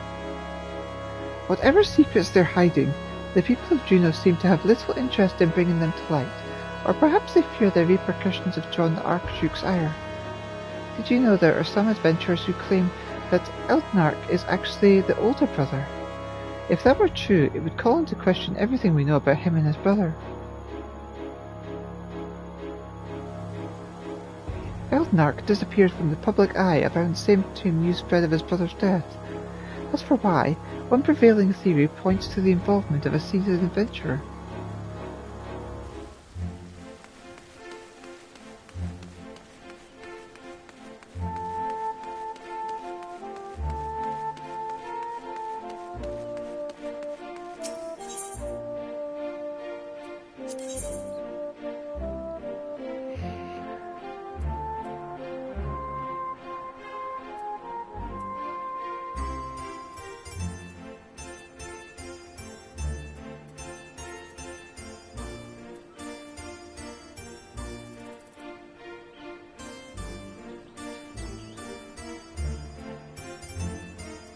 Whatever secrets they're hiding, the people of Juno seem to have little interest in bringing them to light, or perhaps they fear the repercussions of drawing the Archduke's ire. Did you know there are some adventurers who claim that Eldnark is actually the older brother? If that were true, it would call into question everything we know about him and his brother. Eldnark disappeared from the public eye around the same time news spread of his brother's death. As for why, one prevailing theory points to the involvement of a seasoned adventurer.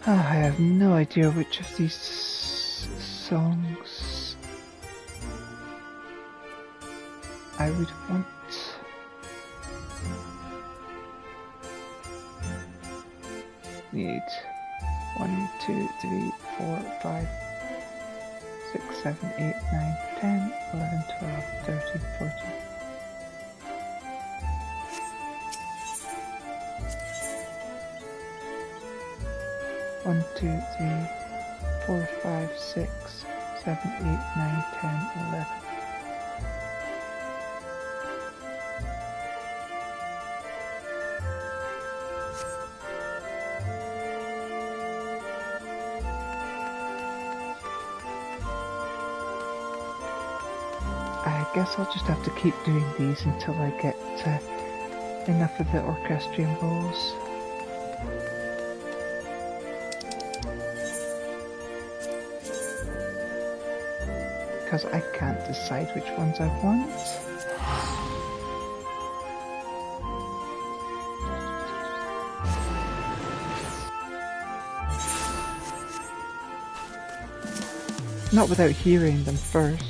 I have no idea which of these songs I would want. Need 1, 2, 3, 4, 5, 6, 7, 8, 9, 10, 11, 12, 13, 14. One, 2, 3, 4, 5, 6, 7, 8, 9, 10, 11. I guess I'll just have to keep doing these until I get enough of the orchestrion balls. Because I can't decide which ones I want. Not without hearing them first.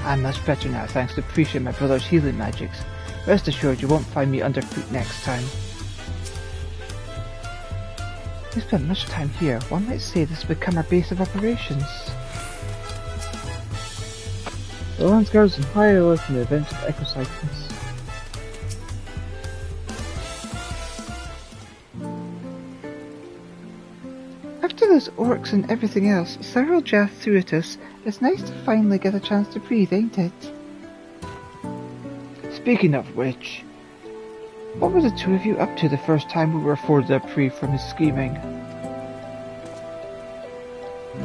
I'm much better now, thanks to appreciate my brother's healing magics. Rest assured you won't find me underfoot next time. We spent much time here. One might say this has become our base of operations. The Lance Guard's on high alert in the event of echocycles. After those orcs and everything else Cyril Jath threw at us, it's nice to finally get a chance to breathe, ain't it? Speaking of which, what were the two of you up to the first time we were afforded a reprieve from his scheming?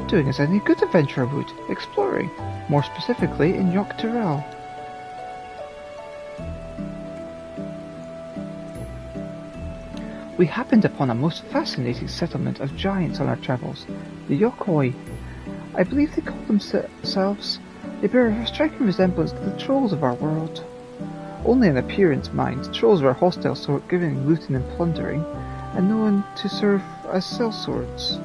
Doing as any good adventurer would, exploring, more specifically in Yogg-Tyrell. We happened upon a most fascinating settlement of giants on our travels, the Yokoi. I believe they call themselves. They bear a striking resemblance to the trolls of our world. Only in appearance, mind. Trolls are a hostile sort, giving looting and plundering, and known to serve as sellswords.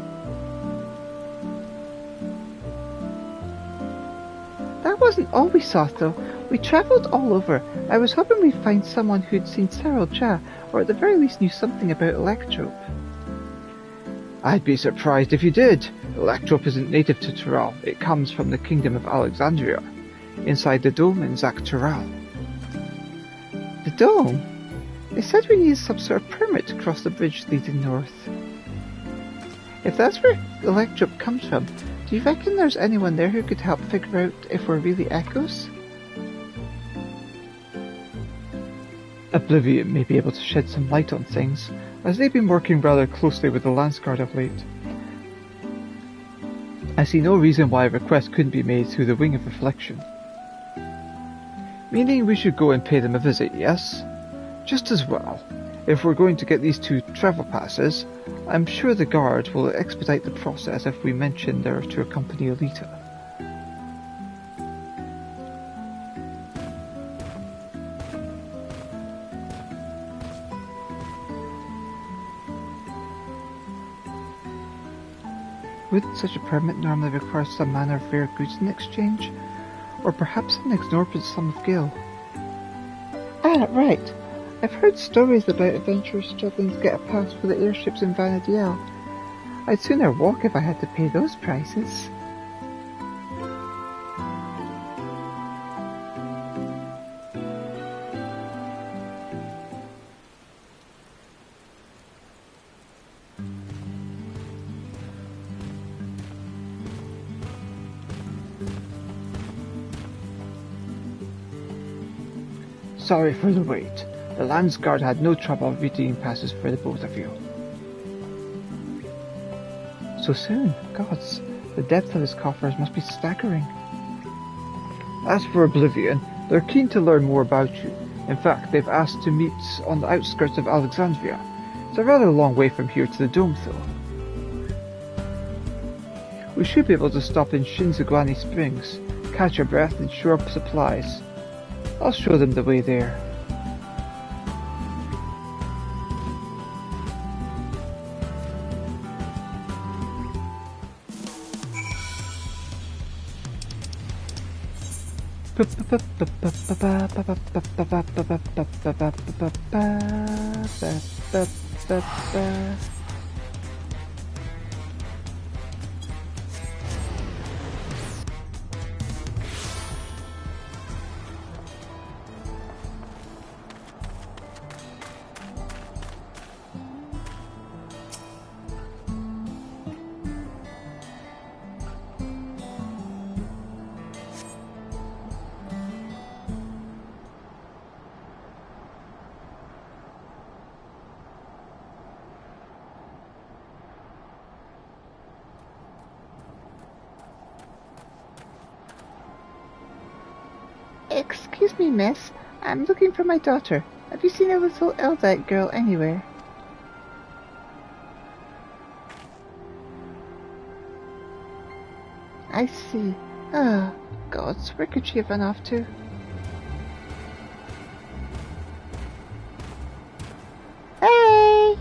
That wasn't all we saw, though. We travelled all over. I was hoping we'd find someone who'd seen Cyril Jah, or at the very least knew something about Electrope. I'd be surprised if you did. Electrope isn't native to Tyrell. It comes from the kingdom of Alexandria, inside the dome in Yogg-Tyrell. The dome? They said we needed some sort of permit to cross the bridge leading north. If that's where Electrope comes from, do you reckon there's anyone there who could help figure out if we're really echoes? Oblivion may be able to shed some light on things, as they've been working rather closely with the Lance Guard of late. I see no reason why a request couldn't be made through the Wing of Reflection. Meaning we should go and pay them a visit, yes? Just as well. If we're going to get these 2 travel passes, I'm sure the guard will expedite the process if we mention they're to accompany Elita. Wouldn't such a permit normally require some manner of rare goods in exchange? Or perhaps an exorbitant sum of gil? Ah, right. I've heard stories about adventurers struggling to get a pass for the airships in Vanadiel. I'd sooner walk if I had to pay those prices. Sorry for the wait. The Lance Guard had no trouble redeeming passes for the both of you. So soon? Gods, the depth of his coffers must be staggering. As for Oblivion, they're keen to learn more about you. In fact, they've asked to meet on the outskirts of Alexandria. It's a rather long way from here to the dome, though. We should be able to stop in Shinzagwani Springs, catch our breath, and shore up supplies. I'll show them the way there. Excuse me, miss. I'm looking for my daughter. Have you seen a little Eldite girl anywhere? I see. Oh, gods, where could she have run off to? Hey!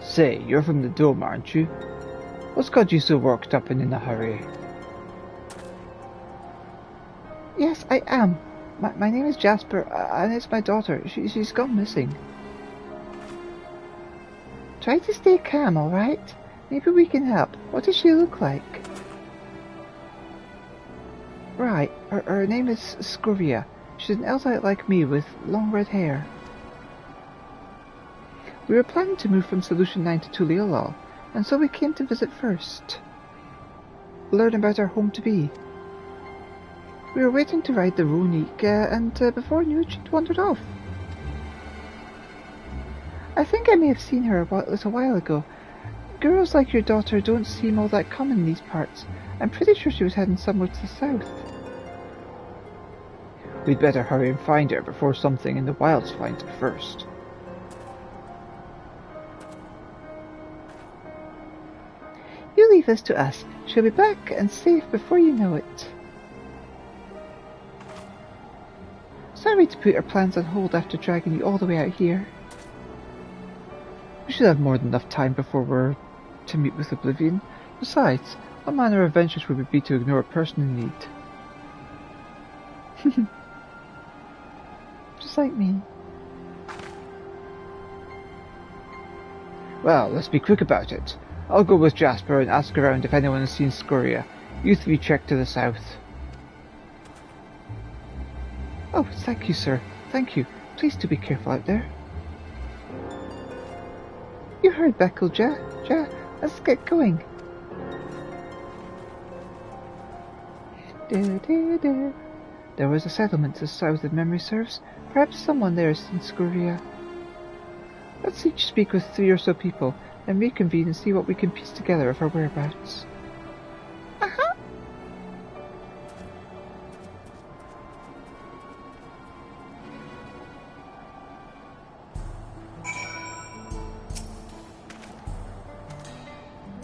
Say, you're from the dome, aren't you? What's got you so worked up and in a hurry? Yes, I am. My name is Jasper, and it's my daughter. She's gone missing. Try to stay calm, alright? Maybe we can help. What does she look like? Right, her name is Scoria. She's an Eldite like me with long red hair. We were planning to move from Solution 9 to Tuliolol, and so we came to visit first. Learn about our home-to-be. We were waiting to ride the Ronique, and before I knew it, she'd wandered off. I think I may have seen her a little while ago. Girls like your daughter don't seem all that common in these parts. I'm pretty sure she was heading somewhere to the south. We'd better hurry and find her before something in the wilds finds her first. You leave this to us. She'll be back and safe before you know it. Sorry to put our plans on hold after dragging you all the way out here. We should have more than enough time before we're to meet with Oblivion. Besides, what manner of adventures would it be to ignore a person in need? Just like me. Well, let's be quick about it. I'll go with Jasper and ask around if anyone has seen Scoria. You three check to the south. Oh, thank you, sir. Thank you. Please do be careful out there. You heard Beckle, Ja. Let's get going. There was a settlement to the south if memory serves. Perhaps someone there has seen Scoria. Let's each speak with 3 or so people, then reconvene and see what we can piece together of her whereabouts.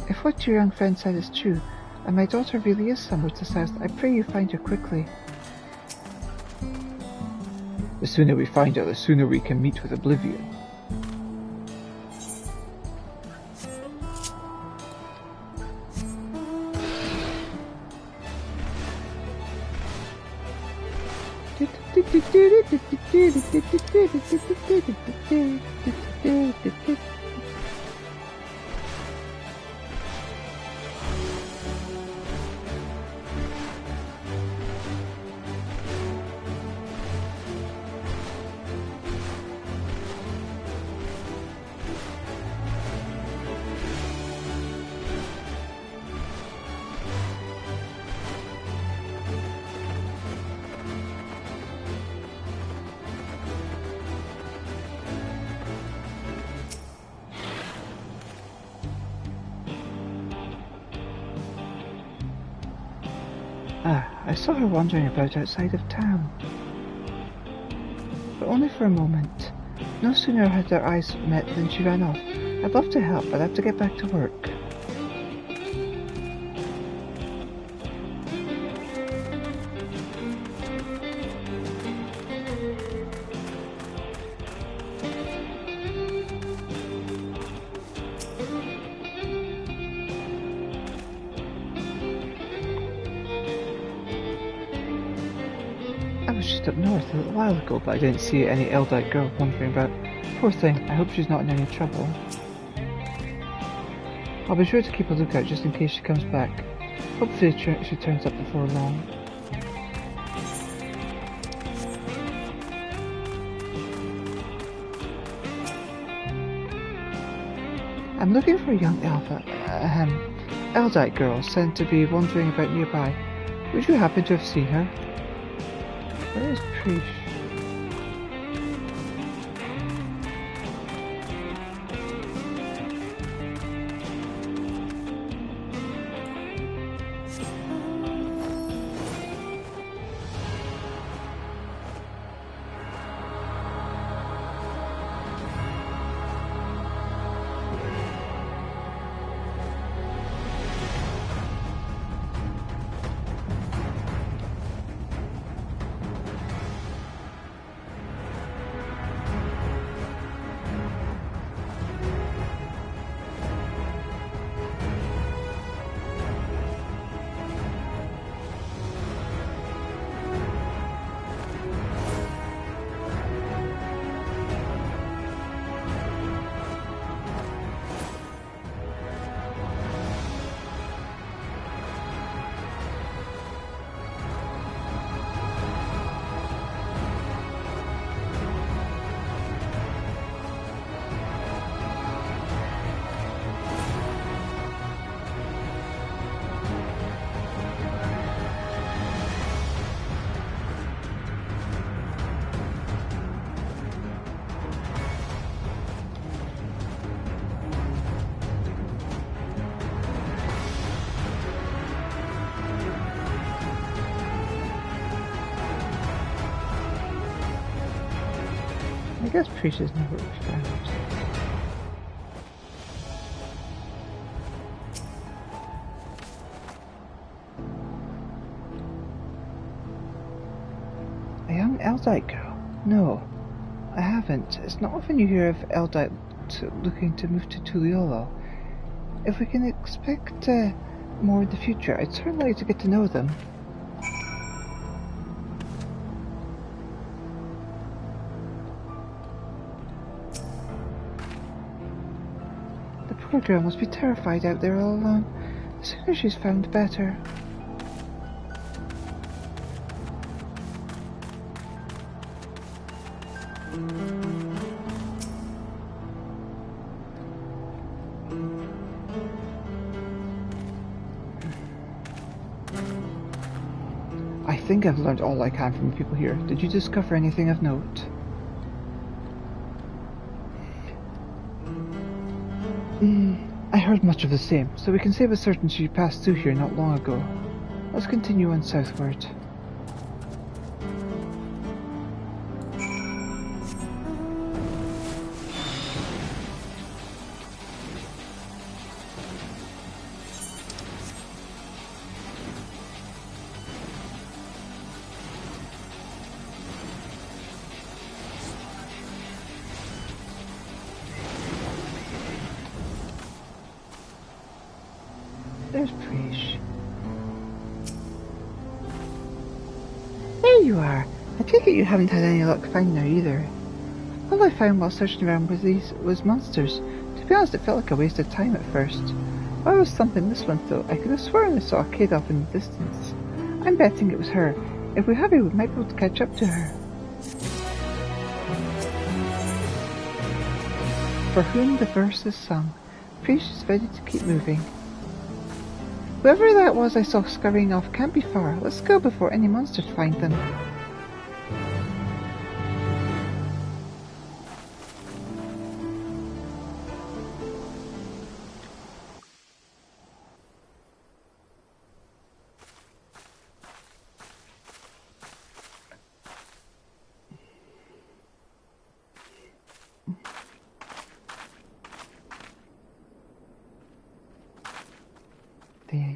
If what your young friend said is true, and my daughter really is somewhere to the south, I pray you find her quickly. The sooner we find her, the sooner we can meet with Oblivion. I saw her wandering about outside of town. But only for a moment. No sooner had our eyes met than she ran off. I'd love to help, but I have to get back to work. I was just up north a little while ago, but I didn't see any Eldite girl wandering about. Poor thing, I hope she's not in any trouble. I'll be sure to keep a lookout just in case she comes back. Hopefully she turns up before long. I'm looking for a young Eldite girl said to be wandering about nearby. Would you happen to have seen her? Where is Prish? I guess Prish is never found. A young Eldite girl? No, I haven't. It's not often you hear of Eldite looking to move to Tuliolo. If we can expect more in the future, I'd certainly like to get to know them. The poor girl must be terrified out there all alone. The sooner she's found, better. I think I've learned all I can from the people here. Did you discover anything of note? I heard much of the same, so we can say with certainty she passed through here not long ago. Let's continue on southward. There's Prish. There you are. I take it you haven't had any luck finding her either. All I found while searching around was monsters. To be honest, it felt like a waste of time at first. While I was thumping this one though, I could have sworn I saw a kid off in the distance. I'm betting it was her. If we hurry, we might be able to catch up to her. For whom the verse is sung, Prish is ready to keep moving. Whoever that was I saw scurrying off can't be far. Let's go before any monsters find them.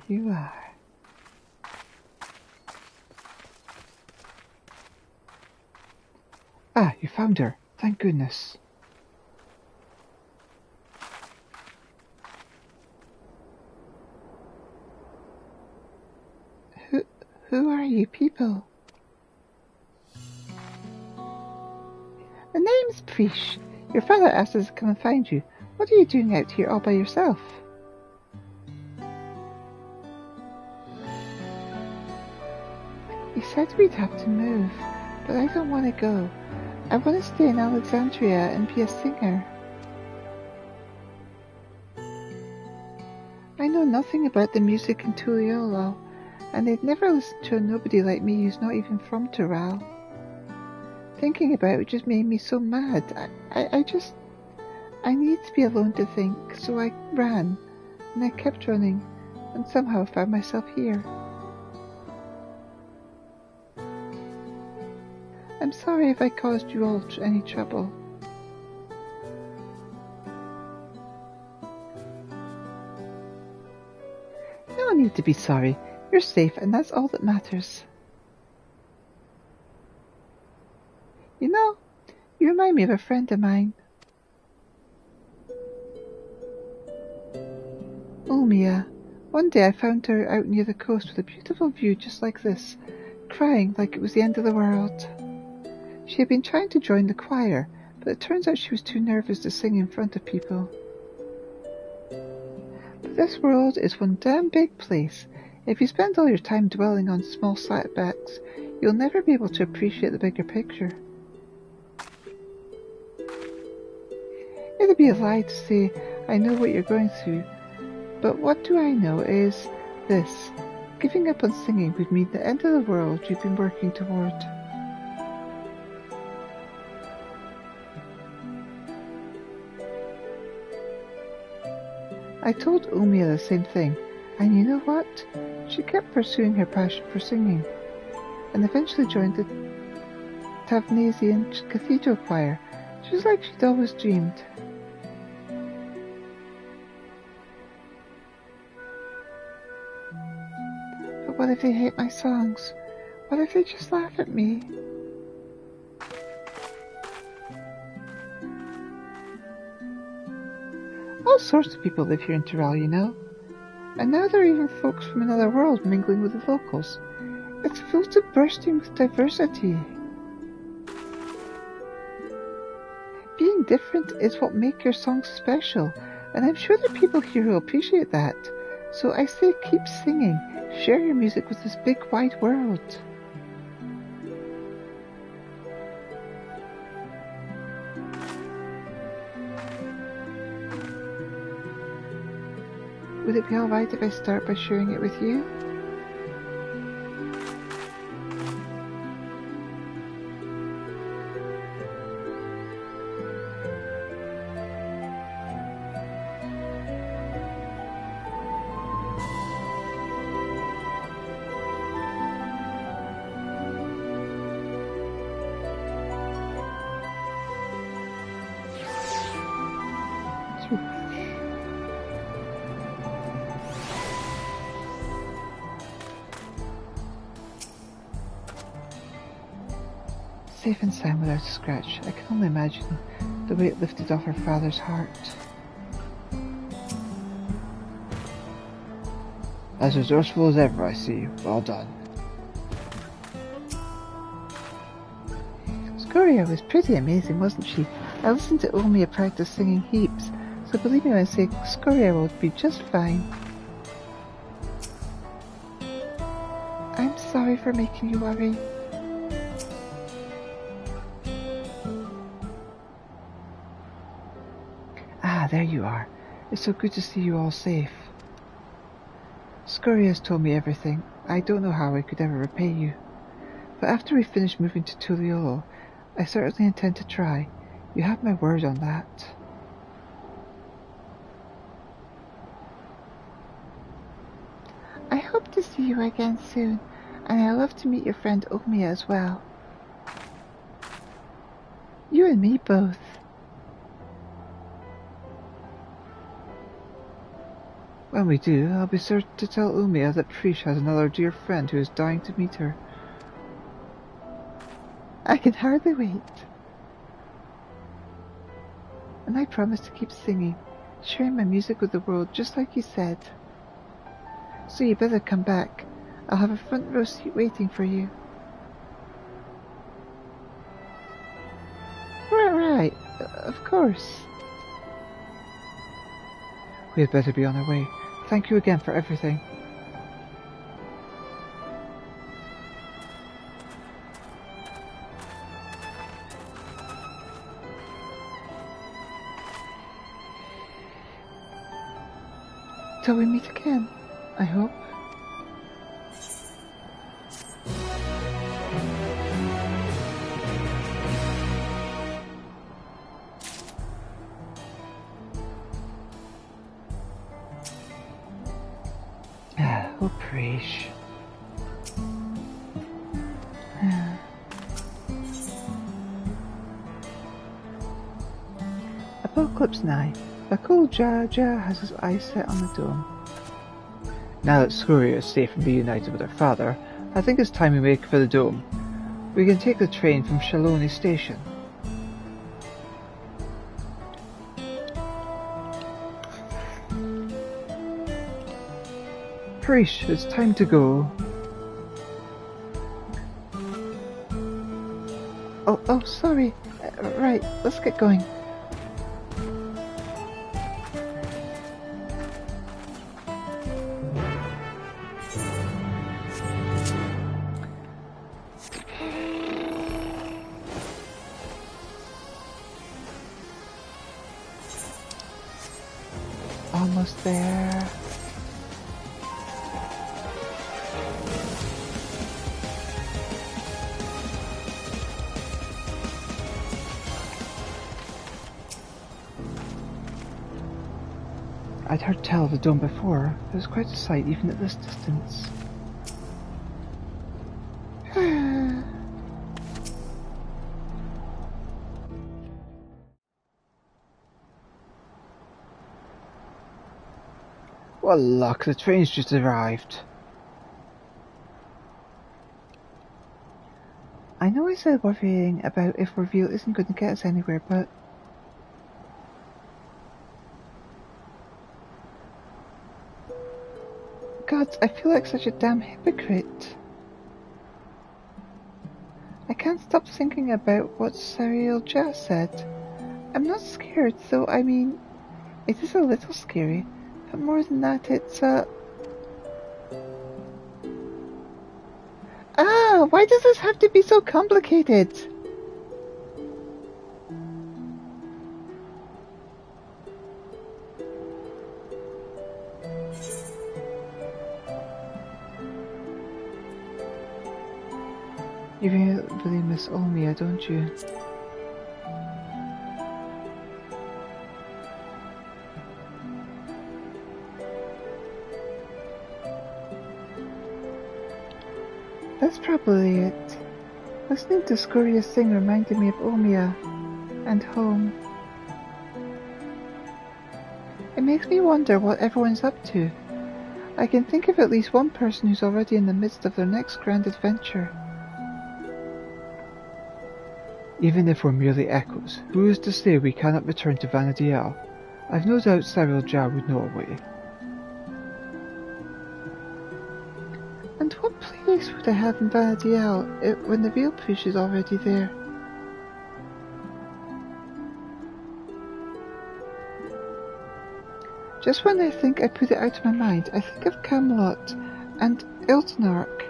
you are. Ah, you found her. Thank goodness. Who are you people? The name's Preesh. Your father asked us to come and find you. What are you doing out here all by yourself? He said we'd have to move, but I don't want to go. I want to stay in Alexandria and be a singer. I know nothing about the music in Tuliolo, and I'd never listen to a nobody like me who's not even from Tural. Thinking about it just made me so mad. I needed to be alone to think, so I ran, and I kept running, and somehow found myself here. I'm sorry if I caused you all any trouble. No need to be sorry. You're safe, and that's all that matters. You know, you remind me of a friend of mine. Ulmia. One day I found her out near the coast with a beautiful view just like this, crying like it was the end of the world. She had been trying to join the choir, but it turns out she was too nervous to sing in front of people. But this world is one damn big place. If you spend all your time dwelling on small setbacks, you'll never be able to appreciate the bigger picture. It'd be a lie to say I know what you're going through, but what do I know is this. Giving up on singing would mean the end of the world you've been working toward. I told Umia the same thing, and you know what? She kept pursuing her passion for singing, and eventually joined the Tavnasian Cathedral Choir, just like she'd always dreamed. But what if they hate my songs? What if they just laugh at me? All sorts of people live here in Tyrell, you know. And now there are even folks from another world mingling with the locals. It's full to bursting with diversity. Being different is what makes your songs special, and I'm sure there are people here who appreciate that. So I say keep singing, share your music with this big wide world. Would it be alright if I start by sharing it with you? Safe and sound without a scratch. I can only imagine the weight lifted off her father's heart. As resourceful as ever, I see. Well done. Scoria was pretty amazing, wasn't she? I listened to Omia practice singing heaps, so believe me when I say Scoria will be just fine. I'm sorry for making you worry. Ah, there you are. It's so good to see you all safe. Scoria has told me everything. I don't know how I could ever repay you. But after we finish moving to Tuliolo, I certainly intend to try. You have my word on that. I hope to see you again soon, and I love to meet your friend Omia as well. You and me both. When we do, I'll be sure to tell Umia that Prish has another dear friend who is dying to meet her. I can hardly wait. And I promise to keep singing, sharing my music with the world just like you said. So you better come back. I'll have a front row seat waiting for you. Right, of course. We had better be on our way. Thank you again for everything. Till we meet again, I hope. Oh, Prish. Apocalypse nigh. Bakul Jaja has his eyes set on the dome. Now that Skuria is safe and reunited with her father, I think it's time we make for the dome. We can take the train from Shaloni Station. Prish, it's time to go. Oh, sorry. Right, let's get going. Almost there. I'd heard tell of the dome before. It was quite a sight even at this distance. What luck, the train's just arrived. I know I said worrying about if reveal isn't going to get us anywhere, but... God, I feel like such a damn hypocrite. I can't stop thinking about what Sariel Ja said. I'm not scared, though, I mean, it is a little scary. But more than that, it's why does this have to be so complicated? You really miss Olmia, don't you? That's probably it. Listening to Skuria sing reminded me of Omia and home. It makes me wonder what everyone's up to. I can think of at least one person who's already in the midst of their next grand adventure. Even if we're merely echoes, who is to say we cannot return to Vanadiel? I've no doubt Sariel Ja would know a way. And what place would I have in Vanadiel when the real Prish is already there? Just when I think I put it out of my mind, I think of Camelot and Iltenark,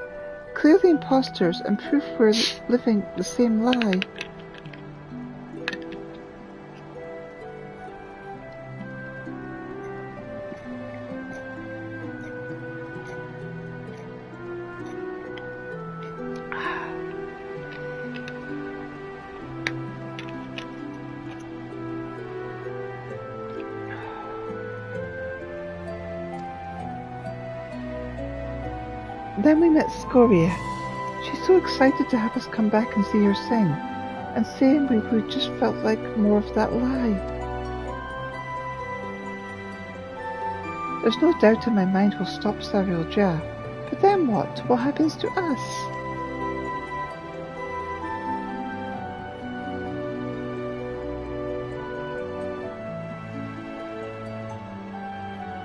clearly impostors and proof we're living the same lie. Then we met Skuria. She's so excited to have us come back and see her sing, and saying we would just felt like more of that lie. There's no doubt in my mind we'll stop Sariel Jah. But then what? What happens to us?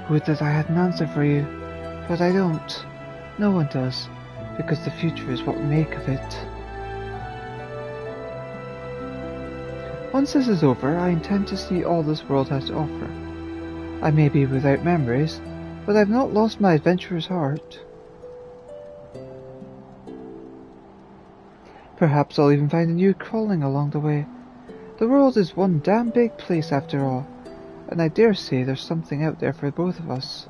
Would that I had an answer for you, but I don't. No one does, because the future is what we make of it. Once this is over, I intend to see all this world has to offer. I may be without memories, but I've not lost my adventurer's heart. Perhaps I'll even find a new calling along the way. The world is one damn big place after all, and I dare say there's something out there for both of us.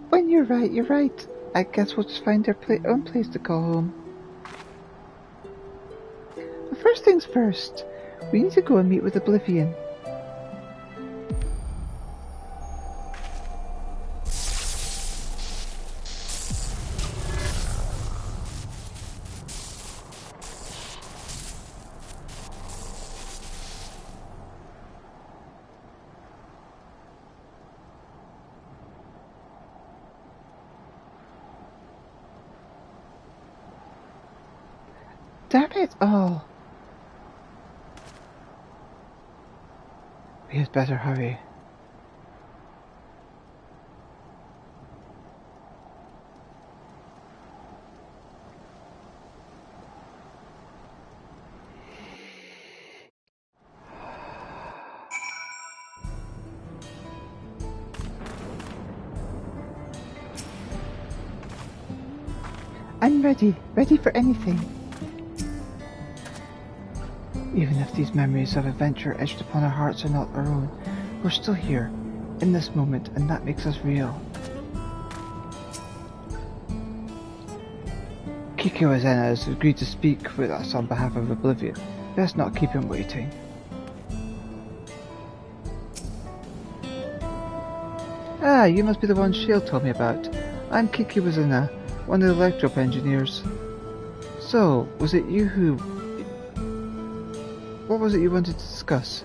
When you're right. I guess we'll just find our own place to call home. But first things first, we need to go and meet with Oblivion. Damn it all! We had better hurry. I'm ready for anything. Even if these memories of adventure etched upon our hearts are not our own, we're still here, in this moment, and that makes us real. Kikyo Azena has agreed to speak with us on behalf of Oblivion. Best not keep him waiting. Ah, you must be the one Shield told me about. I'm Kikyo Azena, one of the Electrop engineers. So, was it you who... What was it you wanted to discuss?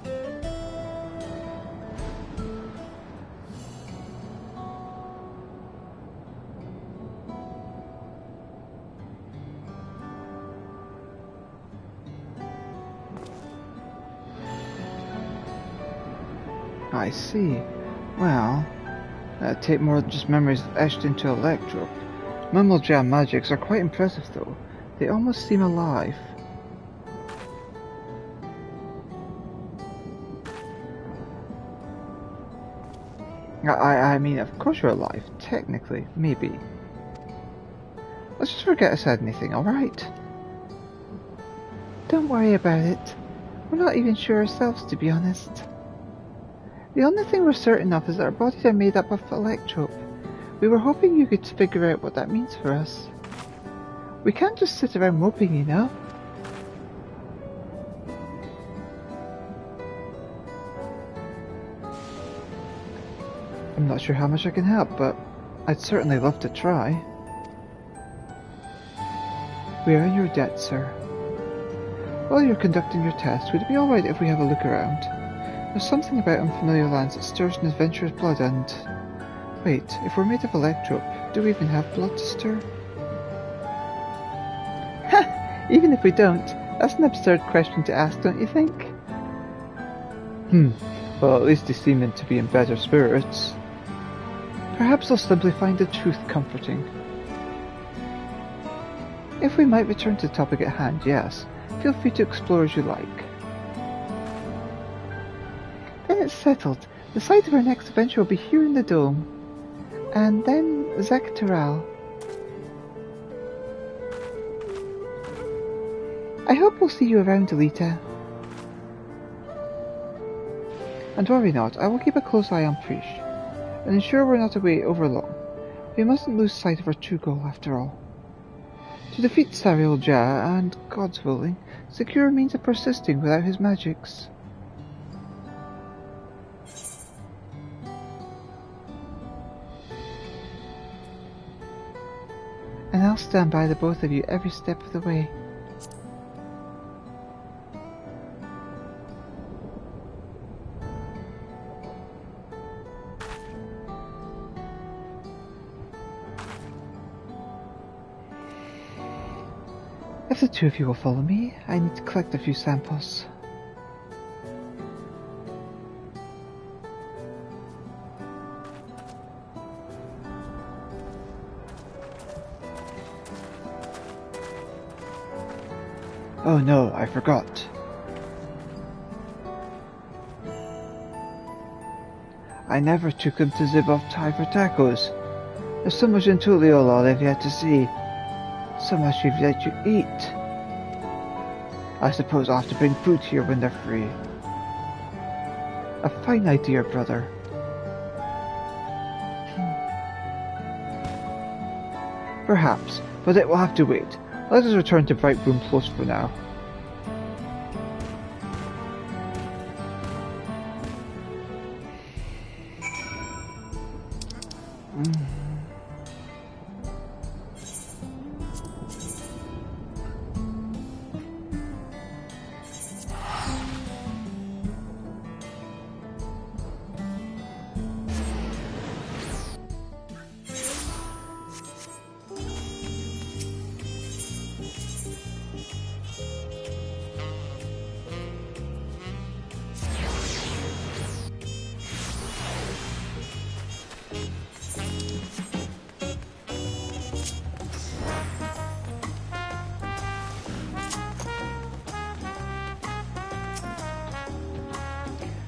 I see. Well, that'd take more than just memories etched into Electro. Mumble Jam magics are quite impressive though. They almost seem alive. I mean, of course you're alive. Technically, maybe. Let's just forget I said anything, alright? Don't worry about it. We're not even sure ourselves, to be honest. The only thing we're certain of is that our bodies are made up of electrope. We were hoping you could figure out what that means for us. We can't just sit around moping, you know? I'm not sure how much I can help, but I'd certainly love to try. We are in your debt, sir. While you're conducting your test, would it be alright if we have a look around? There's something about unfamiliar lands that stirs an adventurer's blood and... Wait, if we're made of electrope, do we even have blood to stir? Ha! Even if we don't, that's an absurd question to ask, don't you think? Well, at least they seem to be in better spirits. Perhaps they'll simply find the truth comforting. If we might return to the topic at hand, yes. Feel free to explore as you like. Then it's settled. The site of our next adventure will be here in the Dome. And then Zakataral. I hope we'll see you around, Elita. And worry not, I will keep a close eye on Prish, and ensure we're not away over long. We mustn't lose sight of our true goal after all. To defeat Sariel Jah, and, God's willing, secure a means of persisting without his magics. And I'll stand by the both of you every step of the way. If the two of you will follow me, I need to collect a few samples. Oh no, I forgot. I never took him to Zibov Thai for tacos. There's so much in Tuliol I've yet to see. So much we've yet to eat. I suppose I'll have to bring food here when they're free. A fine idea, brother. Perhaps, but it will have to wait. Let us return to Brightbroom Close for now.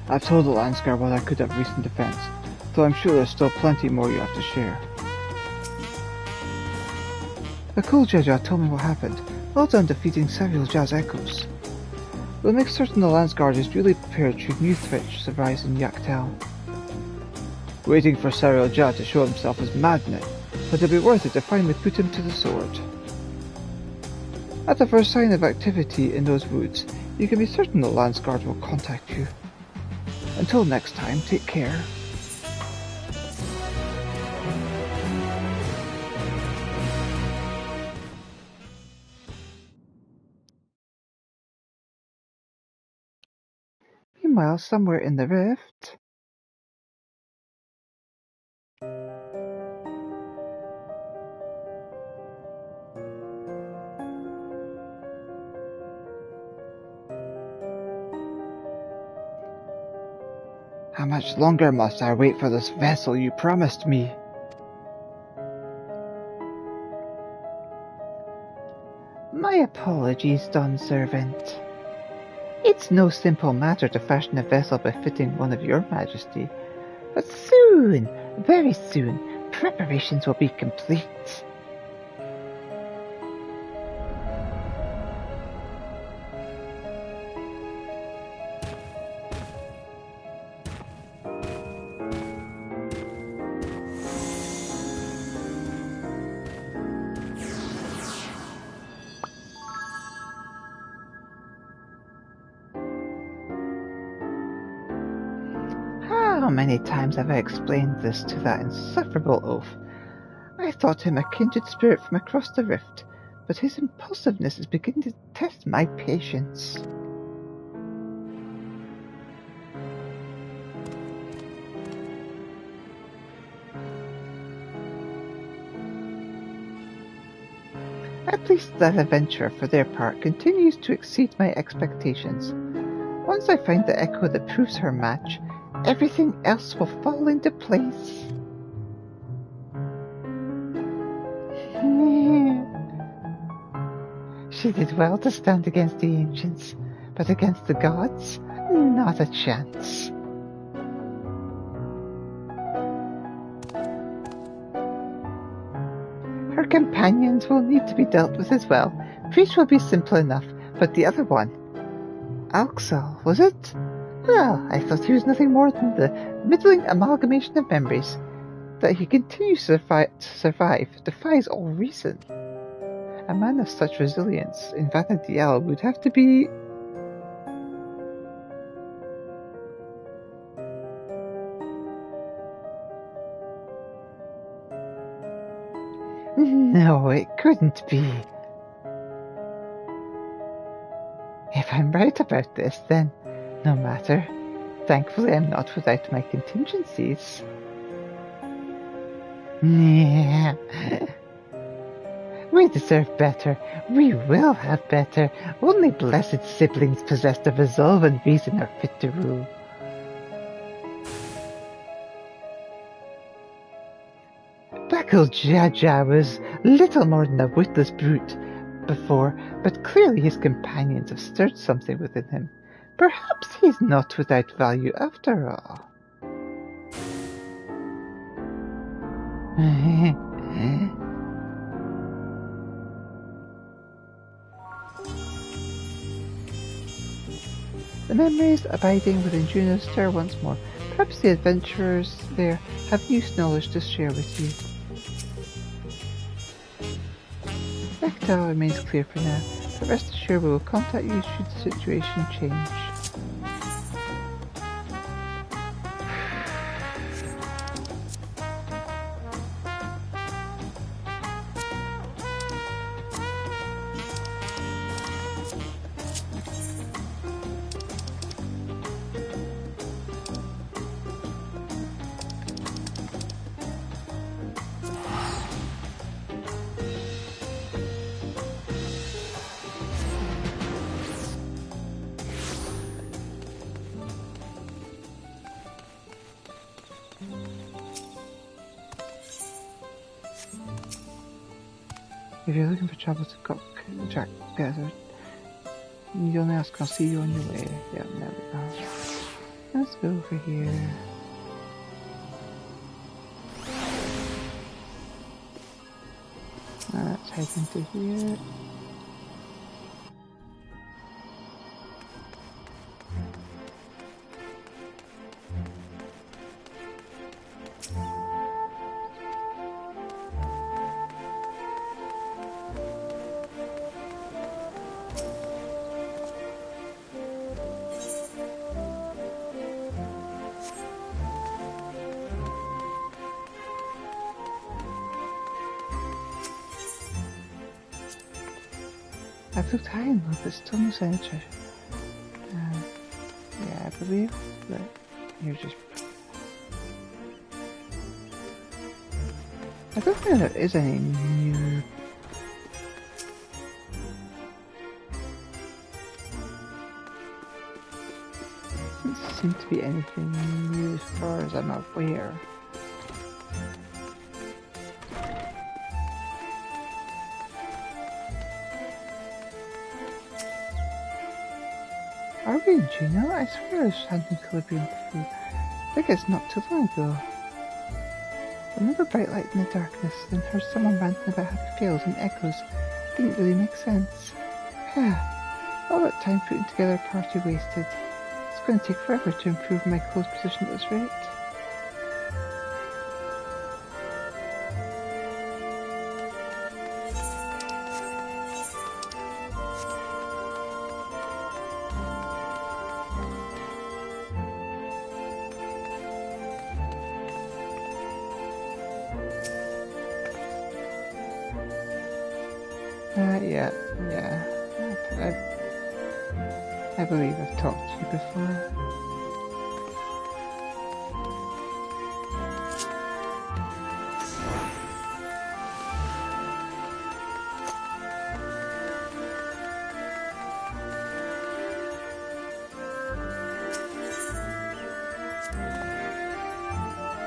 I've told the Landscar what I could of recent defense, though I'm sure there's still plenty more you have to share. The cool Jeja told me what happened. Well done defeating several Jazz Echoes. We'll make certain the Landsguard is duly prepared should new threats arise in Yaktal. Waiting for Serial Jah to show himself is maddening, but it'll be worth it to finally put him to the sword. At the first sign of activity in those woods, you can be certain the Landsguard will contact you. Until next time, take care. Meanwhile, somewhere in the rift... How much longer must I wait for this vessel you promised me? My apologies, Dawn Servant. It's no simple matter to fashion a vessel befitting one of your majesty, but soon, very soon, preparations will be complete. How many times have I explained this to that insufferable oaf? I thought him a kindred spirit from across the rift, but his impulsiveness is beginning to test my patience. At least that adventure, for their part, continues to exceed my expectations. Once I find the echo that proves her match, everything else will fall into place. She did well to stand against the ancients, but against the gods, not a chance. Her companions will need to be dealt with as well. Priest will be simple enough, but the other one... Alxal, was it? Well, I thought he was nothing more than the middling amalgamation of memories. That he continues to survive defies all reason. A man of such resilience in Vanadiel would have to be... No, it couldn't be. If I'm right about this, then no matter. Thankfully, I'm not without my contingencies. We deserve better. We will have better. Only blessed siblings possessed of resolve and reason are fit to rule. Black old Jaja was little more than a witless brute before, but clearly his companions have stirred something within him. Perhaps he's not without value after all. The memories abiding within Juno stir once more. Perhaps the adventurers there have new knowledge to share with you. Vector remains clear for now, but rest assured we will contact you should the situation change. If you're looking for trouble to cook, Jack gathered. You only ask, I'll see you on your way. Yeah, there we go. Let's go over here. Let's head into here. I've looked high and low, but still no sign of treasure. Yeah, I believe that you're just... I don't think there is any new... Doesn't seem to be anything new as far as I'm aware. Are we in Juno? I swear I was chanting Calibrian before. I think it's not too long ago. I remember bright light in the darkness, then heard someone ranting about happy fields and echoes. Didn't really make sense. All that time putting together a party wasted. It's going to take forever to improve my close position at this rate. I believe I've talked to you before.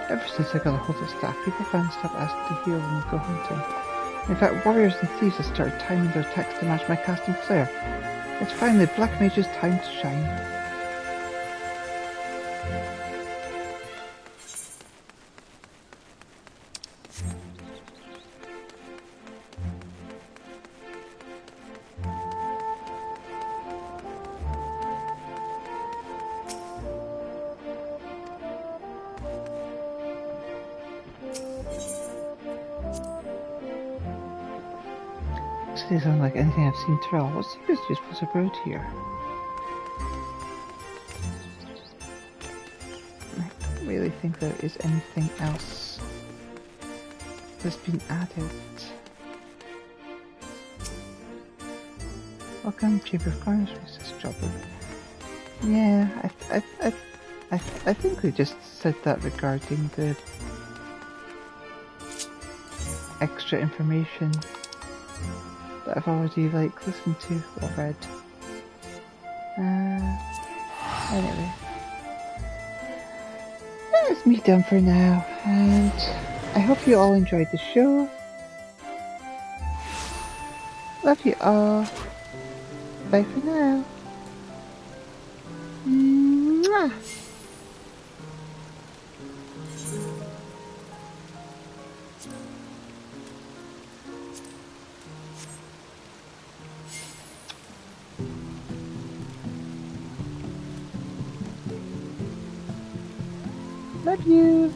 Ever since I got a hold of staff, people finally stopped asking to heal and go hunting. In fact, warriors and thieves have started timing their attacks to match my casting flare. It's finally Black Mage's time to shine. This isn't like anything I've seen Terrell. What's the use you're supposed to road here? I don't really think there is anything else that's been added. Welcome, Chamber of Commerce, Mrs. Jobber. Yeah, I think we just said that regarding the extra information that I've already like listened to or read. Anyway, that's me done for now, and I hope you all enjoyed the show. Love you all. Bye for now. Mwah. Love you.